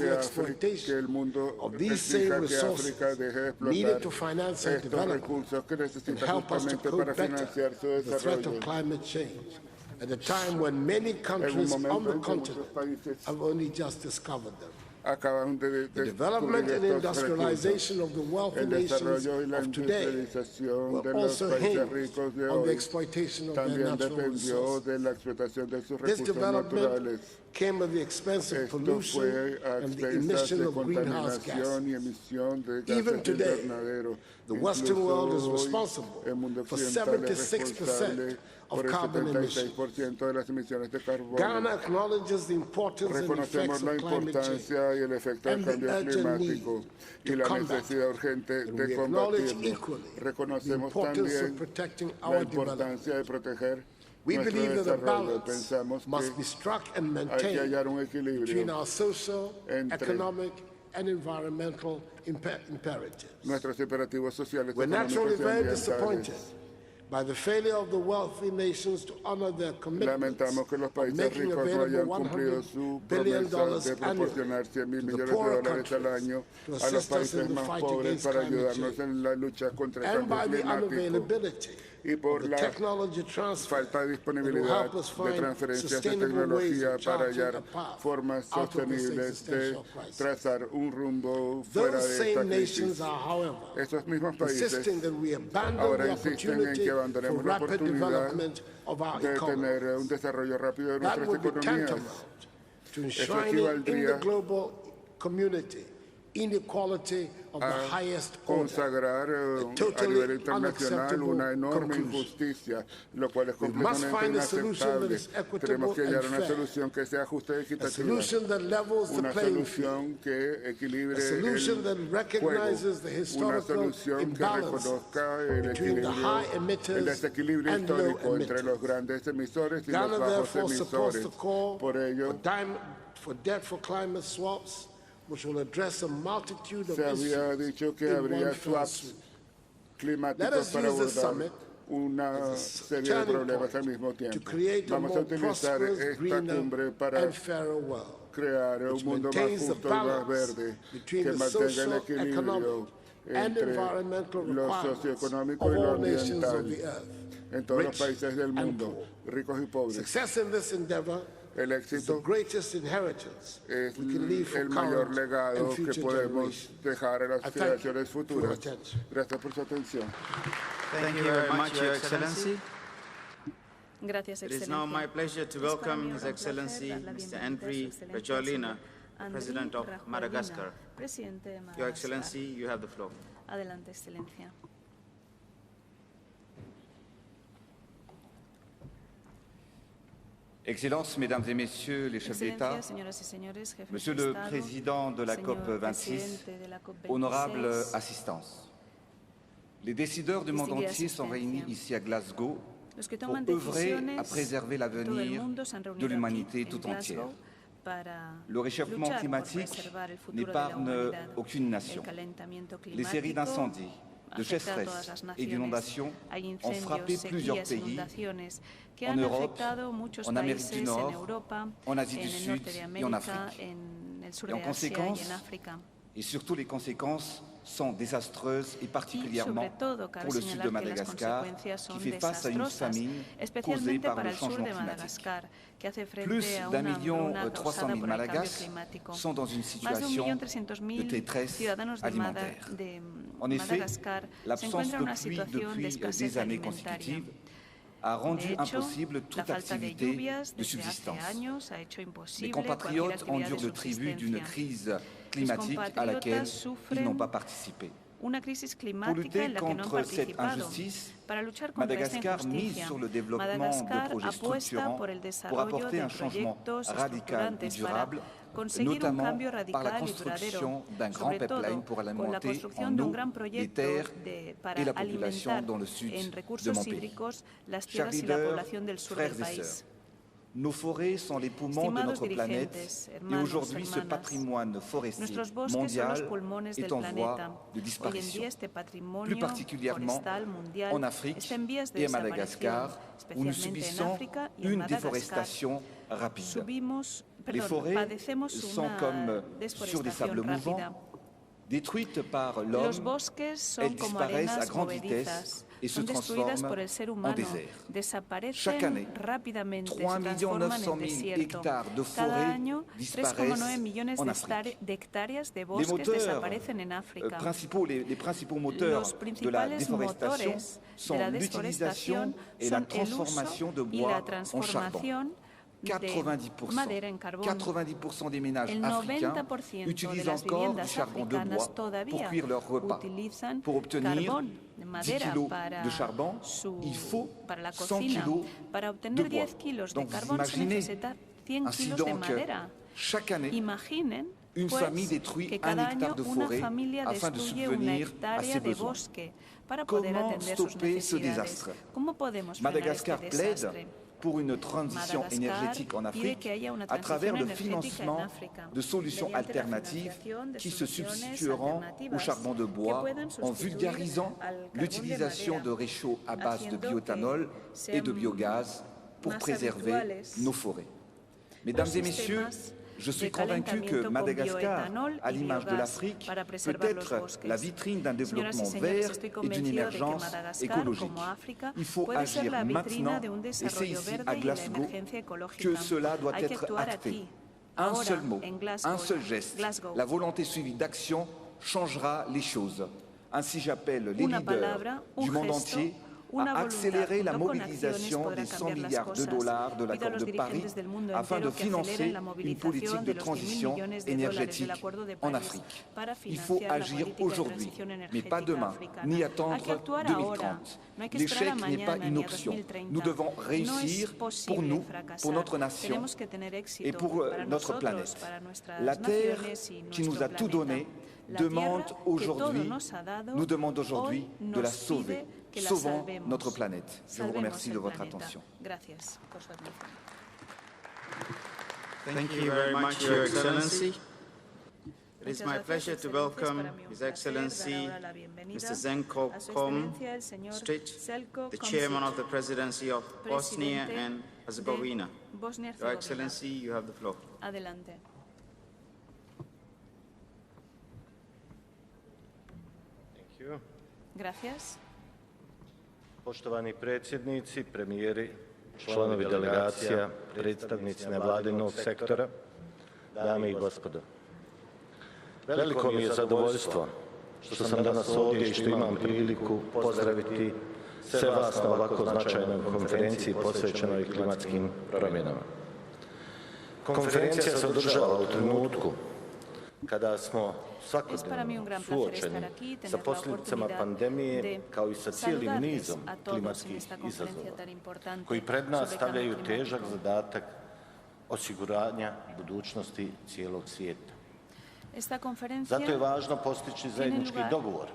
que el mundo exija que África deje de explotar estos recursos que necesita justamente para financiar su desarrollo. at a time when many countries on the continent have only just discovered them. The development and industrialization of the wealthy nations of today will also hinge on the exploitation of their natural resources. This development came at the expense of pollution and the emission of greenhouse gases. Even today, the Western world is responsible for 76% of carbon emissions. Ghana acknowledges the importance and effects of climate change and the urgent need to combat it. And we acknowledge equally the importance of protecting our development. We believe that a balance must be struck and maintained between our social, economic, and environmental imperatives. We're naturally very disappointed by the failure of the wealthy nations to honor their commitments of making available $100 billion annually to the poorer countries to assist us in the fight against climate change, and by the unavailability of the technology transfer that will help us find sustainable ways of charting a path out of this existential crisis. Those same nations are, however, insisting that we abandon the opportunity for rapid development of our economy. That would be tantamount to enshrining in the global community inequality of the highest order, a totally unacceptable conclusion. We must find a solution that is equitable and fair, a solution that levels the playing field, a solution that recognizes the historical imbalance between the high emitters and low emitters. Ghana therefore supports the call for debt for climate swaps, which will address a multitude of issues in one fell swoop. Let us use the summit as a turning point to create a more prosperous, greener, and fairer world, which maintains the balance between the social, economic, and environmental requirements of all nations of the earth, rich and poor. Success in this endeavor is the greatest inheritance we can leave for current and future generations. I thank you for your attention. Thank you very much, Your Excellency. Gracias, It is now my pleasure to welcome His Excellency Mr. Andry Rajoelina, President of Madagascar. Your Excellency, you have the floor. Adelante, Excelencia. Excellences, Mesdames et Messieurs les chefs d'État, Monsieur le Président de la COP26, honorable assistance, les décideurs du monde entier sont réunis ici à Glasgow pour œuvrer à préserver l'avenir de l'humanité tout entière. Le réchauffement climatique n'épargne aucune nation. Les séries d'incendies, de sécheresse et d'inondations ont frappé plusieurs pays en Europe, en Amérique du Nord, en Asie du Sud et en Afrique. Et en conséquence, et surtout les conséquences sont désastreuses et particulièrement pour le sud de Madagascar qui fait face à une famine causée par le changement climatique. Plus d'1,3 million Malagasy sont dans une situation de détresse alimentaire. En effet, l'absence de pluie depuis des années consécutives a rendu impossible toute activité de subsistance. Mes compatriotes endurent le tribut d'une crise climatique à laquelle ils n'ont pas participé. Pour lutter contre cette injustice, Madagascar mise sur le développement de projets structurants pour apporter un changement radical et durable, notamment par la construction d'un grand pipeline pour alimenter en eau les terres et la population dans le sud de mon pays. Chers leaders, frères et sœurs, nos forêts sont les poumons de notre planète et aujourd'hui ce patrimoine forestier mondial est en voie de disparition, plus particulièrement en Afrique et à Madagascar où nous subissons une déforestation rapide. Les forêts sont comme sur des sables mouvants, détruites par l'homme, elles disparaissent à grande vitesse son destruidas por el ser humano, desaparecen rápidamente, se transforman en desierto. Cada año, 3,9 millones de hectáreas de bosques desaparecen en África. Los principales motores de la deforestación son el uso y la transformación de madera en carbón. El 90% de las viviendas africanas todavía utilizan carbón de madera para la cocina. Para obtener 10 kilos de carbón se necesita 100 kilos de madera. Imaginen que cada año una familia destruye una hectárea de bosque para poder atender sus necesidades. ¿Cómo podemos frenar este desastre? Pour une transition énergétique en Afrique à travers le financement de solutions alternatives qui se substitueront au charbon de bois en vulgarisant l'utilisation de réchauds à base de bioéthanol et de biogaz pour préserver nos forêts. Mesdames et messieurs, je suis convaincu que Madagascar, à l'image de l'Afrique, peut être la vitrine d'un développement vert et d'une émergence écologique. Il faut agir maintenant et c'est ici à Glasgow que cela doit être acté. Un seul mot, un seul geste, la volonté suivie d'action changera les choses. Ainsi j'appelle les leaders du monde entier à accélérer la mobilisation des 100 milliards de dollars de l'accord de Paris afin de financer une politique de transition énergétique en Afrique. Il faut agir aujourd'hui, mais pas demain, ni attendre 2030. L'échec n'est pas une option. Nous devons réussir pour nous, pour notre nation et pour notre planète. La Terre qui nous a tout donné nous demande aujourd'hui de la sauver. Sauvons notre planète. Je vous remercie de votre attention. Thank you very much, Your Excellency. It is my pleasure to welcome His Excellency Mr. Zenko Komstrit, the Chairman of the Presidency of Bosnia and Herzegovina. Your Excellency, you have the floor. Adelante. Thank you. Gracias. Poštovani predsjednici, premijeri, članovi delegacija, predstavnici nevladinog sektora, dame i gospodo. Veliko mi je zadovoljstvo što sam danas ovdje i što imam priliku pozdraviti sve vas na ovako značajnoj konferenciji posvećenoj klimatskim promjenama. Konferencija se održava u trenutku kada smo svakodnevno suočeni sa posljedicama pandemije kao i sa cijelim nizom klimatskih izazova koji pred nas stavljaju težak zadatak osiguranja budućnosti cijelog svijeta. Zato je važno postići zajednički dogovor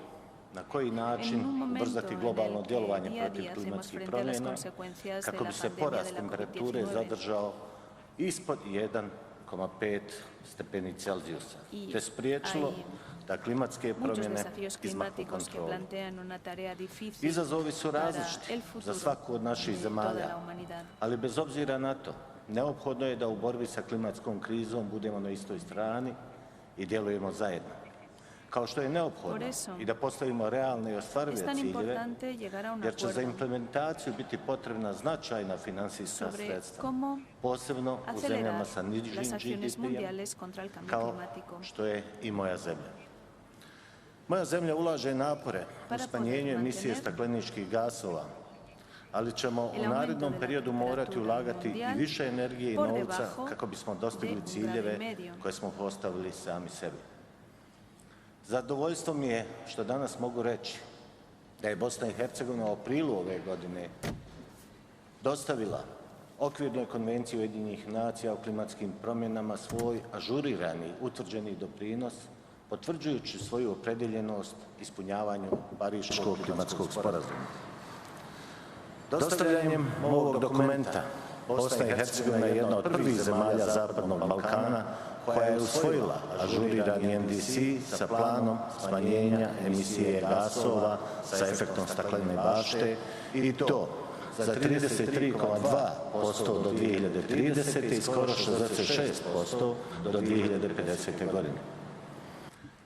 na koji način ubrzati globalno djelovanje protiv klimatskih promjena kako bi se porast temperature zadržao ispod 1,5 stepeni Celzijusa, te spriječilo da klimatske promjene izmaknu kontroli. Izazovi su različiti za svaku od naših zemalja, ali bez obzira na to, neophodno je da u borbi sa klimatskom krizom budemo na istoj strani i djelujemo zajedno. Kao što je neophodno i da postavimo realne i ostvarive ciljeve, jer će za implementaciju biti potrebna značajna finansijska sredstva, posebno u zemljama sa nižim GDP-om, kao što je i moja zemlja. Moja zemlja ulaže napore u smanjenju emisije stakleničkih gasova, ali ćemo u narednom periodu morati ulagati i više energije i novca kako bismo dostigli ciljeve koje smo postavili sami sebi. Zadovoljstvo mi je što danas mogu reći da je Bosna i Hercegovina u aprilu ove godine dostavila Okvirnoj konvenciji Ujedinjenih nacija o klimatskim promjenama svoj ažurirani utvrđeni doprinos, potvrđujući svoju opredjeljenost ispunjavanju Pariškog klimatskog sporazuma. Dostavljanjem ovog dokumenta Bosna i Hercegovina je jedna od prvih zemalja Zapadnog Balkana koja je usvojila ažurirani NDC sa planom smanjenja emisije gasova sa efektom staklene bašte i to za 33,2% do 2030. i skoro 66% do 2050. godine.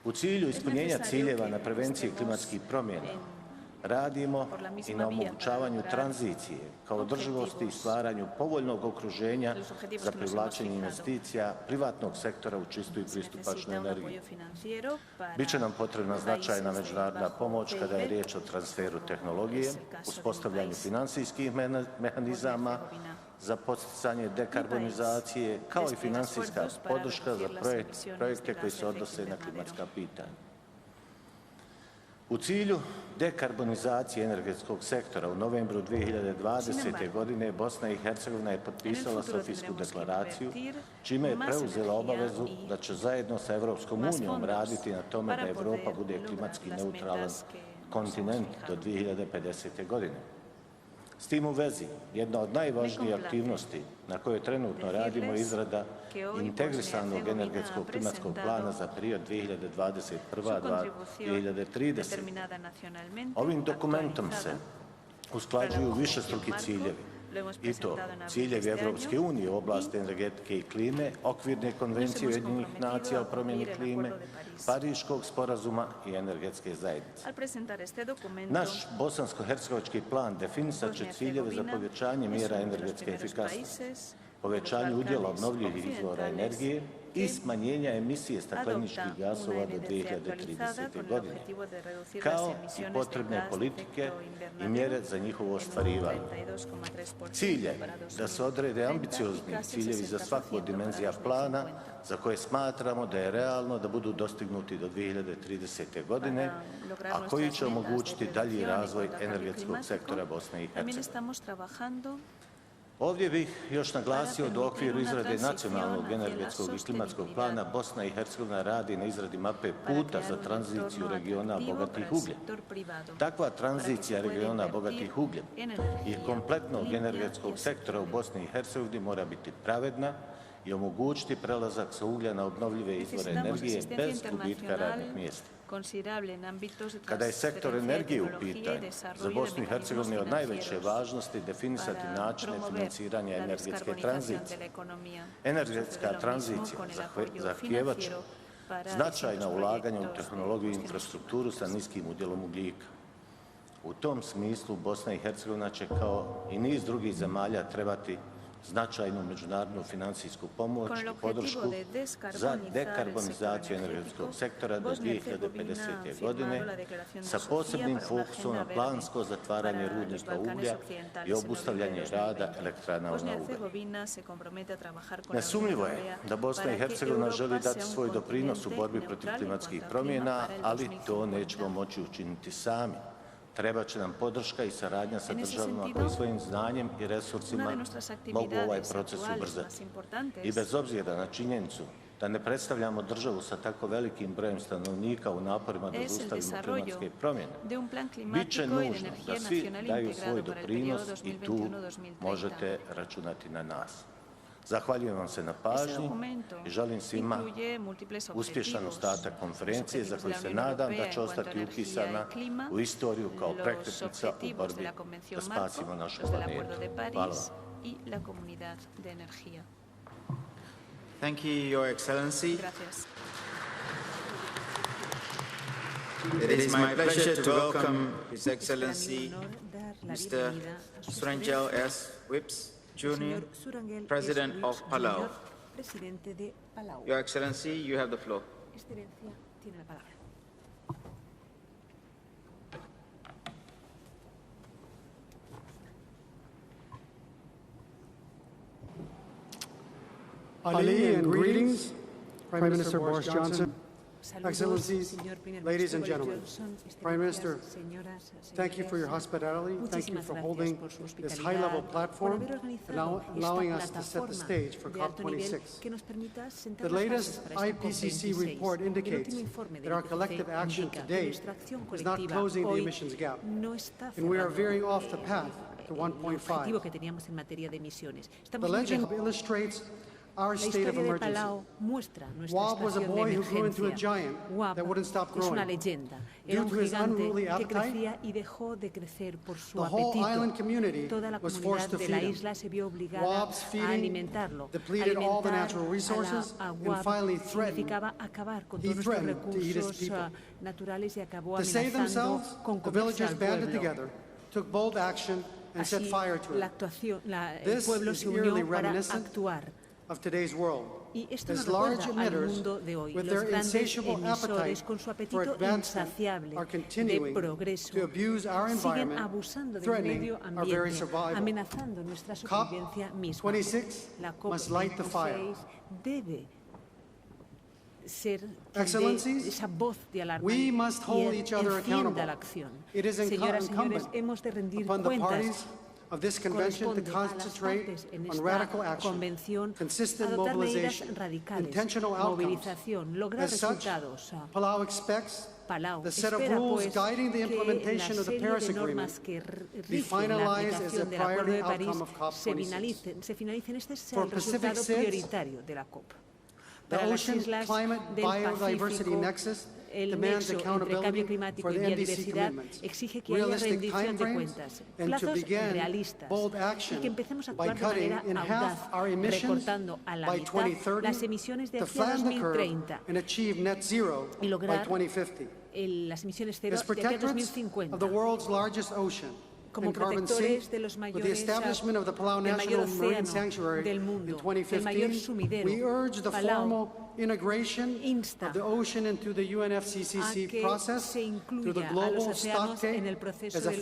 U cilju ispunjenja ciljeva na prevenciji klimatskih promjena radimo i na omogućavanju tranzicije kao održivosti i stvaranju povoljnog okruženja za privlačenje investicija privatnog sektora u čistu i pristupačnu energiju. Biće nam potrebna značajna međunarodna pomoć kada je riječ o transferu tehnologije, uspostavljanju financijskih mehanizama za poticanje dekarbonizacije, kao i financijska podrška za projekte koji se odnose na klimatska pitanja. U cilju dekarbonizacije energetskog sektora u novembru 2020. godine Bosna i Hercegovina je potpisala Sofijsku deklaraciju, čime je preuzela obavezu da će zajedno sa Evropskom unijom raditi na tome da Evropa bude klimatski neutralan kontinent do 2050. godine. S tim u vezi, jedna od najvažnijih aktivnosti na kojoj trenutno radimo je izrada integrisanog energetskog klimatskog plana za period 2021-2030. Ovim dokumentom se usklađuju višestruki ciljevi, i to ciljevi Evropske unije u oblasti energetike i klime, okvirne konvencije Ujedinjenih nacija o promjeni klime, Pariškog sporazuma i energetske zajednice. Naš bosansko-hercegovački plan definisat će ciljeve za povećanje mjera energetske efikasnosti, povećanje udjela obnovljivih izvora energije i smanjenja emisije stakleničkih gasova do 2030. godine, kao i potrebne politike i mjere za njihovo ostvarivanje. Cilj je da se odrede ambiciozni ciljevi za svaku od dimenzija plana za koje smatramo da je realno da budu dostignuti do 2030. godine, a koji će omogućiti dalji razvoj energetskog sektora Bosne i Hercegovine. Ovdje bih još naglasio da u okviru izrade nacionalnog energetskog i klimatskog plana Bosna i Hercegovina radi na izradi mape puta za tranziciju regiona bogatih ugljem. Takva tranzicija regiona bogatih ugljem i kompletnog energetskog sektora u Bosni i Hercegovini mora biti pravedna i omogućiti prelazak sa uglja na obnovljive izvore energije bez gubitka radnih mjesta. Kada je sektor energije u pitanju, za Bosnu i Hercegovinu je od najveće važnosti definisati načine financiranja energetske tranzicije. Energetska tranzicija zahtijevat će značajna ulaganja u tehnologiju i infrastrukturu sa niskim udjelom ugljika. U tom smislu Bosna i Hercegovina će kao i niz drugih zemalja trebati značajnu međunarodnu financijsku pomoć i podršku za dekarbonizaciju energetskog sektora do 2050. godine sa posebnim fokusom na plansko zatvaranje rudnika uglja i obustavljanje rada elektrana na ugalj. Nesumnjivo je da Bosna i Hercegovina želi dati svoj doprinos u borbi protiv klimatskih promjena, ali to nećemo moći učiniti sami. Treba će nam podrška i saradnja sa državama koji svojim znanjem i resursima mogu ovaj proces ubrzati. I bez obzira na činjenicu da ne predstavljamo državu sa tako velikim brojem stanovnika u naporima da zaustavimo klimatske promjene, bit će nužno da svi daju svoj doprinos i tu možete računati na nas. Zahvaljujem vam se na pažnji i želim svima uspješan ostatak konferencije za koju se nadam da će ostati upisana u istoriju kao prekretnica u borbi da spasimo našu planetu. Hvala vam. Thank you, Your Excellency. It is my pleasure to welcome His Excellency Mr. Surangel S. Whips, Junior, President of Palau. Your Excellency, you have the floor. Ali and greetings, Prime Minister Boris Johnson, Excellencies, ladies and gentlemen. Prime Minister, thank you for your hospitality. Thank you for holding this high-level platform and allowing us to set the stage for COP26. The latest IPCC report indicates that our collective action to date is not closing the emissions gap, and we are veering off the path to 1.5. The legend illustrates our state of emergency. Wab was a boy who grew into a giant that wouldn't stop growing. Due to his unruly appetite, the whole island community was forced to feed him. Wab's feeding depleted all the natural resources and finally threatened to eat his people. To save themselves, the villagers banded together, took bold action, and set fire to it. This is eerily reminiscent of today's world. As large emitters, with their insatiable appetite for advancement, are continuing to abuse our environment, threatening our very survival. COP26 must light the fire. Excellencies, we must hold each other accountable. It is incumbent upon the parties of this convention to concentrate on radical action, consistent mobilization, intentional outcomes. As such, Palau expects the set of rules guiding the implementation of the Paris Agreement be finalized as a priority outcome of COP26. For Pacific SIDS, the Ocean Climate Biodiversity Nexus demands accountability for the NDC commitments, realistic timeframes, and to begin bold action by cutting in half our emissions by 2030 to flatten the curve and achieve net zero by 2050. As protectors of the world's largest ocean, como protectores de los mayores del mayor océano del mundo, del mayor sumidero, Palau insta a que se incluya a los océanos en el proceso del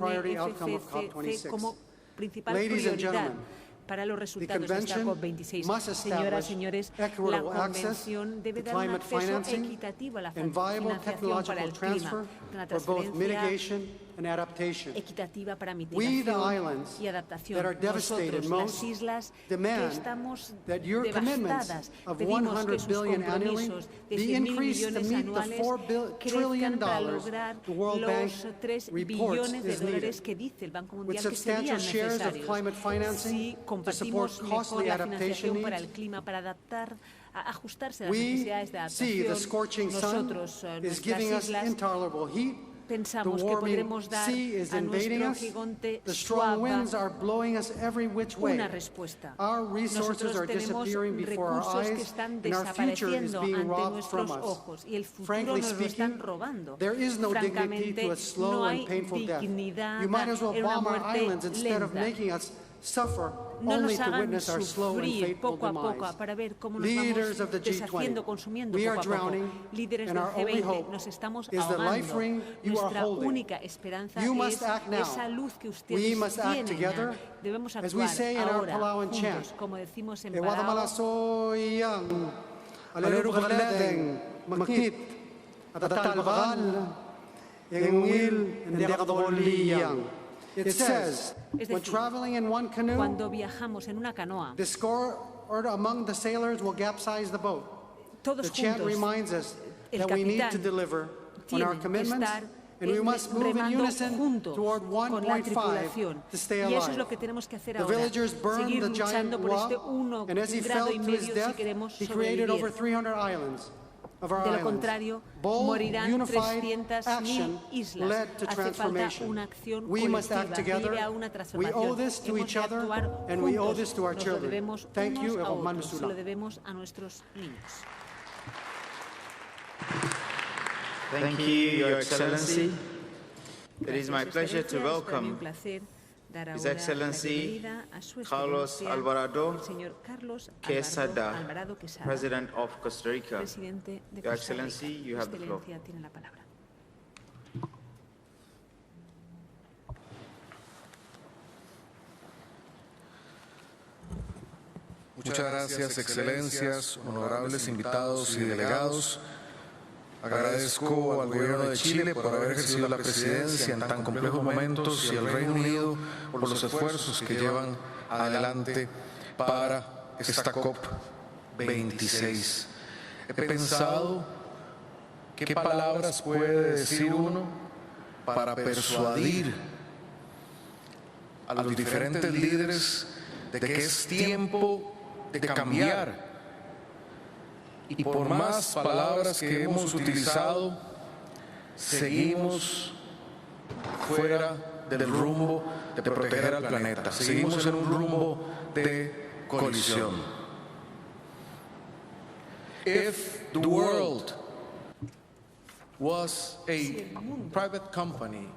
UNFCCC como principal prioridad para los resultados de esta COP26. Señoras y señores, la Convención debe dar un acceso equitativo a la financiación para el clima, una transferencia equitativa para mitigación y adaptación. Nosotros, las islas que estamos devastadas, pedimos que sus compromisos de 100.000 millones anuales crezcan para lograr los 3 billones de dólares que dice el Banco Mundial que serían necesarios si compartimos mejor la financiación para el clima, para adaptar, ajustarse a las necesidades de adaptación. Nosotros, nuestras islas, pensamos que podremos dar a nuestro gigante Schwab una respuesta. Nosotros tenemos recursos que están desapareciendo ante nuestros ojos y el futuro nos lo están robando. Francamente, no hay dignidad en una muerte lenta. No nos hagan sufrir poco a poco para ver cómo nos vamos deshaciendo, consumiendo poco a poco. Líderes del G20, nos estamos ahogando. Nuestra única esperanza es esa luz que ustedes tienen. Debemos actuar ahora, juntos, como decimos en Palau. It says, when traveling in one canoe, cuando viajamos en una canoa, discord among the sailors will capsize the boat. The chant reminds us that we need to deliver on our commitments and we must move in unison toward 1.5 to stay alive. The villagers burned the giant Wab, and as he fell to his death, he created over 300 islands. De lo contrario, morirán 300.000 islas. Hace falta una acción colectiva que lleve a una transformación. Hemos de actuar juntos. Nos lo debemos unos a otros. Se lo debemos a nuestros niños. Thank you, Your Excellency. It is my pleasure to welcome His Excellency Carlos Alvarado Quesada, President of Costa Rica. Your Excellency, you have the floor. Muchas gracias, Excelencias, honorables invitados y delegados. Agradezco al Gobierno de Chile por haber ejercido la presidencia en tan complejos momentos y al Reino Unido por los esfuerzos que llevan adelante para esta COP26. He pensado qué palabras puede decir uno para persuadir a los diferentes líderes de que es tiempo de cambiar. Y por más palabras que hemos utilizado, seguimos fuera del rumbo de proteger al planeta. Seguimos en un rumbo de colisión. If the world was a private company,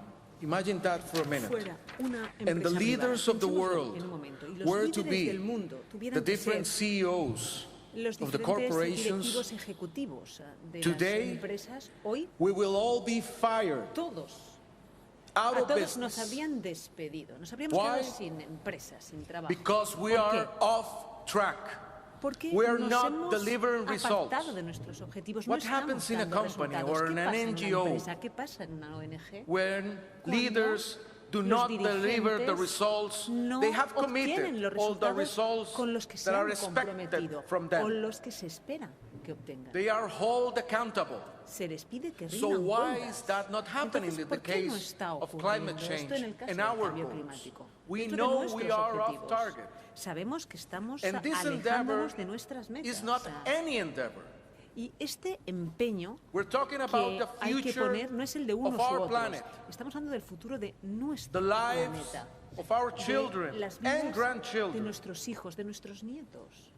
imagine that for a minute, and the leaders of the world were to be the different CEOs of the corporations, today we will all be fired. Out of business. Nos habrían despedido, nos habríamos quedado sin empresas, sin trabajo. Because we are off track. Porque we are nos not hemos delivering results. apartado de nuestros objetivos. What happens in a company or in an NGO ¿Qué pasa en una ONG? when leaders do not deliver the results they have committed, all the results that are expected from them? Con los que se espera que obtengan. They are held accountable. Se les pide que So why is that not happening in the case of climate change and our goals? We know we are off target. Sabemos que estamos And this alejándonos de nuestras metas. is not any endeavor. Y este empeño We're talking about que the hay que future poner no es el de unos of u our otros. planet. Estamos hablando del futuro de nuestro The lives planeta. of our children De las and vidas de grandchildren. nuestros hijos, de nuestros nietos.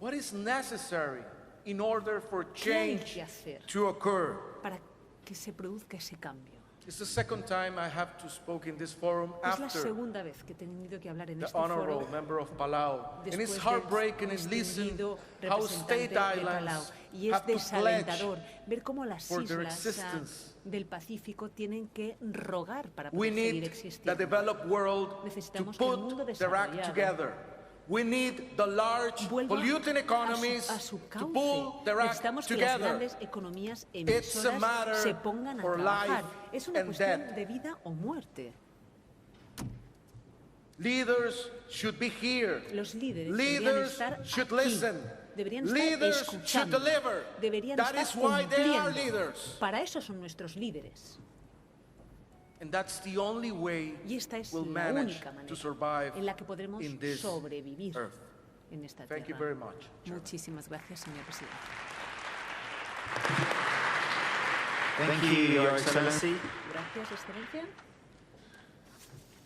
What is necessary in order for ¿Qué hay change que hacer to occur? para que se produzca ese cambio? It's the second time I have to speak in this forum Es la after segunda vez que he tenido que hablar en the este honorable foro. member of Palau. And it's Después heartbreaking del to listen distinguido how representante state de Palau. islands Y es have to desalentador pledge ver cómo las for their islas existence. del Pacífico tienen que rogar para We poder seguir need the existiendo. developed world to Necesitamos que el mundo put their act desarrollado together. We need the large vuelva polluting economies a su to cauce. pull their act Necesitamos que las together. grandes economías It's a matter emisoras se pongan a for trabajar. life Es una and cuestión death. de vida o muerte. Leaders should be here. Los líderes deberían Leaders estar should aquí. listen. Deberían estar Leaders should escuchando. deliver. Deberían That estar is why they are cumpliendo. leaders. Para eso son nuestros líderes. And that's the only way Y esta es we'll la manage única to manera survive en la que podremos in this sobrevivir earth. en esta Thank you tierra. very much. Muchísimas gracias, señor presidente. Thank you, Your Excellency. Gracias, Excelencia.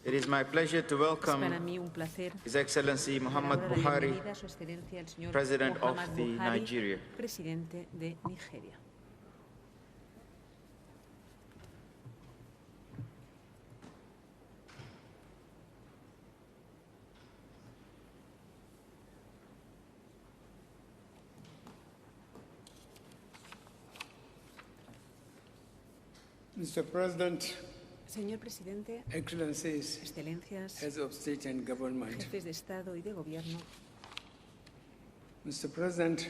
It is my pleasure to welcome Es para mí un placer His Excellency Muhammad dar la Buhari, bienvenida a su excelencia el señor President of Muhammad the Buhari, Nigeria. presidente de Nigeria. Mr. President, Señor presidente, Excellencies, excelencias, Heads of State and Government, jefes de Estado y de Gobierno, Mr. President,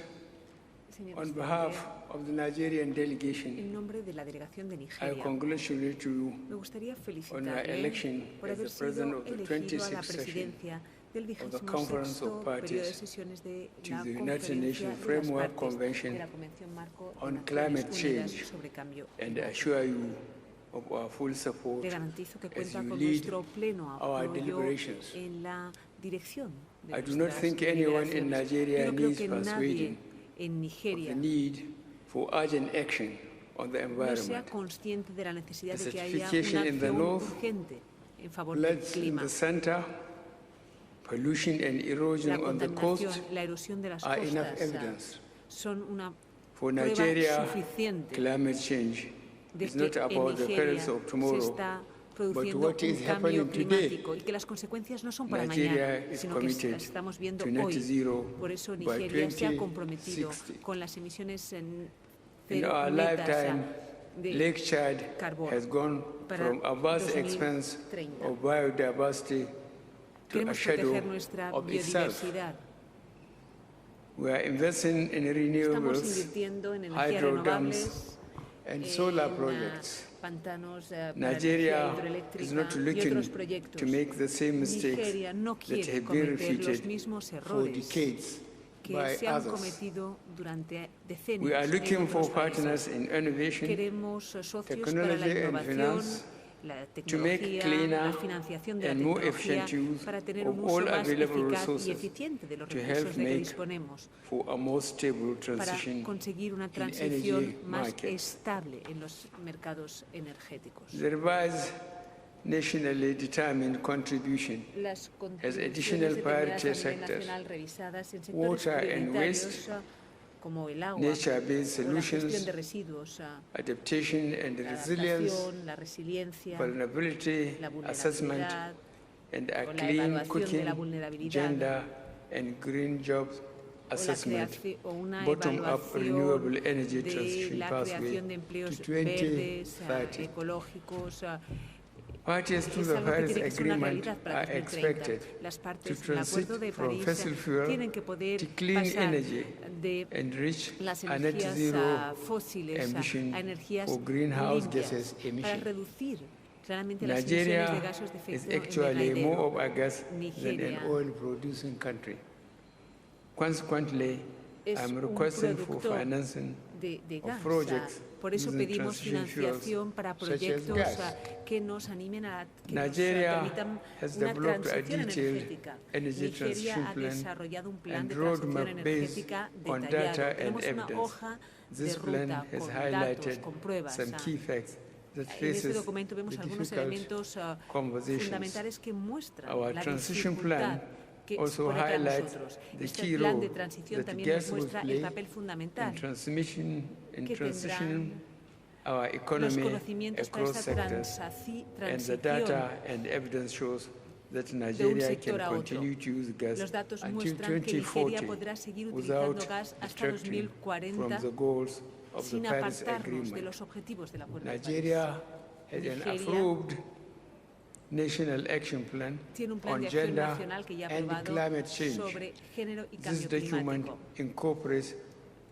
señor on presidente, behalf of the Nigerian delegation, en nombre de la delegación de I Nigeria, congratulate you me gustaría on your felicitarle election por as haber the president sido of the elegido a la 26th session presidencia del of the Conference 26º of periodo de Parties sesiones de to la the United Conferencia Nations de las Framework Partes Convention de la Convención Marco de on Naciones Climate Unidas Change, sobre Cambio and Climático. assure you of our full support Le garantizo que as cuenta you con lead nuestro pleno our apoyo deliberations. en la dirección de I do not nuestras think anyone in deliberaciones. Nigeria Yo no creo needs que nadie persuading en of Nigeria the need for urgent action on the no sea environment. consciente de la necesidad The de que haya certification una in the acción north, urgente en favor del Floods in clima. the center, pollution and La erosion on the coast contaminación, la erosión de las are enough costas evidence. son una For prueba Nigeria, suficiente climate change de is not que en about the Nigeria perils of se tomorrow, está but produciendo what is un cambio happening today. climático y que las consecuencias no son para Nigeria mañana, is sino que committed las estamos viendo to net hoy. zero Por eso by Nigeria se ha comprometido 2060. con las emisiones In cero our netas lifetime, de Lake Chad carbono has gone para from a vast expanse 2030. of biodiversity to a Queremos shadow proteger nuestra of itself. biodiversidad. We are investing in Estamos renewables, invirtiendo en energías hydro dams, renovables, and solar en projects. pantanos para Nigeria energía is hidroeléctrica not y looking otros proyectos. to make the same mistakes Nigeria no that quiere have been cometer los repeated mismos for errores decades que by se han others. cometido durante decenios We are en looking for otros países. partners in innovation, Queremos socios para la technology and innovación, finance, la to make tecnología, cleaner la financiación de la and more tecnología efficient use para tener of un uso all más available eficaz y resources eficiente de los to help recursos de que make disponemos for a more stable para transition conseguir una in transición energy más markets. estable en los mercados energéticos. The revised nationally determined contribution Las has additional contribuciones priority determinadas a nivel sectors, nacional revisadas en sectores water and prioritarios waste, como el agua, nature-based o la gestión solutions, de residuos, adaptation and la resilience, adaptación, la resiliencia, vulnerability la assessment, vulnerabilidad, and a o la clean evaluación de cooking, la vulnerabilidad, gender and green jobs o, assessment, o una bottom-up renewable evaluación energy de transition la pathway creación de empleos to verdes, 2030. ecológicos. Parties to Es the algo que Paris tiene que ser una Agreement realidad para are 2030. expected Las to partes del transit Acuerdo de from París fossil fuel tienen que poder to clean pasar energy de and reach las a net energías zero fósiles ambition a energías for greenhouse limpias gases para emission. reducir claramente las emisiones de Nigeria gases de is efecto actually more invernadero. of a gas than Nigeria an oil-producing country. Consequently, es I'm un requesting for productor financing de of gas. projects Por eso using pedimos transition financiación fuels para such as proyectos gas. que nos animen a que nos Nigeria permitan has una developed a transición detailed energética. energy Nigeria transition ha plan desarrollado un plan and de transición roadmap based energética on detallado. data and Tenemos una evidence. hoja de This plan ruta has con datos, highlighted con pruebas. some key facts that En este faces documento vemos the algunos difficult elementos conversations. fundamentales que muestran Our la transition dificultad plan que also supone para highlights nosotros. the Este key plan role de transición that también nos gas will muestra el play papel fundamental in que transitioning our los economy conocimientos para across esta sectors, and the transición data and evidence shows that de un Nigeria sector can a otro. continue to use gas Los datos until muestran que Nigeria 2040 podrá seguir utilizando without gas hasta detracting from 2040 the goals of the sin Paris apartarnos de Agreement. los objetivos del Acuerdo de Nigeria París. has an Nigeria approved National Action Plan tiene un plan on de acción gender nacional que ya ha and aprobado climate change. sobre género y This cambio document climático. incorporates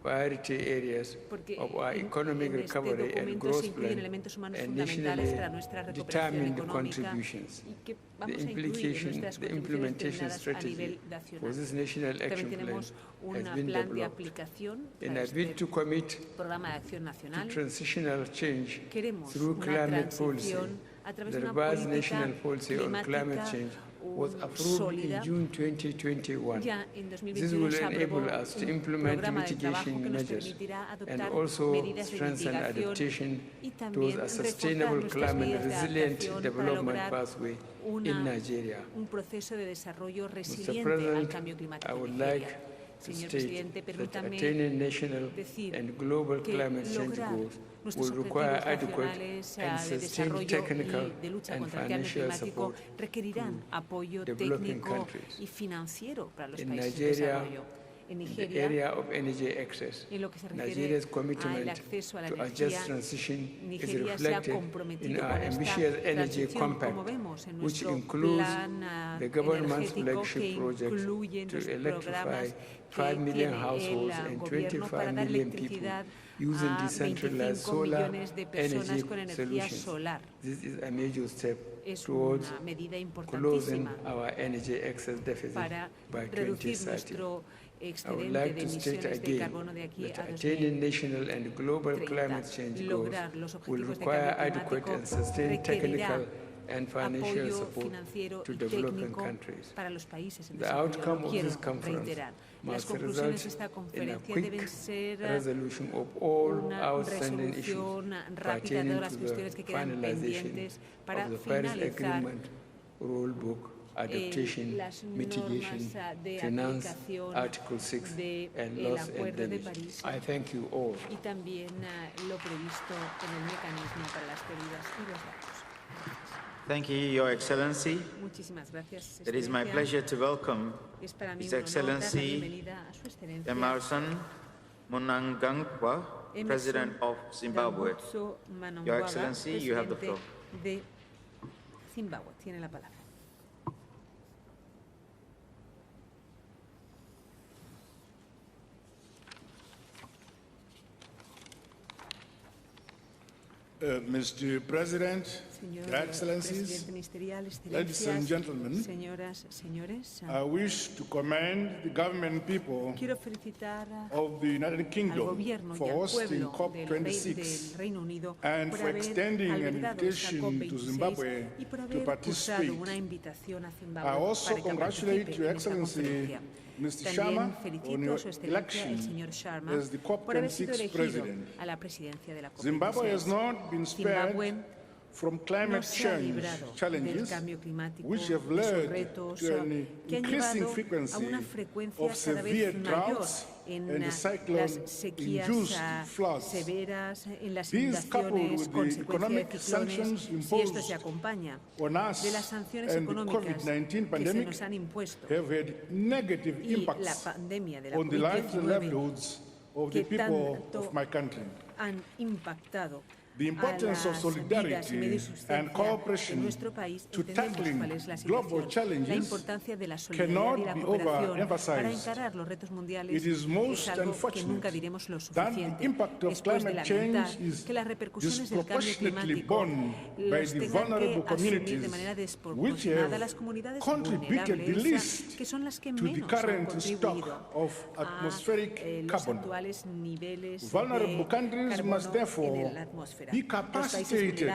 priority areas Porque of our economic en este recovery and documento se growth incluyen plan elementos humanos and fundamentales para nationally nuestra recuperación determined económica contributions. y que The vamos a incluir en implication, nuestras the contribuciones implementation determinadas a nivel strategy nacional. for this national También action plan tenemos un has been plan de developed. aplicación In para a bid este to commit programa de acción to nacional. transitional change Queremos through una climate policy, transición a través the de una revised política national policy on climate climática change was approved sólida. in June 2021. Ya en This 2021 will se aprobó enable us to un implement programa de trabajo que mitigation nos measures permitirá and adoptar also medidas de strengthen mitigación adaptation y towards también a reforzar sustainable nuestras climate medidas de resilient adaptación para development lograr pathway in Nigeria. un proceso de desarrollo Mr. resiliente al President, cambio I climático en would Nigeria. like to Señor state presidente, that permítame attaining national decir and global que climate change lograr goals nuestros will require objetivos adequate nacionales and de sustained desarrollo technical y de lucha and contra el cambio financial climático support requerirán apoyo developing técnico countries. y financiero para los In países de Nigeria, desarrollo. En in the Nigeria, area of energy access, en lo que se refiere Nigeria's al commitment acceso a la to a energía, just transition is Nigeria se ha reflected in comprometido our con esta ambitious energy transición, como compact, vemos en which nuestro includes plan the government's energético, que flagship project incluye to los electrify programas 5 million tiene households el and gobierno para 25 dar million people electricidad using a decentralized 25 solar millones de personas energy con energía solutions. solar. This is a major step Es towards una medida closing importantísima our energy access deficit para by reducir 2030. nuestro I would excedente like de to state emisiones de again carbono de aquí that a attaining national and global 2030. climate change goals Lograr los will objetivos de require cambio adequate climático and sustained requerirá technical and financial apoyo support financiero to y developing técnico countries. para los países en The desarrollo. outcome Lo of quiero this conference reiterar. Las must conclusiones result de esta in a conferencia quick deben ser resolution of all una outstanding issues resolución rápida de pertaining todas las to cuestiones que the quedan finalization pendientes para of the Paris finalizar Agreement rulebook, adaptation, las mitigation, normas de finance, aplicación Article 6, and del loss and Acuerdo de damage. París I thank you all. y también lo previsto en el mecanismo para las pérdidas y los daños. Thank you, Your Excellency. Muchísimas gracias, It is my Excelencia. pleasure to welcome Es para mí His un honor dar la Excellency bienvenida a su excelencia Emerson Mnangagwa, President of Zimbabwe. Dambudzo Your Mnangagwa, Excellency, you have the floor. presidente de Zimbabue. Tiene la palabra. Mr. President, Your Excellencies, ladies and gentlemen, señoras, señores, I wish to commend the government and people of the United Kingdom for hosting COP26 Reino Unido and for extending an invitation to Zimbabwe to participate. I also congratulate Your Excellency Mr. Sharma on your election as the COP26 president. Zimbabwe has not been spared from climate change challenges, which have led to an increasing frequency of severe droughts and the cyclone-induced floods. These, coupled with the economic sanctions imposed on us and the COVID-19 pandemic, have had negative impacts on the lives and livelihoods of the people of my country. The importance of solidarity and cooperation to tackling global challenges cannot be overemphasized. It is most unfortunate that the impact of climate change is disproportionately borne by the vulnerable communities, which have contributed the least to the current stock of atmospheric carbon. Vulnerable countries must therefore be capacitated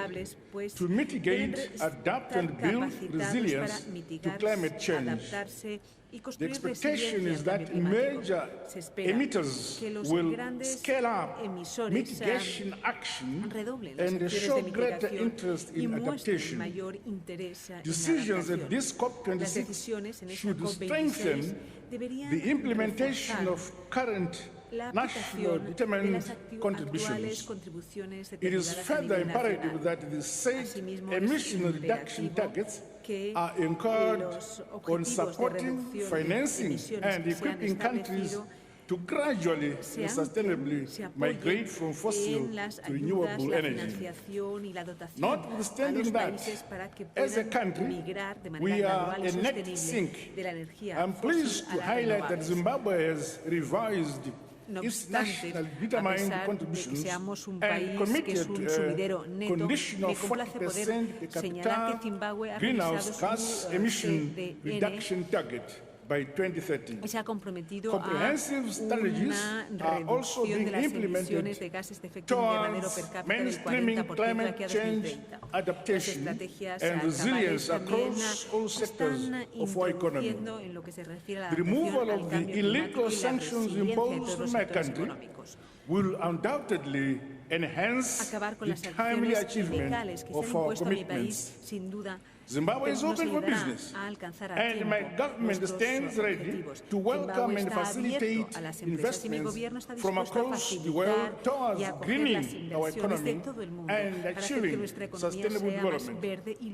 to mitigate, adapt and build resilience to climate change. The expectation is that major emitters will scale up mitigation action and show greater interest in adaptation. Decisions at this COP26 should strengthen the implementation of current national determined contributions. It is further imperative that the said emission reduction targets are incurred on supporting, financing and equipping countries to gradually and sustainably migrate from fossil to renewable energy. Notwithstanding that, as a country, we are a net sink. I'm pleased to highlight that Zimbabwe has revised its national determined contributions and committed conditional 40% per capita greenhouse gas emission reduction target by 2030. Comprehensive strategies are also being implemented towards mainstreaming climate change adaptation and resilience across all sectors of our economy. The removal of the illegal sanctions imposed on my country will undoubtedly enhance the timely achievement of our commitments. Zimbabwe is open for business, and my government stands ready to welcome and facilitate investments from across the world towards greening our economy and achieving sustainable development,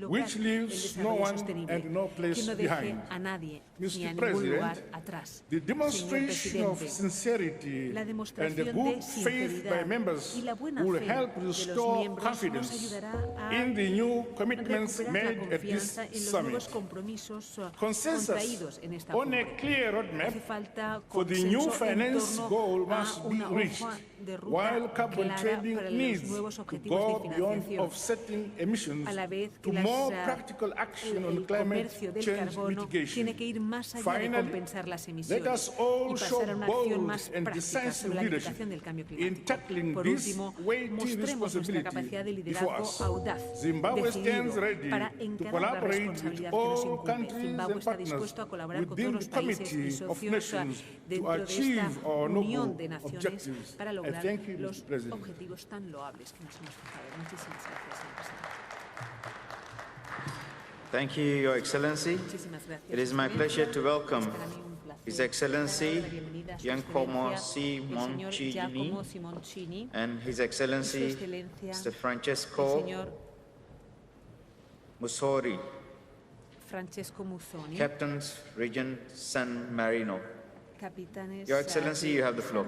which leaves no one and no place behind. Mr. President, the demonstration of sincerity and the good faith by members will help restore confidence in the new commitments made at this summit. Consensus on a clear roadmap for the new finance goal must be reached, while carbon trading needs to go beyond offsetting emissions to more practical action on climate change mitigation. Finally, let us all show bold and decisive leadership in tackling this weighty responsibility before us. Zimbabwe stands ready to collaborate with all countries and partners within the Committee of Nations to achieve our noble objectives. I thank you, Mr. President. Thank you, Your Excellency. It is my pleasure to welcome His Excellency Giacomo Simoncini and His Excellency Mr. Francesco Musori, Captains Regent San Marino. Your Excellency, you have the floor.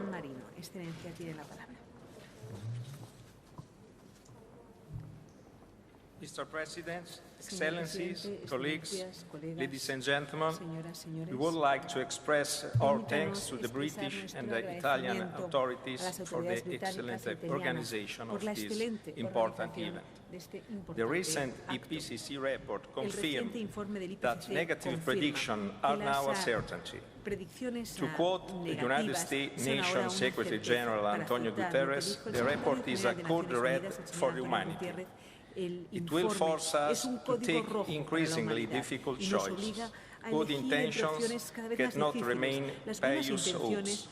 Mr. President, Excellencies, colleagues, ladies and gentlemen, we would like to express our thanks to the British and the Italian authorities for the excellent organization of this important event. The recent IPCC report confirmed that negative predictions are now a certainty. To quote the United States Nations Secretary General Antonio Guterres, the report is a code red for humanity. It will force us to take increasingly difficult choices. Good intentions cannot remain pious oaths.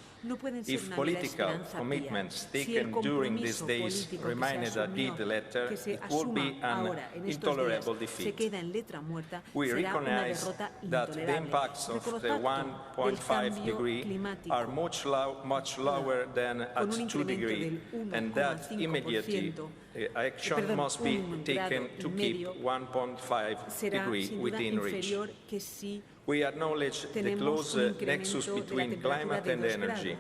If political commitments taken during these days remained a dead letter, it would be an intolerable defeat. We recognize that the impacts of the 1.5 degree are much lower than at 2 degrees, and that immediately action must be taken to keep 1.5 degree within reach. We acknowledge the close nexus between climate and energy,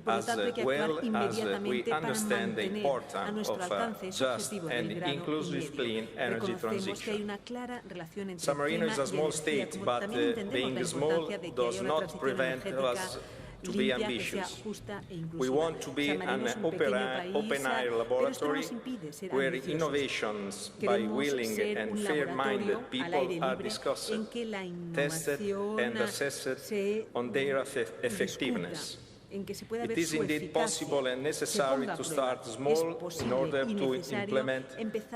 as well as we understand the importance of a just and inclusive clean energy transition. San Marino is a small state, but being small does not prevent us to be ambitious. We want to be an open-air laboratory where innovations by willing and fair-minded people are discussed, tested and assessed on their effectiveness. It is indeed possible and necessary to start small in order to implement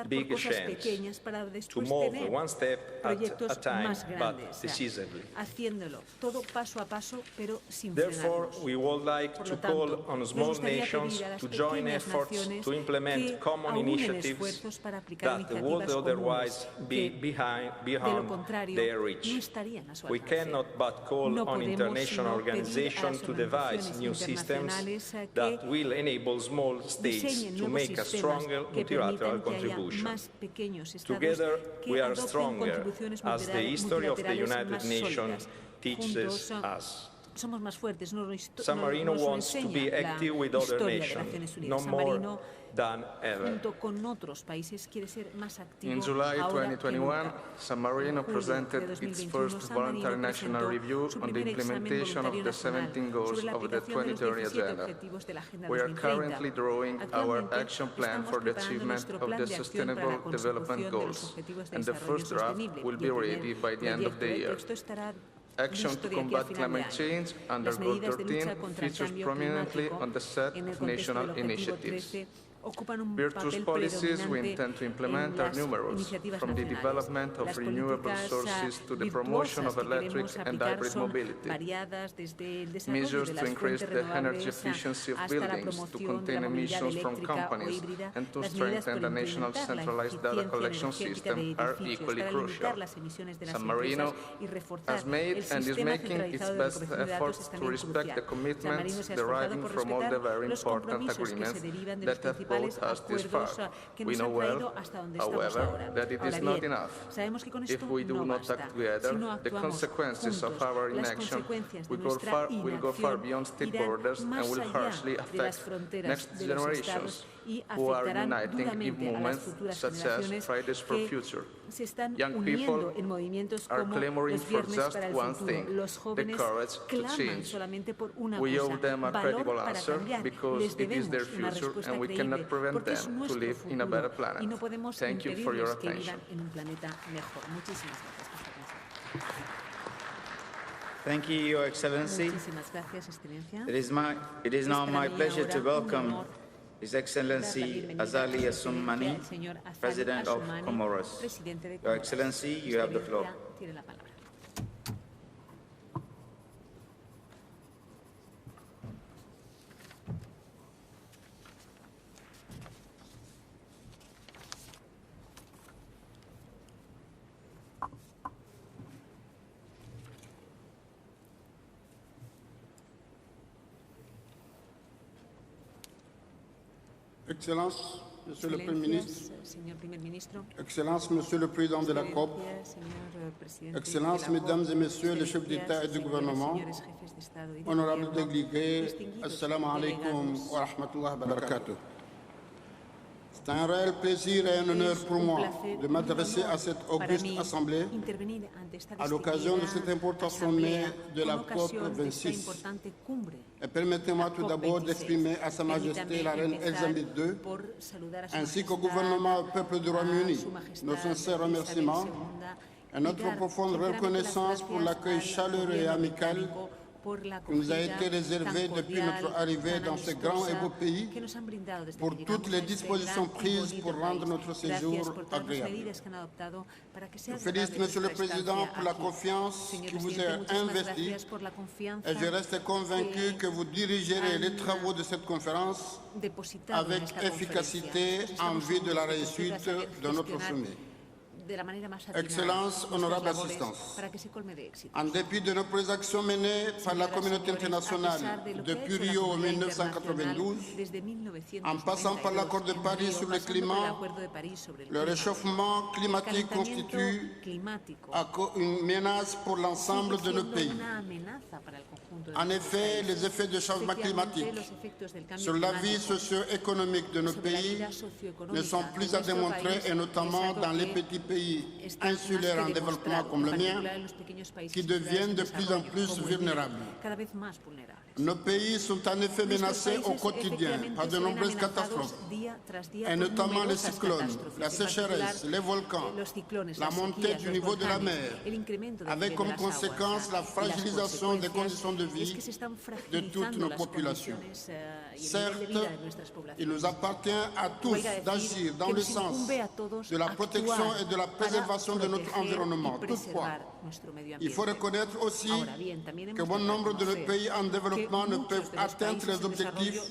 big changes, to move one step at a time, but decisively. Therefore, we would like to call on small nations to join efforts to implement common initiatives that would otherwise be beyond their reach. We cannot but call on international organizations to devise new systems that will enable small states to make a stronger multilateral contribution. Together, we are stronger, as the history of the United Nations teaches us. San Marino wants to be active with other nations, no more than ever. In July 2021, San Marino presented its first voluntary national review on the implementation of the 17 goals of the 2030 Agenda. We are currently drawing our action plan for the achievement of the Sustainable Development Goals, and the first draft will be ready by the end of the year. Action to combat climate change under Goal 13 features prominently on the set of national initiatives. Virtuous policies we intend to implement are numerous, from the development of renewable sources to the promotion of electric and hybrid mobility. Measures to increase the energy efficiency of buildings, to contain emissions from companies, and to strengthen the national centralized data collection system are equally crucial. San Marino has made and is making its best efforts to respect the commitments deriving from all the very important agreements that have brought us this far. We know well, however, that it is not enough. If we do not act together, the consequences of our inaction will go far beyond state borders and will harshly affect next generations, who are uniting in movements such as Fridays for Future. Young people are clamoring for just one thing, the courage to change. We owe them a credible answer because it is their future and we cannot prevent them to live in a better planet. Thank you for your attention. Thank you, Your Excellency. It is now my pleasure to welcome His Excellency Azali Assoumani, President of Comoros. Your Excellency, you have the floor. Excellences, Monsieur le Premier ministre, Excellences, Monsieur le Président de la COP, Excellences, Mesdames et Messieurs les chefs d'État et de gouvernement, honorables délégués, Assalamu alaikum wa rahmatullahi wa barakatuh. C'est un réel plaisir et un honneur pour moi de m'adresser à cette auguste assemblée à l'occasion de cet important sommet de la COP26. Et permettez-moi tout d'abord d'exprimer à Sa Majesté la Reine Elisabeth II ainsi qu'au gouvernement et au peuple du Royaume-Uni nos sincères remerciements et notre profonde reconnaissance pour l'accueil chaleureux et amical qui nous a été réservé depuis notre arrivée dans ce grand et beau pays, pour toutes les dispositions prises pour rendre notre séjour agréable. Je félicite Monsieur le Président pour la confiance qui vous est investie et je reste convaincu que vous dirigerez les travaux de cette conférence avec efficacité en vue de la réussite de notre sommet. Excellence, honorable assistance, en dépit de nombreuses actions menées par la communauté internationale depuis Rio en 1992, en passant par l'accord de Paris sur le climat, le réchauffement climatique constitue une menace pour l'ensemble de nos pays. En effet, les effets du changement climatique sur la vie socio-économique de nos pays ne sont plus à démontrer, et notamment dans les petits pays insulaires en développement comme le mien, qui deviennent de plus en plus vulnérables. Nos pays sont en effet menacés au quotidien par de nombreuses catastrophes, et notamment les cyclones, la sécheresse, les volcans, la montée du niveau de la mer, avec comme conséquence la fragilisation des conditions de vie de toutes nos populations. Certes, il nous appartient à tous d'agir dans le sens de la protection et de la préservation de notre environnement. Toutefois, il faut reconnaître aussi que bon nombre de nos pays en développement ne peuvent atteindre les objectifs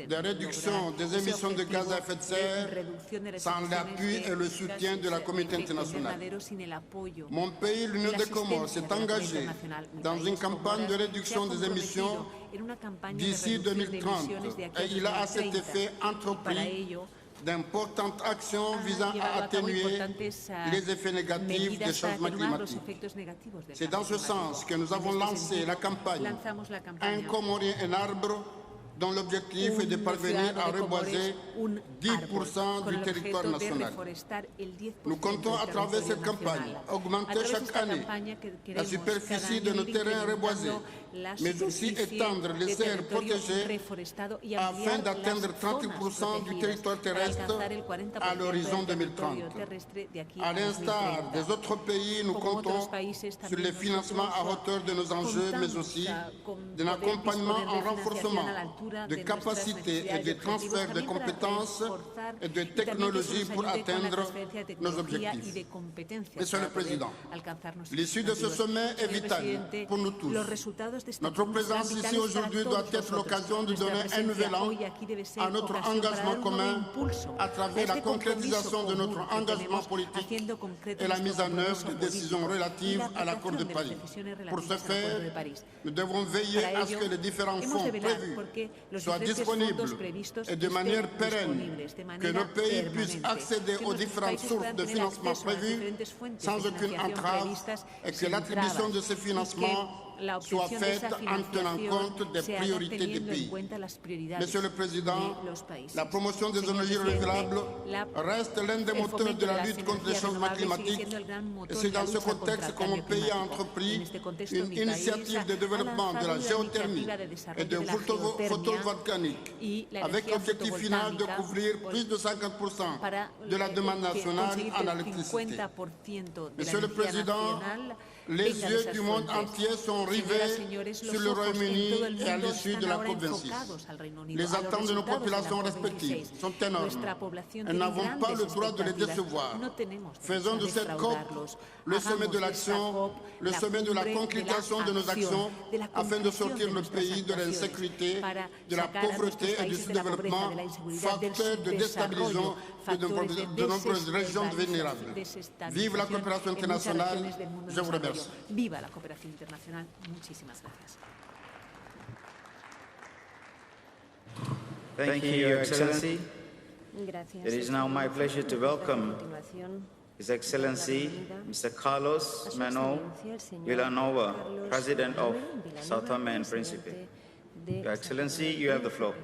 de réduction des émissions de gaz à effet de serre sans l'appui et le soutien de la communauté internationale. Mon pays, l'Union des Comores, s'est engagé dans une campagne de réduction des émissions d'ici 2030 et il a à cet effet entrepris d'importantes actions visant à atténuer les effets négatifs des changements climatiques. C'est dans ce sens que nous avons lancé la campagne « Un Comorien, un arbre » dont l'objectif est de parvenir à reboiser 10% du territoire national. Nous comptons à travers cette campagne augmenter chaque année la superficie de nos terrains reboisés, mais aussi étendre les aires protégées afin d'atteindre 30% du territoire terrestre à l'horizon 2030. À l'instar des autres pays, nous comptons sur les financements à hauteur de nos enjeux, mais aussi d'un accompagnement en renforcement de capacités et de transfert de compétences et de technologies pour atteindre nos objectifs. Monsieur le Président, l'issue de ce sommet est vitale pour nous tous. Notre présence ici aujourd'hui doit être l'occasion de donner un nouvel an à notre engagement commun à travers la concrétisation de notre engagement politique et la mise en œuvre de décisions relatives à l'accord de Paris. Pour ce faire, nous devons veiller à ce que les différents fonds prévus soient disponibles et de manière pérenne, que nos pays puissent accéder aux différentes sources de financement prévues sans aucune entrave et que l'attribution de ces financements soit faite en tenant compte des priorités des pays. Monsieur le Président, la promotion des énergies renouvelables reste l'un des moteurs de la lutte contre les changements climatiques et c'est dans ce contexte que mon pays a entrepris une initiative de développement de la géothermie et de photovoltaïque avec l'objectif final de couvrir plus de 50% de la demande nationale en électricité. Monsieur le Président, les yeux du monde entier sont rivés sur le Royaume-Uni et à l'issue de la COP26. Les attentes de nos populations respectives sont énormes et nous n'avons pas le droit de les décevoir. Faisons de cette COP le sommet de l'action, le sommet de la concrétisation de nos actions afin de sortir le pays de l'insécurité, de la pauvreté et du sous-développement, facteur de déstabilisation de nombreuses régions vulnérables. Vive la coopération internationale. Je vous remercie. Viva la cooperación internacional. Muchísimas gracias. Thank you, Your Excellency. Gracias. It is now my pleasure to welcome His Excellency Mr. Carlos Manuel Villanova, President of Sao Tome and Principe. Your Excellency, you have the floor.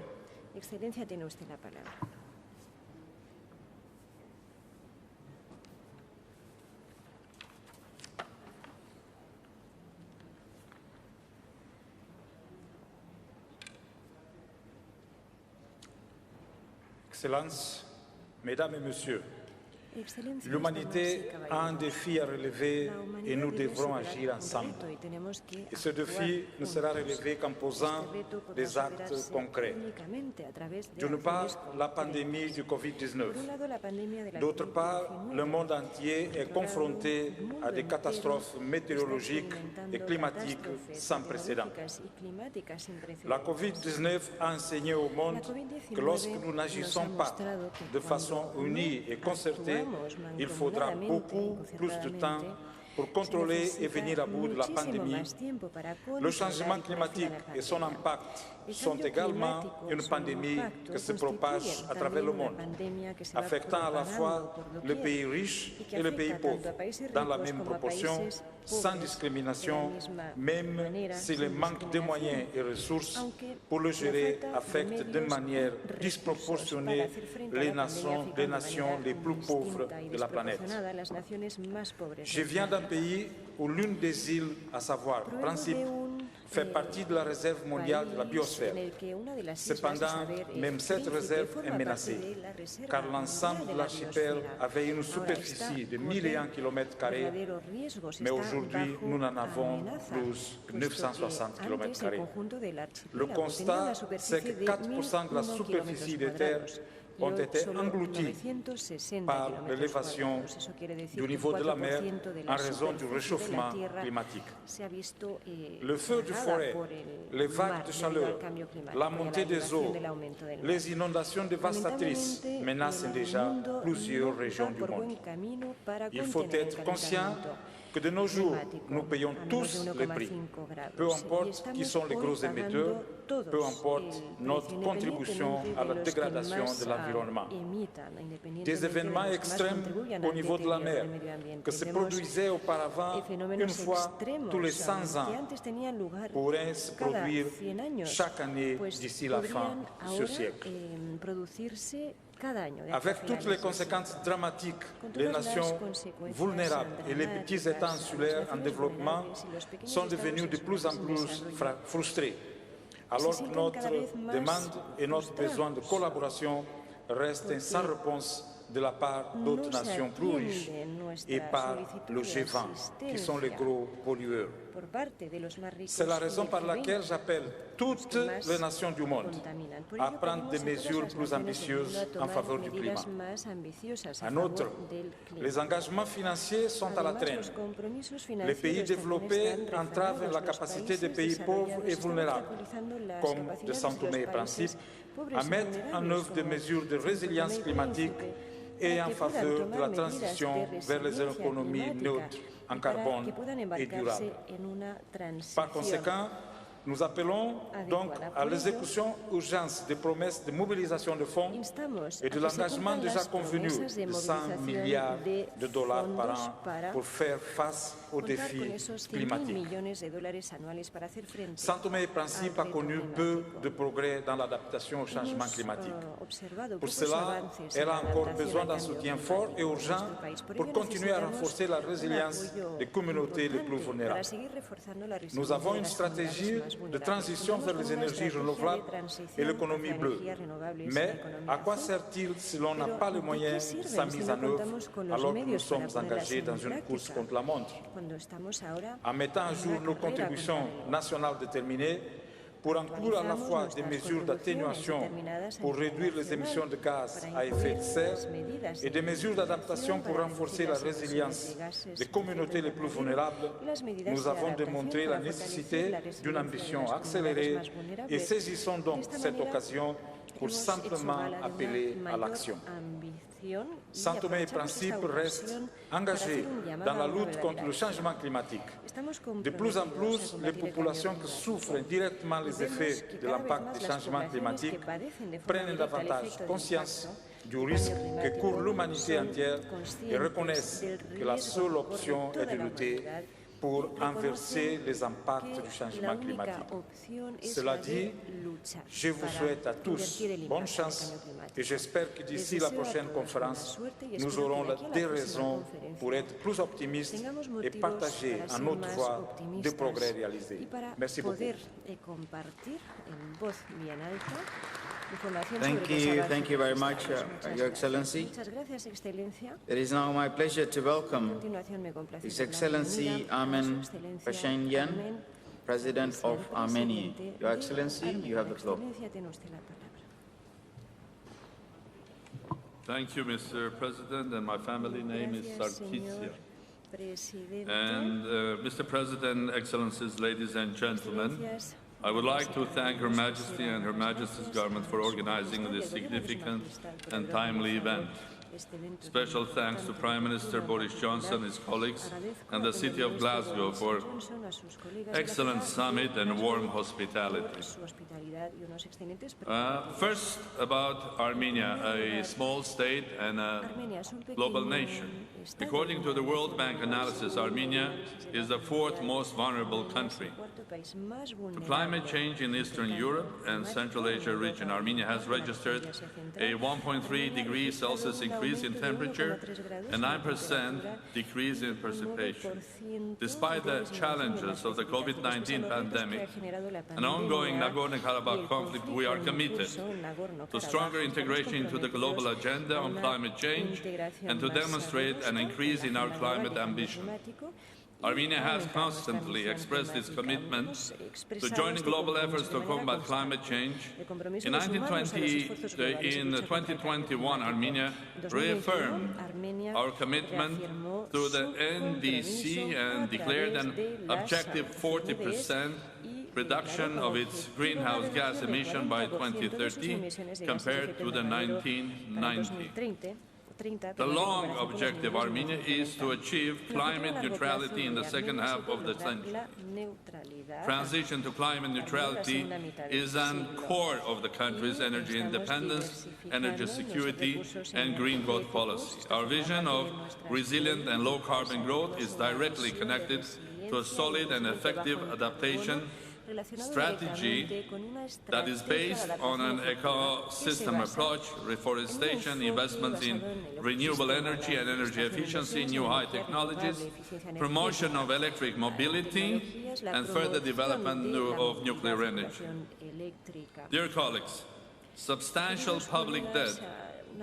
Excelencia, tiene usted la palabra. Excellences, Mesdames et Messieurs, l'humanité a un défi à relever et nous devrons agir ensemble. Et ce défi ne sera relevé qu'en posant des actes concrets. D'une part, la pandémie du Covid-19. D'autre part, le monde entier est confronté à des catastrophes météorologiques et climatiques sans précédent. La Covid-19 a enseigné au monde que lorsque nous n'agissons pas de façon unie et concertée, il faudra beaucoup plus de temps pour contrôler et venir à bout de la pandémie. Le changement climatique et son impact sont également une pandémie qui se propage à travers le monde, affectant à la fois les pays riches et les pays pauvres, dans la même proportion, sans discrimination, même si le manque de moyens et ressources pour le gérer affecte d'une manière disproportionnée les nations les plus pauvres de la planète. Je viens d'un pays où l'une des îles, à savoir Principe, fait partie de la réserve mondiale de la biosphère. Cependant, même cette réserve est menacée, car l'ensemble de l'archipel avait une superficie de 1001 km², mais aujourd'hui, nous n'en avons plus que 960 km². Le constat, c'est que 4% de la superficie des terres ont été engloutis par l'élévation du niveau de la mer en raison du réchauffement climatique. Le feu de forêt, les vagues de chaleur, la montée des eaux, les inondations dévastatrices menacent déjà plusieurs régions du monde. Il faut être conscient que de nos jours, nous payons tous les prix, peu importe qui sont les gros émetteurs, peu importe notre contribution à la dégradation de l'environnement. Des événements extrêmes au niveau de la mer, que se produisaient auparavant une fois tous les 100 ans, pourraient se produire chaque année d'ici la fin de ce siècle. Avec toutes les conséquences dramatiques, les nations vulnérables et les petits États insulaires en développement sont devenus de plus en plus frustrés, alors que notre demande et notre besoin de collaboration restent sans réponse de la part d'autres nations plus riches et par le G20, qui sont les gros pollueurs. C'est la raison par laquelle j'appelle toutes les nations du monde à prendre des mesures plus ambitieuses en faveur du climat. En outre, les engagements financiers sont à la traîne. Les pays développés entravent la capacité des pays pauvres et vulnérables, comme de São Tomé et Principe, à mettre en œuvre des mesures de résilience climatique et en faveur de la transition vers les économies neutres en carbone et durables. Par conséquent, nous appelons donc à l'exécution urgente des promesses de mobilisation de fonds et de l'engagement déjà convenu de 100 milliards de dollars par an pour faire face aux défis climatiques. São Tomé et Principe a connu peu de progrès dans l'adaptation au changement climatique. Pour cela, elle a encore besoin d'un soutien fort et urgent pour continuer à renforcer la résilience des communautés les plus vulnérables. Nous avons une stratégie de transition vers les énergies renouvelables et l'économie bleue. Mais à quoi sert-il si l'on n'a pas les moyens de sa mise en œuvre alors que nous sommes engagés dans une course contre la montre? En mettant à jour nos contributions nationales déterminées, pour inclure à la fois des mesures d'atténuation pour réduire les émissions de gaz à effet de serre et des mesures d'adaptation pour renforcer la résilience des communautés les plus vulnérables, nous avons démontré la nécessité d'une ambition accélérée et saisissons donc cette occasion pour simplement appeler à l'action. São Tomé et Principe restent engagés dans la lutte contre le changement climatique. De plus en plus, les populations qui souffrent directement les effets de l'impact du changement climatique prennent davantage conscience du risque que court l'humanité entière et reconnaissent que la seule option est de lutter pour inverser les impacts du changement climatique. Cela dit, je vous souhaite à tous bonne chance et j'espère que d'ici la prochaine conférence, nous aurons des raisons pour être plus optimistes et partager à notre voie des progrès réalisés. Merci beaucoup. Thank you very much, Your Excellency. It is now my pleasure to welcome His Excellency Armen Pashinyan, President of Armenia. Your Excellency, you have the floor. Thank you, Mr. President, and my family name is Sarkisian. And Mr. President, Excellencies, ladies and gentlemen, I would like to thank Her Majesty and Her Majesty's government for organizing this significant and timely event. Special thanks to Prime Minister Boris Johnson, his colleagues, and the City of Glasgow for excellent summit and warm hospitality. First, about Armenia, a small state and a global nation. According to the World Bank analysis, Armenia is the fourth most vulnerable country. To climate change in Eastern Europe and Central Asia region, Armenia has registered a 1.3 degrees Celsius increase in temperature and 9% decrease in precipitation. Despite the challenges of the COVID-19 pandemic and ongoing Nagorno-Karabakh conflict, we are committed to stronger integration into the global agenda on climate change and to demonstrate an increase in our climate ambition. Armenia has constantly expressed its commitment to joining global efforts to combat climate change. In 2021, Armenia reaffirmed our commitment to the NDC and declared an objective 40% reduction of its greenhouse gas emission by 2030 compared to the 1990. The long objective of Armenia is to achieve climate neutrality in the second half of the century. Transition to climate neutrality is an core of the country's energy independence, energy security, and green growth policy. Our vision of resilient and low-carbon growth is directly connected to a solid and effective adaptation strategy that is based on an ecosystem approach, reforestation, investments in renewable energy and energy efficiency, new high technologies, promotion of electric mobility, and further development of nuclear energy. Dear colleagues, substantial public debt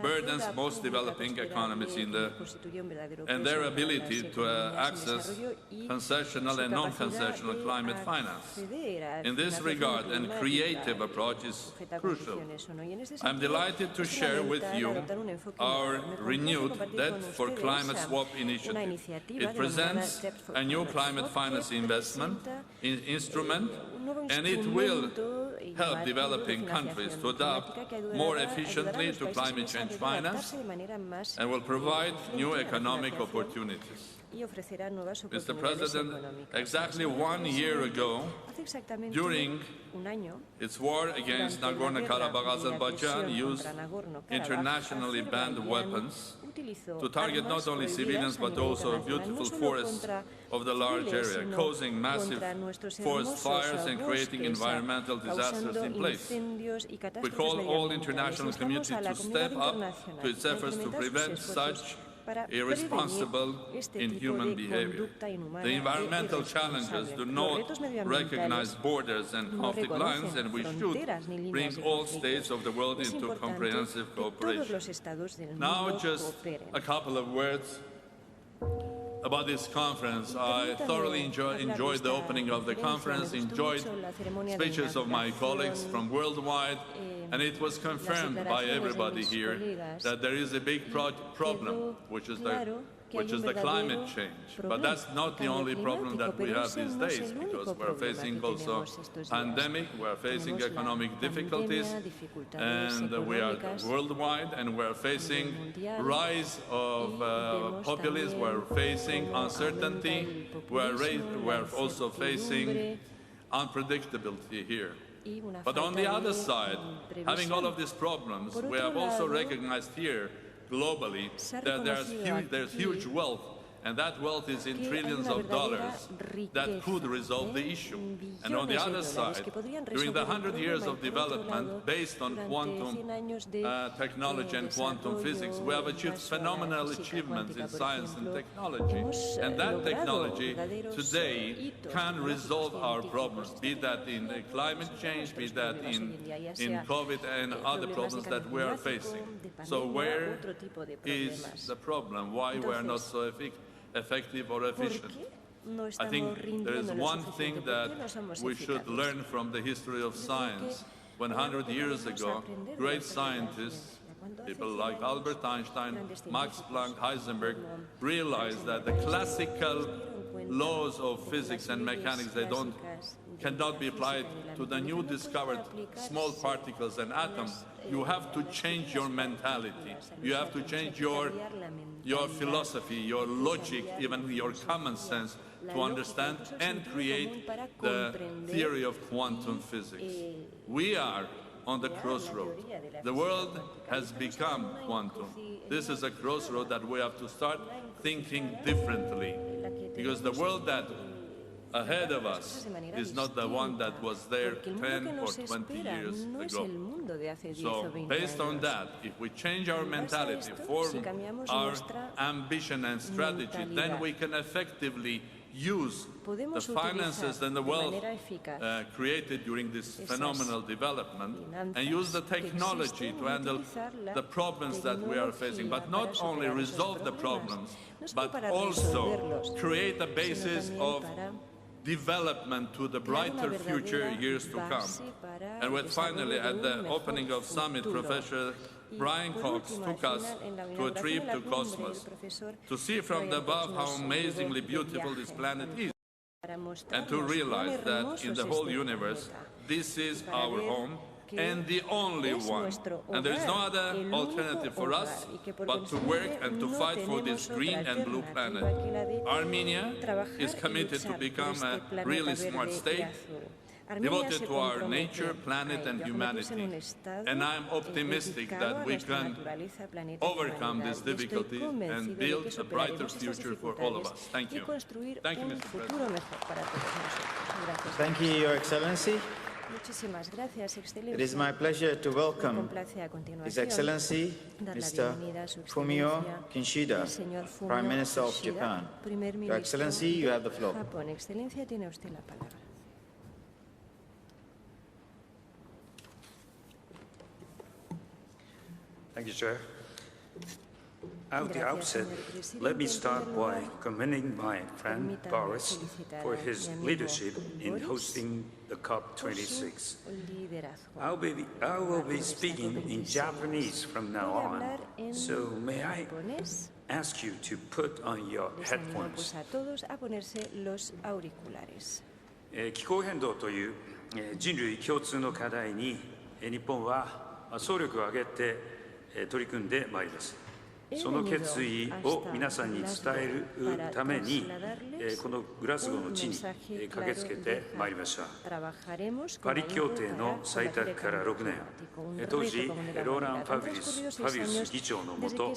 burdens most developing economies and their ability to access concessional and non-concessional climate finance. In this regard, a creative approach is crucial. I'm delighted to share with you our renewed Debt for Climate Swap initiative. It presents a new climate finance investment instrument, and it will help developing countries to adapt more efficiently to climate change finance and will provide new economic opportunities. Mr. President, exactly 1 year ago, during its war against Nagorno-Karabakh, Azerbaijan used internationally banned weapons to target not only civilians but also beautiful forests of the large area, causing massive forest fires and creating environmental disasters in place. We call all international community to step up to its efforts to prevent such irresponsible, inhuman behavior. The environmental challenges do not recognize borders and conflict lines, and we should bring all states of the world into comprehensive cooperation. Now, just a couple of words about this conference. I thoroughly enjoyed the opening of the conference, enjoyed speeches of my colleagues from worldwide, and it was confirmed by everybody here that there is a big problem, which is the climate change. But that's not the only problem that we have these days, because we're facing also pandemic, we're facing economic difficulties, and we are worldwide, and we're facing rise of populism, we're facing uncertainty, we're also facing unpredictability here. But on the other side, having all of these problems, we have also recognized here globally that there's huge wealth And that wealth is in trillions of dollars that could resolve the issue. And on the other side, during the 100 years of development based on quantum technology and quantum physics, we have achieved phenomenal achievements in science and technology. And that technology today can resolve our problems, be that in climate change, be that in COVID and other problems that we are facing. So where is the problem? Why we are not so effective or efficient? I think there is one thing that we should learn from the history of science. 100 years ago, great scientists, people like Albert Einstein, Max Planck, Heisenberg, realized that the classical laws of physics and mechanics, cannot be applied to the new discovered small particles and atoms. You have to change your mentality. You have to change your philosophy, your logic, even your common sense to understand and create the theory of quantum physics. We are on the crossroad. The world has become quantum. This is a crossroad that we have to start thinking differently, because the world that ahead of us is not the one that was there 10 or 20 years ago. So based on that, if we change our mentality, form our ambition and strategy, then we can effectively use the finances and the wealth created during this phenomenal development and use the technology to handle the problems that we are facing, but not only resolve the problems, but also create a basis of development to the brighter future years to come. And when finally, at the opening of summit, Professor Brian Cox took us to a trip to Cosmos to see from above how amazingly beautiful this planet is, and to realize that in the whole universe, this is our home and the only one. And there is no other alternative for us but to work and to fight for this green and blue planet. Armenia is committed to become a really smart state, devoted to our nature, planet and humanity. And I'm optimistic that we can overcome this difficulty and build a brighter future for all of us. Thank you. Thank you, Mr. President. Thank you, Your Excellency. It is my pleasure to welcome His Excellency Mr. Fumio Kishida, Prime Minister of Japan. Your Excellency, you have the floor. Thank you, Chair. At the outset, let me start by commending my friend Boris for his leadership in hosting the COP26. I will be speaking in Japanese from now on, so may I ask you to put on your headphones. 気候変動という人類共通の課題に日本は総力を挙げて取り組んでまいります。その決意を皆さんに伝えるために、このグラスゴーの地に駆けつけてまいりました。パリ協定の採択から6年、当時、ローラン・ファビウス議長のもと、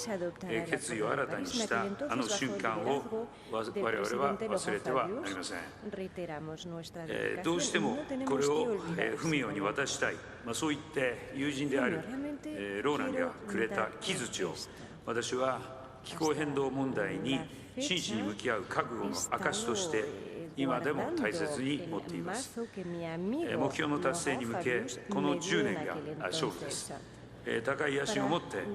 決意を新たにしたあの瞬間を我々は忘れてはなりません。どうしてもこれをフミオに渡したい、そう言って友人であるローランがくれた木槌を、私は気候変動問題に真摯に向き合う覚悟の証として今でも大切に持っています。目標の達成に向けこの10年が勝負です。高い野心を持って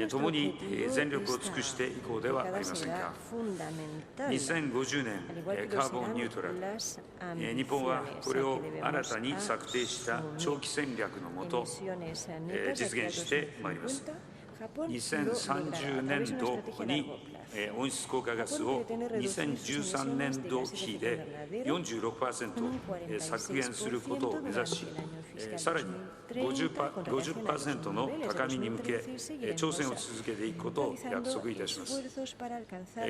共に全力を尽くしていこうではありませんか。2050年カーボンニュートラル、日本はこれを新たに策定した長期戦略のもと実現してまいります。2030年度に温室効果ガスを2013年度比で 46% 削減することを目指し、さらに 50% の高みに向け挑戦を続けていくことを約束いたします。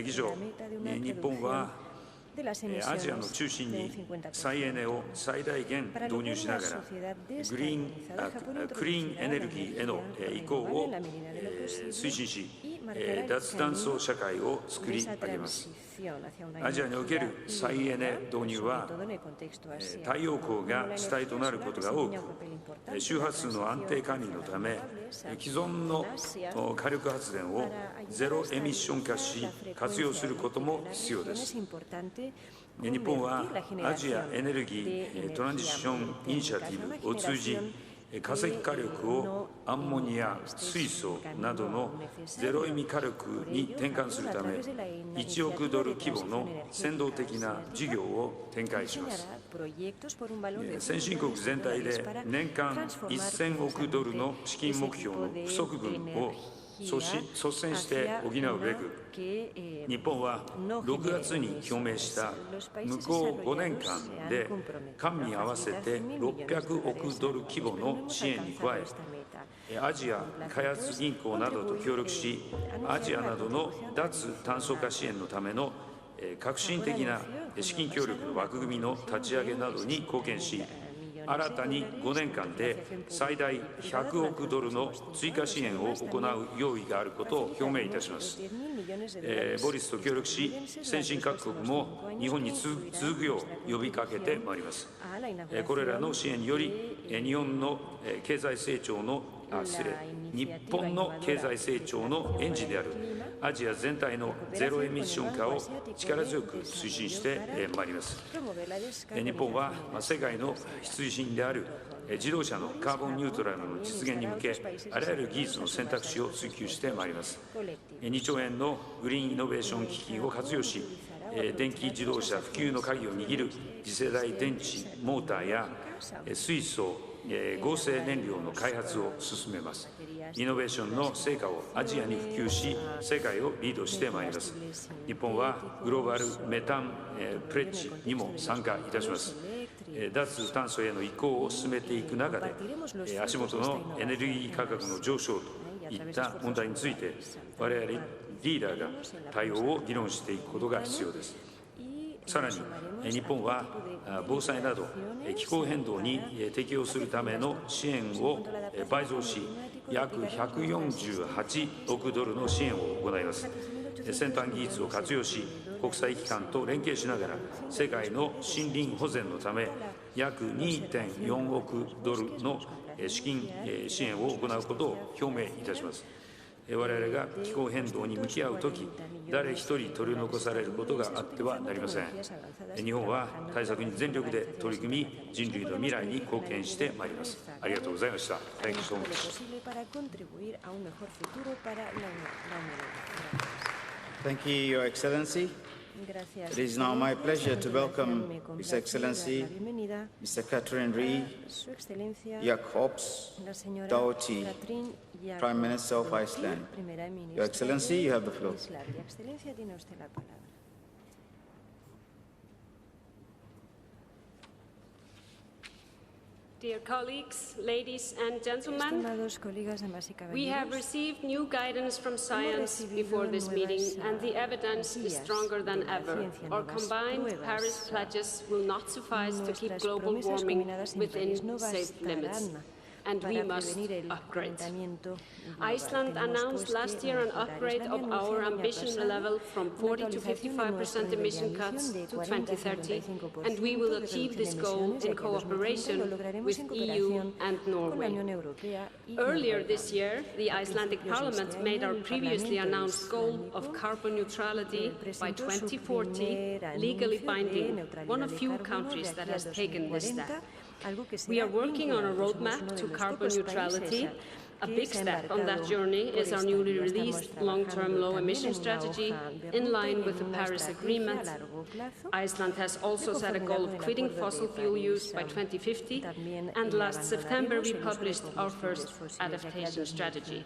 議長、日本はアジアの中心に再エネを最大限導入しながらクリーンエネルギーへの移行を推進し、脱炭素社会を作り上げます。アジアにおける再エネ導入は、太陽光が主体となることが多く、周波数の安定管理のため、既存の火力発電をゼロエミッション化し、活用することも必要です。日本はアジアエネルギートランジションイニシアティブを通じ、化石火力をアンモニア、水素などのゼロエミ火力に転換するため、1億ドル規模の先導的な事業を展開します。先進国全体で年間1000億ドルの資金目標の不足分を率先して補うべく、日本は6月に表明した向こう5年間で官民合わせて600億ドル規模の支援に加え、アジア開発銀行などと協力し、アジアなどの脱炭素化支援のための革新的な資金協力の枠組みの立ち上げなどに貢献し、新たに5年間で最大100億ドルの追加支援を行う用意があることを表明いたします。ボリスと協力し、先進各国も日本に続くよう呼びかけてまいります。これらの支援により、日本の経済成長の日本の経済成長のエンジンであるアジア全体のゼロエミッション化を力強く推進してまいります。日本は世界の必需品である自動車のカーボンニュートラルの実現に向け、あらゆる技術の選択肢を追求してまいります。2兆円のグリーンイノベーション基金を活用し、電気自動車普及の鍵を握る次世代電池モーターや水素合成燃料の開発を進めます。イノベーションの成果をアジアに普及し、世界をリードしてまいります。日本はグローバルメタンプレッジにも参加いたします。脱炭素への移行を進めていく中で、足元のエネルギー価格の上昇といった問題について、我々リーダーが対応を議論していくことが必要です。さらに、日本は防災など気候変動に適応するための支援を倍増し、約148億ドルの支援を行います。先端技術を活用し、国際機関と連携しながら、世界の森林保全のため、約 2.4 億ドルの資金支援を行うことを表明いたします。我々が気候変動に向き合うとき、誰一人取り残されることがあってはなりません。日本は対策に全力で取り組み、人類の未来に貢献してまいります。ありがとうございました。Thank you so much. Thank you, Your Excellency. It is now my pleasure to welcome His Excellency Mr. Catherine Ree Jacobs Doughty, Prime Minister of Iceland. Your Excellency, you have the floor. Dear colleagues, ladies and gentlemen, we have received new guidance from science before this meeting, and the evidence is stronger than ever. Our combined Paris pledges will not suffice to keep global warming within safe limits, and we must upgrade. Iceland announced last year an upgrade of our ambition level from 40 to 55% emission cuts to 2030, and we will achieve this goal in cooperation with EU and Norway. Earlier this year, the Icelandic Parliament made our previously announced goal of carbon neutrality by 2040 legally binding, one of few countries that has taken this step. We are working on a roadmap to carbon neutrality. A big step on that journey is our newly released long-term low-emission strategy in line with the Paris Agreement. Iceland has also set a goal of quitting fossil fuel use by 2050, and last September we published our first adaptation strategy.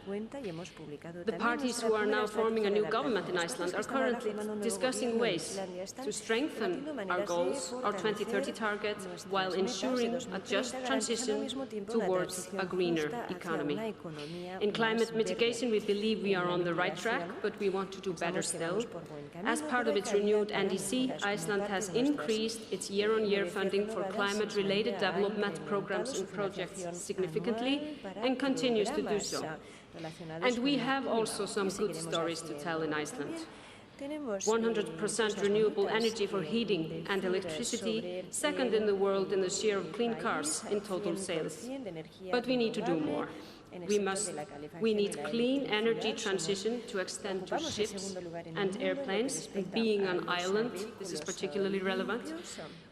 The parties who are now forming a new government in Iceland are currently discussing ways to strengthen our goals, our 2030 target, while ensuring a just transition towards a greener economy. In climate mitigation, we believe we are on the right track, but we want to do better still. As part of its renewed NDC, Iceland has increased its year-on-year funding for climate-related development programs and projects significantly and continues to do so. And we have also some good stories to tell in Iceland. 100% renewable energy for heating and electricity, second in the world in the share of clean cars in total sales. But we need to do more. We need clean energy transition to extend to ships and airplanes, and being an island, this is particularly relevant.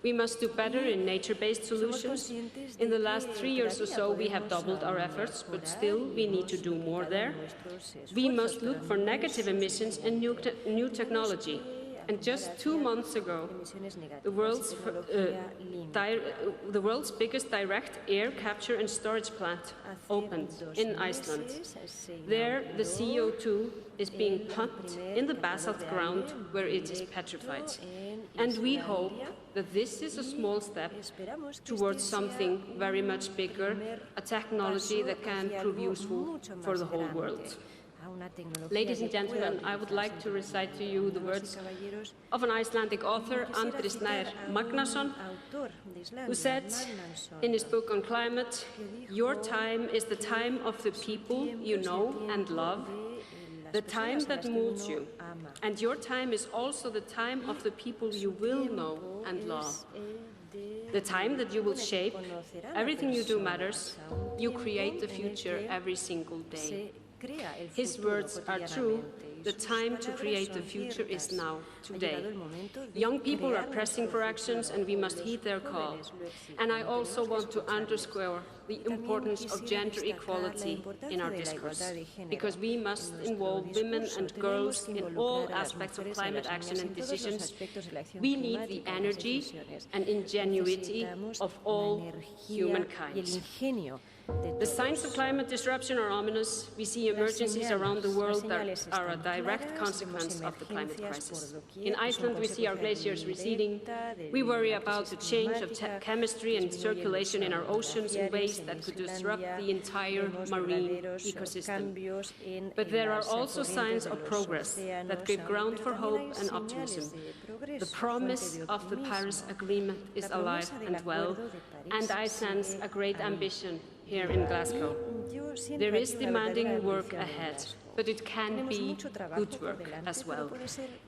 We must do better in nature-based solutions. In the last 3 years or so, we have doubled our efforts, but still we need to do more there. We must look for negative emissions and new technology. And just 2 months ago, the world's biggest direct air capture and storage plant opened in Iceland. There, the CO2 is being pumped in the basalt ground where it is petrified. And we hope that this is a small step towards something very much bigger, a technology that can prove useful for the whole world. Ladies and gentlemen, I would like to recite to you the words of an Icelandic author, Andri Snær Magnason, who said in his book on climate, "Your time is the time of the people you know and love, the time that molds you. And your time is also the time of the people you will know and love. The time that you will shape, everything you do matters. You create the future every single day." His words are true. The time to create the future is now, today. Young people are pressing for actions, and we must heed their call. And I also want to underscore the importance of gender equality in our discourse, because we must involve women and girls in all aspects of climate action and decisions. We need the energy and ingenuity of all humankind. The signs of climate disruption are ominous. We see emergencies around the world that are a direct consequence of the climate crisis. In Iceland, we see our glaciers receding. We worry about the change of chemistry and circulation in our oceans in ways that could disrupt the entire marine ecosystem. But there are also signs of progress that give ground for hope and optimism. The promise of the Paris Agreement is alive and well, and I sense a great ambition here in Glasgow. There is demanding work ahead, but it can be good work as well.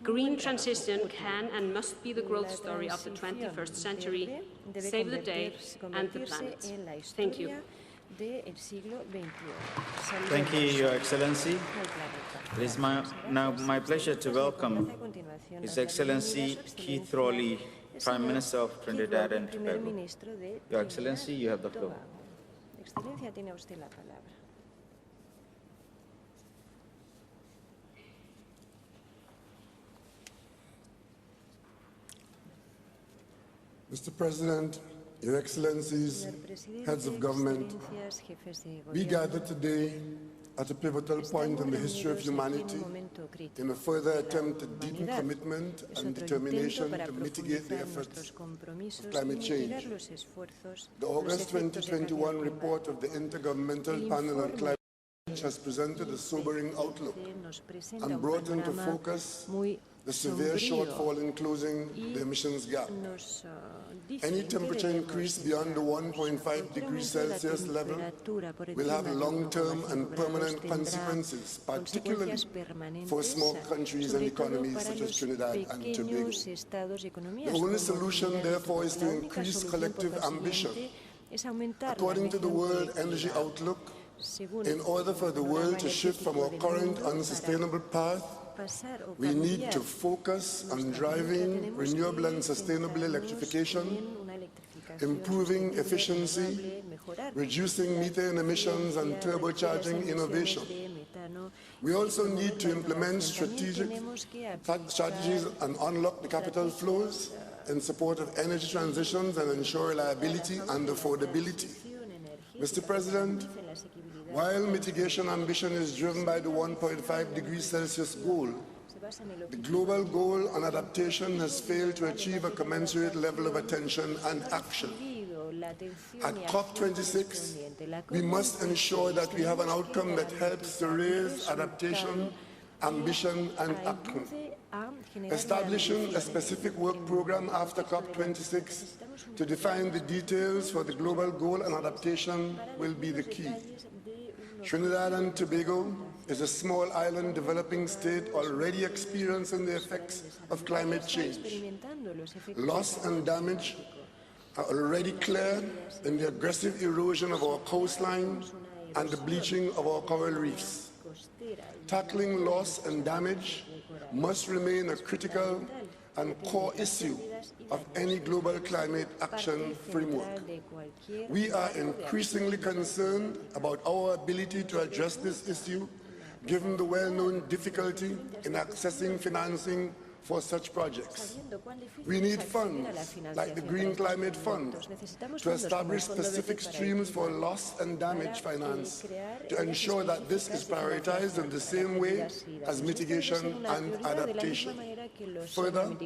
Green transition can and must be the growth story of the 21st century. Save the day and the planet. Thank you. Thank you, Your Excellency. It is now my pleasure to welcome His Excellency Keith Rowley, Prime Minister of Trinidad and Tobago. Your Excellency, you have the floor. Excelencia, tiene usted la palabra. Mr. President, Your Excellencies, heads of government, we gather today at a pivotal point in the history of humanity in a further attempt to deepen commitment and determination to mitigate the effects of climate change. The August 2021 report of the Intergovernmental Panel on Climate Change has presented a sobering outlook and brought into focus the severe shortfall in closing the emissions gap. Any temperature increase beyond the 1.5 degrees Celsius level will have long-term and permanent consequences, particularly for small countries and economies such as Trinidad and Tobago. The only solution, therefore, is to increase collective ambition. According to the World Energy Outlook, in order for the world to shift from our current unsustainable path, we need to focus on driving renewable and sustainable electrification, improving efficiency, reducing methane emissions, and turbocharging innovation. We also need to implement strategies and unlock the capital flows in support of energy transitions and ensure reliability and affordability. Mr. President, while mitigation ambition is driven by the 1.5 degrees Celsius goal, the global goal on adaptation has failed to achieve a commensurate level of attention and action. At COP26, we must ensure that we have an outcome that helps to raise adaptation, ambition, and action. Establishing a specific work program after COP26 to define the details for the global goal and adaptation will be the key. Trinidad and Tobago is a small island developing state already experiencing the effects of climate change. Loss and damage are already clear in the aggressive erosion of our coastline and the bleaching of our coral reefs. Tackling loss and damage must remain a critical and core issue of any global climate action framework. We are increasingly concerned about our ability to address this issue, given the well-known difficulty in accessing financing for such projects. We need funds, like the Green Climate Fund, to establish specific streams for loss and damage finance to ensure that this is prioritized in the same way as mitigation and adaptation. Further,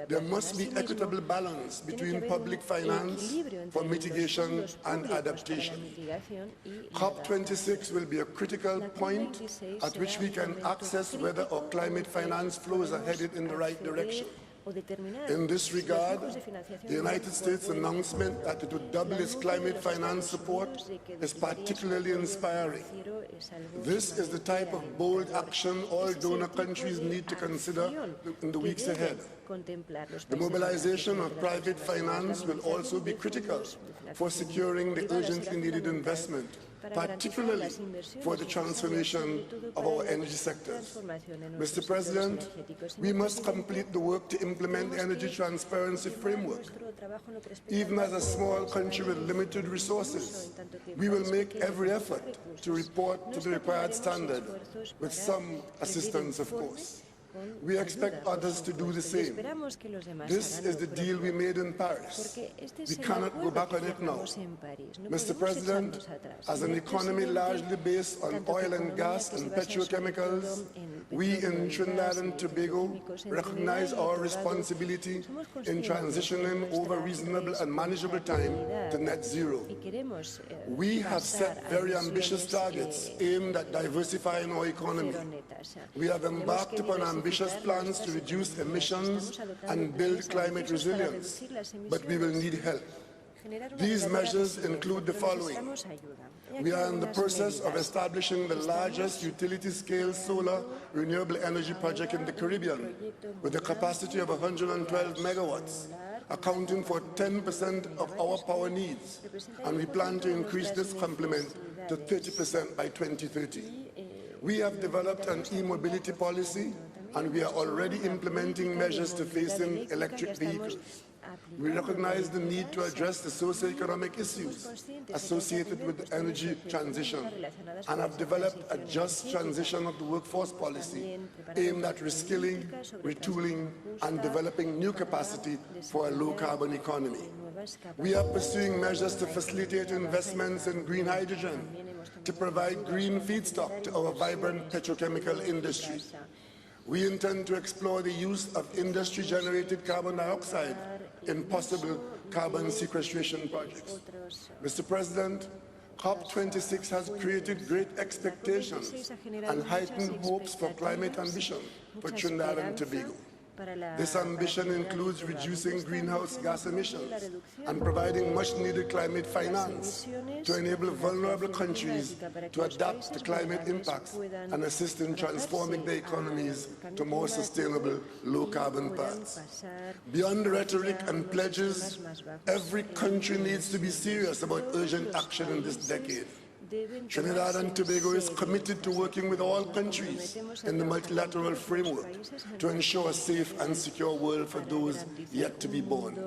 there must be equitable balance between public finance for mitigation and adaptation. COP26 will be a critical point at which we can assess whether our climate finance flows are headed in the right direction. In this regard, the United States announcement that it would double its climate finance support is particularly inspiring. This is the type of bold action all donor countries need to consider in the weeks ahead. The mobilization of private finance will also be critical for securing the urgently needed investment, particularly for the transformation of our energy sectors. Mr. President, we must complete the work to implement the energy transparency framework. Even as a small country with limited resources, we will make every effort to report to the required standard, with some assistance, of course. We expect others to do the same. This is the deal we made in Paris. We cannot go back on it now. Mr. President, as an economy largely based on oil and gas and petrochemicals, we in Trinidad and Tobago recognize our responsibility in transitioning over reasonable and manageable time to net zero. We have set very ambitious targets aimed at diversifying our economy. We have embarked upon ambitious plans to reduce emissions and build climate resilience, but we will need help. These measures include the following. We are in the process of establishing the largest utility-scale solar renewable energy project in the Caribbean, with a capacity of 112 megawatts, accounting for 10% of our power needs, and we plan to increase this complement to 30% by 2030. We have developed an e-mobility policy, and we are already implementing measures to face in electric vehicles. We recognize the need to address the socio-economic issues associated with the energy transition, and have developed a just transition of the workforce policy aimed at reskilling, retooling, and developing new capacity for a low-carbon economy. We are pursuing measures to facilitate investments in green hydrogen, to provide green feedstock to our vibrant petrochemical industry. We intend to explore the use of industry-generated carbon dioxide in possible carbon sequestration projects. Mr. President, COP26 has created great expectations and heightened hopes for climate ambition for Trinidad and Tobago. This ambition includes reducing greenhouse gas emissions and providing much-needed climate finance to enable vulnerable countries to adapt to climate impacts and assist in transforming their economies to more sustainable, low-carbon paths. Beyond rhetoric and pledges, every country needs to be serious about urgent action in this decade. Trinidad and Tobago is committed to working with all countries in the multilateral framework to ensure a safe and secure world for those yet to be born.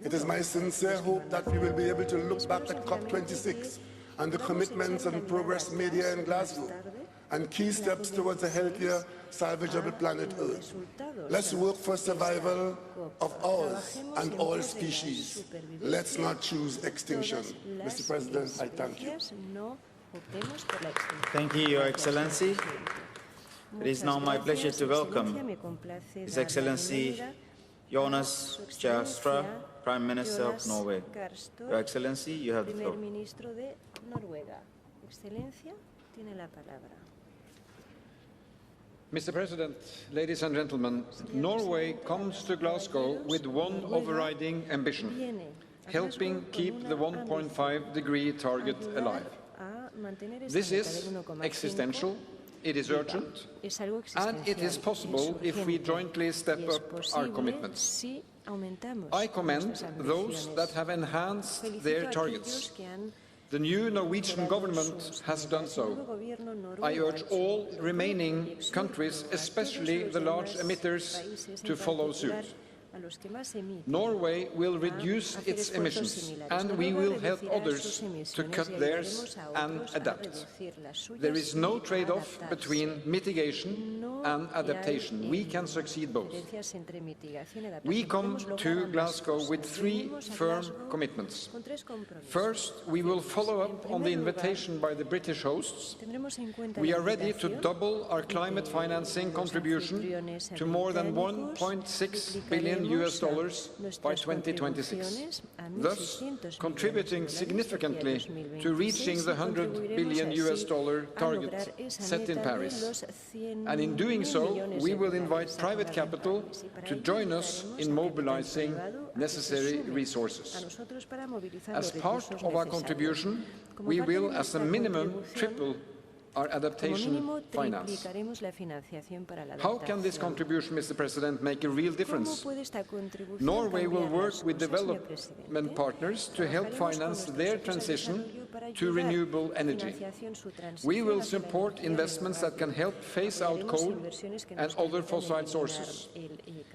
It is my sincere hope that we will be able to look back at COP26 and the commitments and progress made here in Glasgow, and key steps towards a healthier, salvageable planet Earth. Let's work for survival of ours and all species. Let's not choose extinction. Mr. President, I thank you. Thank you, Your Excellency. It is now my pleasure to welcome His Excellency Jonas Gahr Støre, Prime Minister of Norway. Your Excellency, you have the floor. Mr. President, ladies and gentlemen, Norway comes to Glasgow with one overriding ambition: helping keep the 1.5-degree target alive. This is existential, it is urgent, and it is possible if we jointly step up our commitments. I commend those that have enhanced their targets. The new Norwegian government has done so. I urge all remaining countries, especially the large emitters, to follow suit. Norway will reduce its emissions, and we will help others to cut theirs and adapt. There is no trade-off between mitigation and adaptation. We can succeed both. We come to Glasgow with 3 firm commitments. First, we will follow up on the invitation by the British hosts. We are ready to double our climate financing contribution to more than $1.6 billion by 2026, thus contributing significantly to reaching the $100 billion target set in Paris. And in doing so, we will invite private capital to join us in mobilizing necessary resources. As part of our contribution, we will, as a minimum, triple our adaptation finance. How can this contribution, Mr. President, make a real difference? Norway will work with development partners to help finance their transition to renewable energy. We will support investments that can help phase out coal and other fossil sources.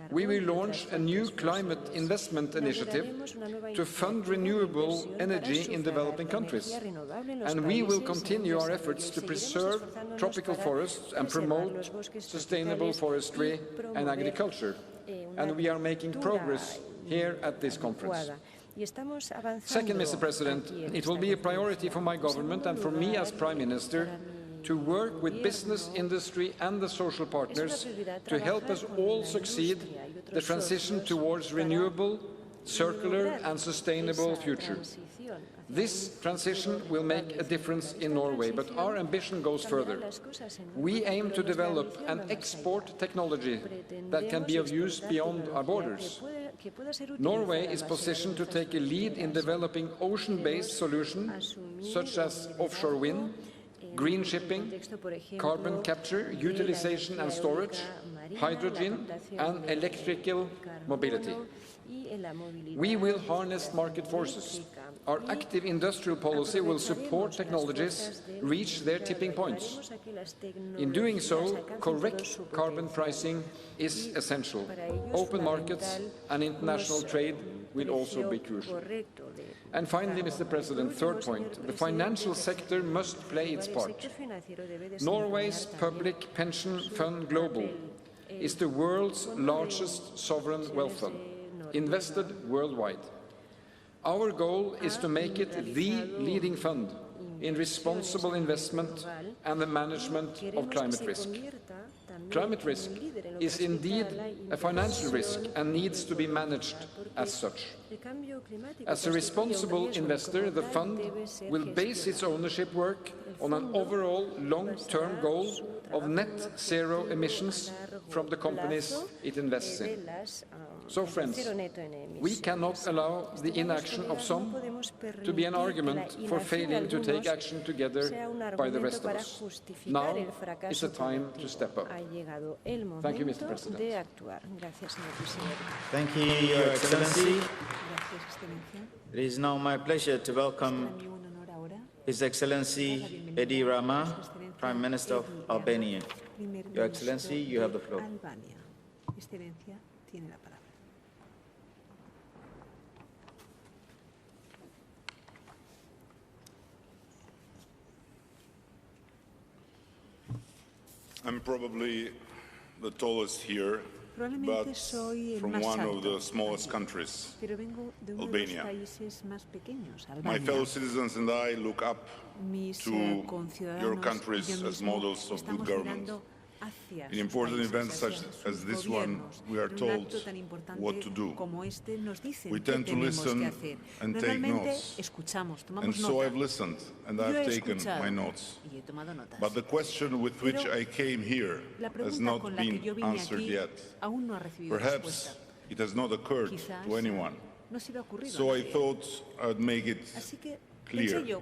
We will launch a new climate investment initiative to fund renewable energy in developing countries. And we will continue our efforts to preserve tropical forests and promote sustainable forestry and agriculture. And we are making progress here at this conference. Second, Mr. President, it will be a priority for my government and for me as Prime Minister to work with business, industry and the social partners to help us all succeed the transition towards renewable, circular and sustainable future. This transition will make a difference in Norway, but our ambition goes further. We aim to develop and export technology that can be of use beyond our borders. Norway is positioned to take a lead in developing ocean-based solutions such as offshore wind, green shipping, carbon capture, utilization and storage, hydrogen and electrical mobility. We will harness market forces. Our active industrial policy will support technologies reach their tipping points. In doing so, correct carbon pricing is essential. Open markets and international trade will also be crucial. And finally, Mr. President, third point, the financial sector must play its part. Norway's public pension fund Global is the world's largest sovereign wealth fund, invested worldwide. Our goal is to make it the leading fund in responsible investment and the management of climate risk. Climate risk is indeed a financial risk and needs to be managed as such. As a responsible investor, the fund will base its ownership work on an overall long-term goal of net zero emissions from the companies it invests in. So, friends, we cannot allow the inaction of some to be an argument for failing to take action together by the rest of us. Now is the time to step up. Thank you, Mr. President. Thank you, Your Excellency. It is now my pleasure to welcome His Excellency Edi Rama, Prime Minister of Albania. Your Excellency, you have the floor. I'm probably the tallest here, but from one of the smallest countries, Albania. My fellow citizens and I look up to your countries as models of good government. In important events such as this one, we are told what to do. We tend to listen and take notes. And so I've listened and I've taken my notes. But the question with which I came here has not been answered yet. Perhaps it has not occurred to anyone. So I thought I would make it clear.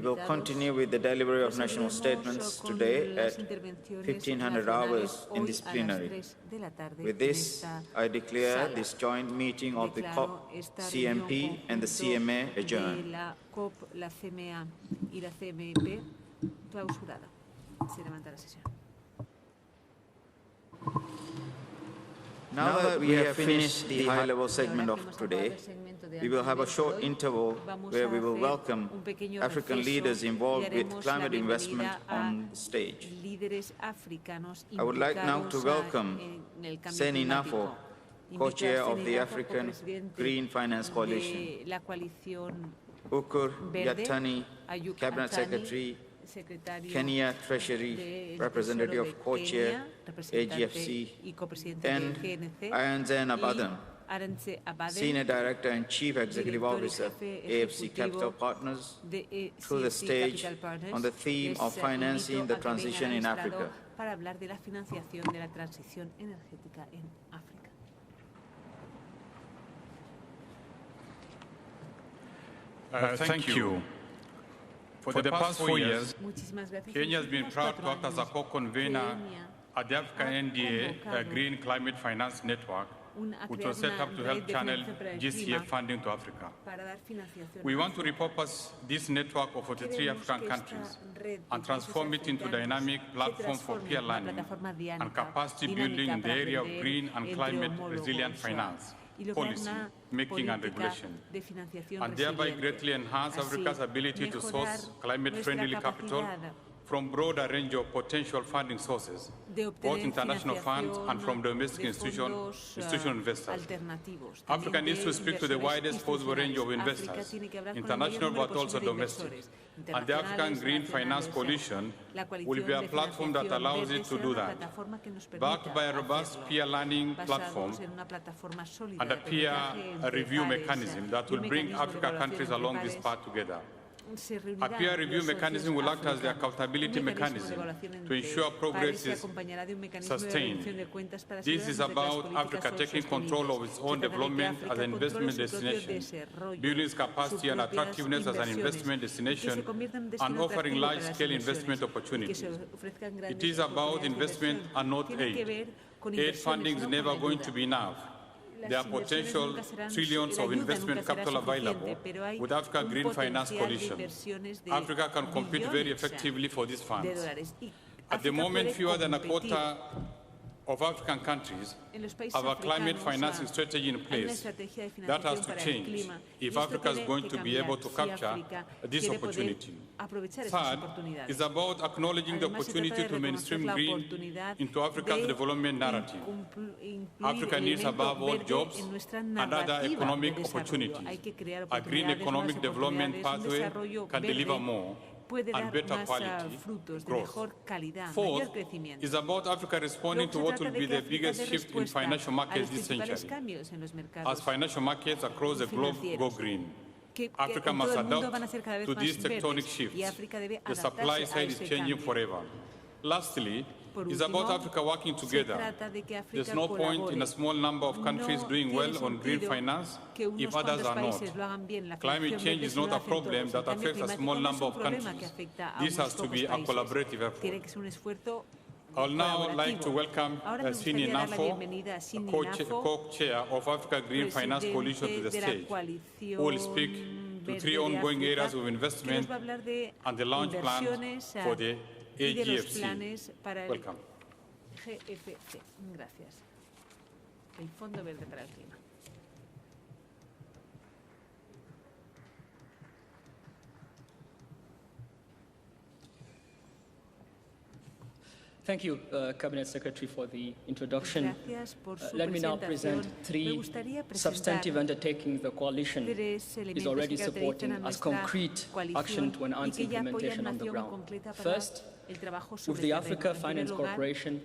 will continue with the delivery of national statements today at 1500 hours in this plenary. With this, I declare this joint meeting of the COP, CMP and the CMA adjourned. La COP, la CMA y la CMP clausurada. Se levanta la sesión. Now that we have finished the high-level segment of today, we will have a short interval where we will welcome African leaders involved with climate investment on stage. I would like now to welcome Seni Nafo, co-chair of the African Green Finance Coalition, Ukur Yatani, Cabinet Secretary, Kenya Treasury, Representative of Co-Chair, AGFC, and Ayan Abadam, Senior Director and Chief Executive Officer, AFC Capital Partners, to the stage on the theme of financing the transition in Africa. Thank you. For the past 4 years, Kenya has been proud to act as a co-convener at the Africa NDA Green Climate Finance Network, which was set up to help channel GCF funding to Africa. We want to repurpose this network of 43 African countries and transform it into a dynamic platform for peer learning and capacity building in the area of green and climate resilient finance, policy, making and regulation, and thereby greatly enhance Africa's ability to source climate-friendly capital from a broader range of potential funding sources, both international funds and from domestic institutional investors. Africa needs to speak to the widest possible range of investors, international but also domestic. And the African Green Finance Coalition will be a platform that allows it to do that, backed by a robust peer learning platform and a peer review mechanism that will bring African countries along this path together. A peer review mechanism will act as the accountability mechanism to ensure progress is sustained. This is about Africa taking control of its own development as an investment destination, building its capacity and attractiveness as an investment destination, and offering large-scale investment opportunities. It is about investment and not aid. Aid funding is never going to be enough. There are potential trillions of investment capital available with Africa Green Finance Coalition. Africa can compete very effectively for these funds. At the moment, fewer than a quarter of African countries have a climate financing strategy in place. That has to change if Africa is going to be able to capture this opportunity. Third is about acknowledging the opportunity to mainstream green into Africa's development narrative. Africa needs above all jobs and other economic opportunities. A green economic development pathway can deliver more and better quality growth. Fourth is about Africa responding to what will be the biggest shift in financial markets this century. As financial markets across the globe go green, Africa must adapt to these tectonic shifts. The supply side is changing forever. Lastly, is about Africa working together. There's no point in a small number of countries doing well on green finance if others are not. Climate change is not a problem that affects a small number of countries. This has to be a collaborative effort. I would now like to welcome Seni Nafo, co-chair of Africa Green Finance Coalition, to the stage, who will speak to 3 ongoing areas of investment and the launch plans for the AGFC. Welcome. GFC. Gracias. El Fondo Verde para el Clima. Thank you, Cabinet Secretary, for the introduction. Let me now present 3 substantive undertakings the Coalition is already supporting as concrete action to enhance implementation on the ground. First, with the Africa Finance Corporation,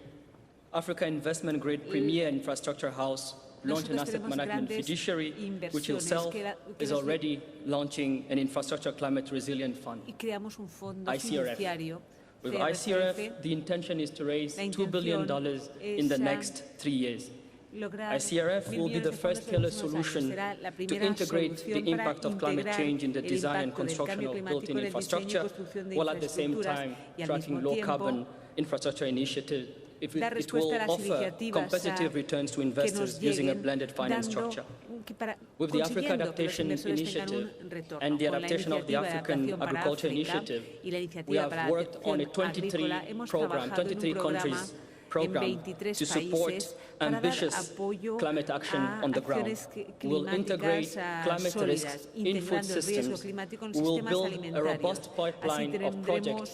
Africa Investment Grade Premier Infrastructure House launched an asset management fiduciary, which itself is already launching an infrastructure climate resilient fund, ICRF. With ICRF, the intention is to raise $2 billion in the next 3 years. ICRF will be the first pillar solution to integrate the impact of climate change in the design and construction of built-in infrastructure, while at the same time tracking low-carbon infrastructure initiatives. It will offer competitive returns to investors using a blended finance structure. With the Africa Adaptation Initiative and the adaptation of the African Agriculture Initiative, we have worked on a 23 countries program to support ambitious climate action on the ground. We will integrate climate risks in food systems. We will build a robust pipeline of projects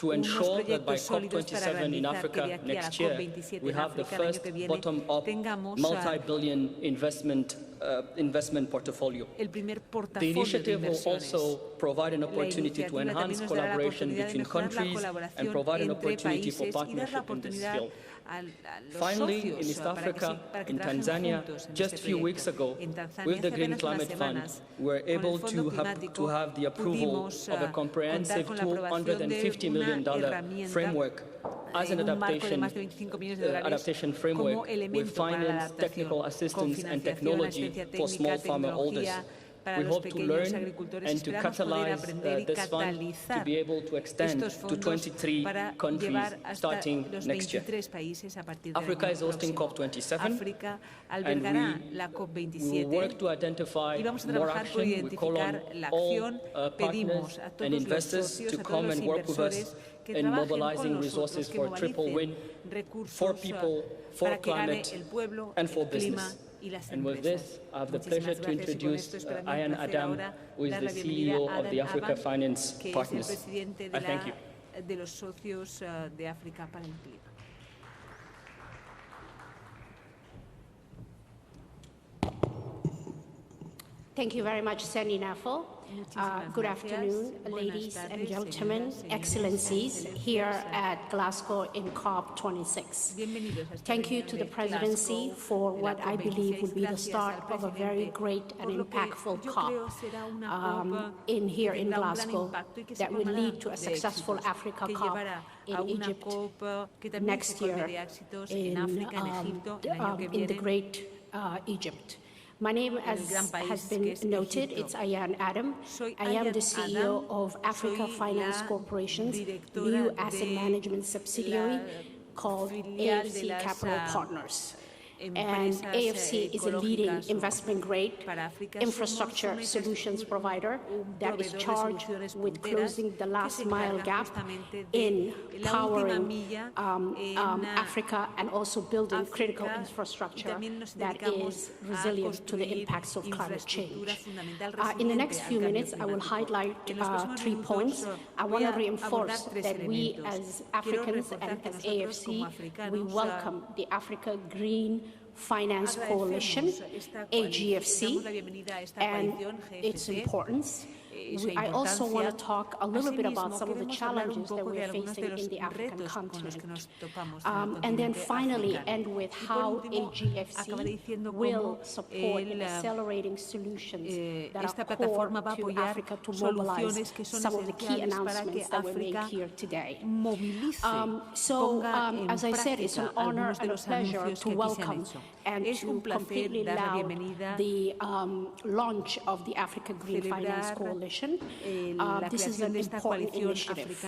to ensure that by COP27 in Africa next year, we have the first bottom-up multi-billion investment portfolio. The initiative will also provide an opportunity to enhance collaboration between countries and provide an opportunity for partnership in this field. Finally, in East Africa, in Tanzania, just a few weeks ago, with the Green Climate Fund, we were able to have the approval of a comprehensive $250 million framework as an adaptation framework with finance, technical assistance, and technology for small farmer holders. We hope to learn and to catalyze this fund to be able to extend to 23 countries starting next year. Africa is hosting COP27, and we will work to identify more action. We call on all partners and investors to come and work with us in mobilizing resources for a triple win, for people, for climate, and for business. And with this, I have the pleasure to introduce Ayan Adam, who is the CEO of the Africa Finance Partners. I thank you. Thank you very much, Sandy Naffel. Good afternoon, ladies and gentlemen, excellencies, here at Glasgow in COP26. Thank you to the presidency for what I believe will be the start of a very great and impactful COP here in Glasgow that will lead to a successful Africa COP in Egypt next year in the great Egypt. My name, as has been noted, it's Ayan Adam. I am the CEO of Africa Finance Corporation's new asset management subsidiary called AFC Capital Partners. And AFC is a leading investment-grade infrastructure solutions provider that is charged with closing the last-mile gap in powering Africa and also building critical infrastructure that is resilient to the impacts of climate change. In the next few minutes, I will highlight 3 points. I want to reinforce that we as Africans and as AFC, we welcome the Africa Green Finance Coalition, AGFC, and its importance. I also want to talk a little bit about some of the challenges that we're facing in the African continent. And then finally end with how AGFC will support in accelerating solutions that are core to Africa to mobilize some of the key announcements that we make here today. As I said, it's an honor and a pleasure to welcome and to completely laud the launch of the Africa Green Finance Coalition. This is an important initiative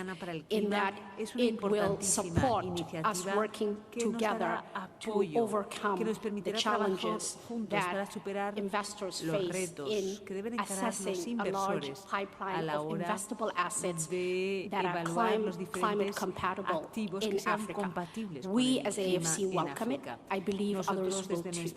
in that it will support us working together to overcome the challenges that investors face in assessing a large pipeline of investable assets that are climate compatible in Africa. We as AFC welcome it. I believe others will too.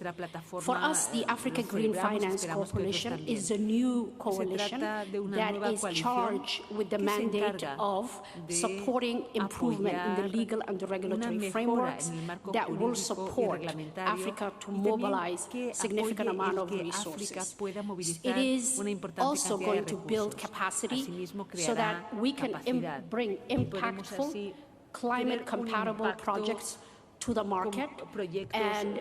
For us, the Africa Green Finance Corporation is a new coalition that is charged with the mandate of supporting improvement in the legal and the regulatory frameworks that will support Africa to mobilize significant amount of resources. It is also going to build capacity so that we can bring impactful, climate-compatible projects to the market, and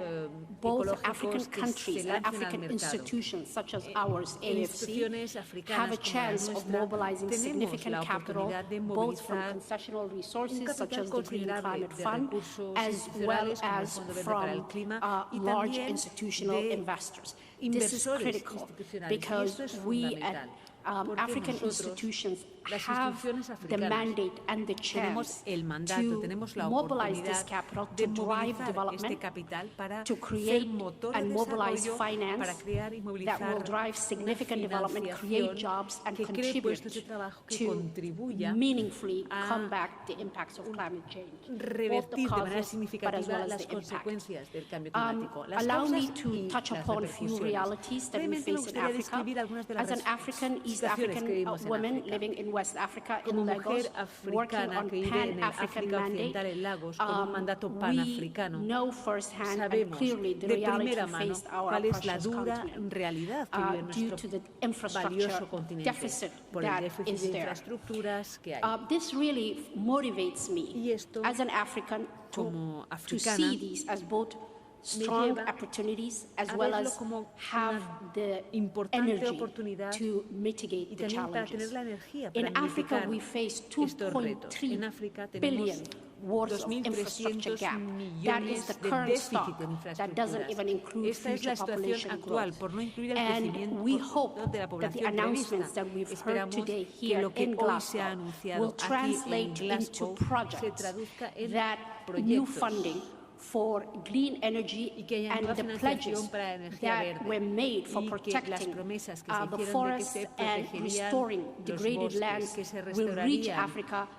both African countries and African institutions such as ours, AFC, have a chance of mobilizing significant capital both from concessional resources such as the Green Climate Fund as well as from large institutional investors. This is critical because we at African institutions have the mandate and the chance to mobilize this capital to drive development, to create and mobilize finance that will drive significant development, create jobs, and contribute to meaningfully combat the impacts of climate change, both the causes but as well as the impact. Allow me to touch upon a few realities that we face in Africa. As an African, East African woman living in West Africa, in Lagos, working on Pan-African mandate, we know firsthand and clearly the reality faced our precious continent due to the infrastructure deficit that is there. This really motivates me as an African to see these as both strong opportunities as well as have the energy to mitigate the challenges. In Africa, we face 2.3 billion worth of infrastructure gap. That is the current stock. That doesn't even include future population growth. And we hope that the announcements that we've heard today here in Glasgow will translate into projects that new funding for green energy and the pledges that were made for protecting the forests and restoring degraded lands will reach Africa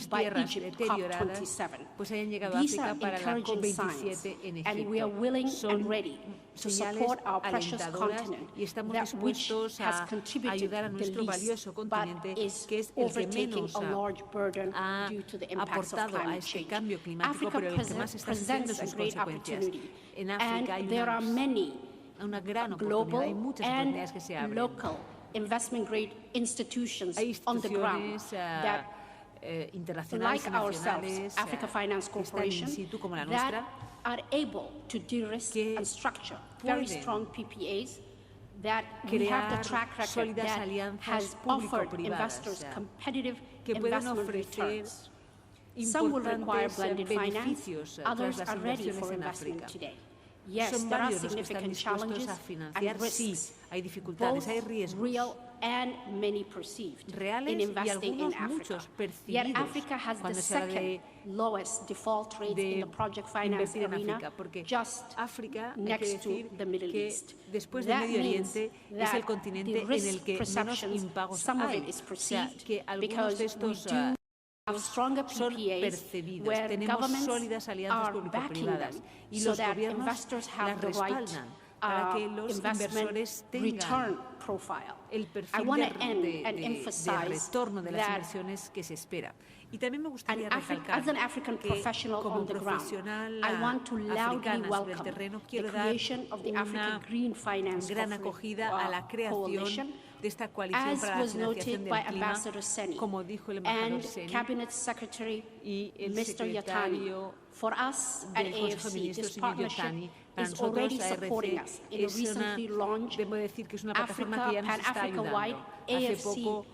by Egypt COP27. These are encouraging signs, and we are willing and ready to support our precious continent, that which has contributed the least, but is overtaking a large burden due to the impacts of climate change. Africa presents a great opportunity, and there are many global and local investment-grade institutions on the ground that like ourselves, Africa Finance Corporation, that are able to de-risk and structure very strong PPAs, that we have the track record that has offered investors competitive investment returns. Some will require blended finance, others are ready for investment today. Yes, there are significant challenges and risks, both real and many perceived, in investing in Africa. Yet Africa has the second lowest default rate in the project finance arena, just next to the Middle East. That means that the risk perceptions somewhat is perceived because we do have stronger PPAs where governments are backing them so that investors have the right investment return profile. I want to end and emphasize that as an African professional on the ground, I want to loudly welcome the creation of the African Green Finance Coalition, as was noted by Ambassador Seni and Cabinet Secretary Mr. Yatani. For us at AFC, this partnership is already supporting us in a recently launched Pan-Africa-wide AFC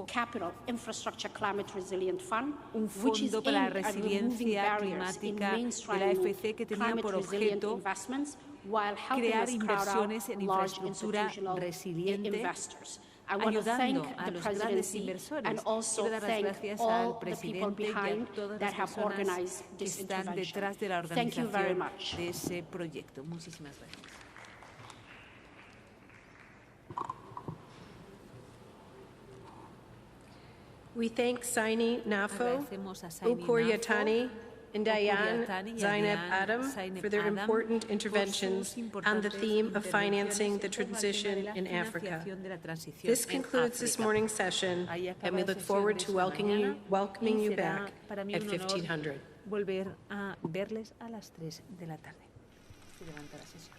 Capital Infrastructure Climate Resilient Fund, which is aimed at removing barriers in mainstreaming climate resilient investments while helping us crowd out large institutional investors. I want to thank the presidency and also thank all the people behind that have organized this intervention. Thank you very much. We thank Saini Nafo, Ukur Yatani, and Diane Zainab Adam for their important interventions on the theme of financing the transition in Africa. This concludes this morning's session, and we look forward to welcoming you back at 1500. Volver a verles a las 3 de la tarde. Se levanta la sesión.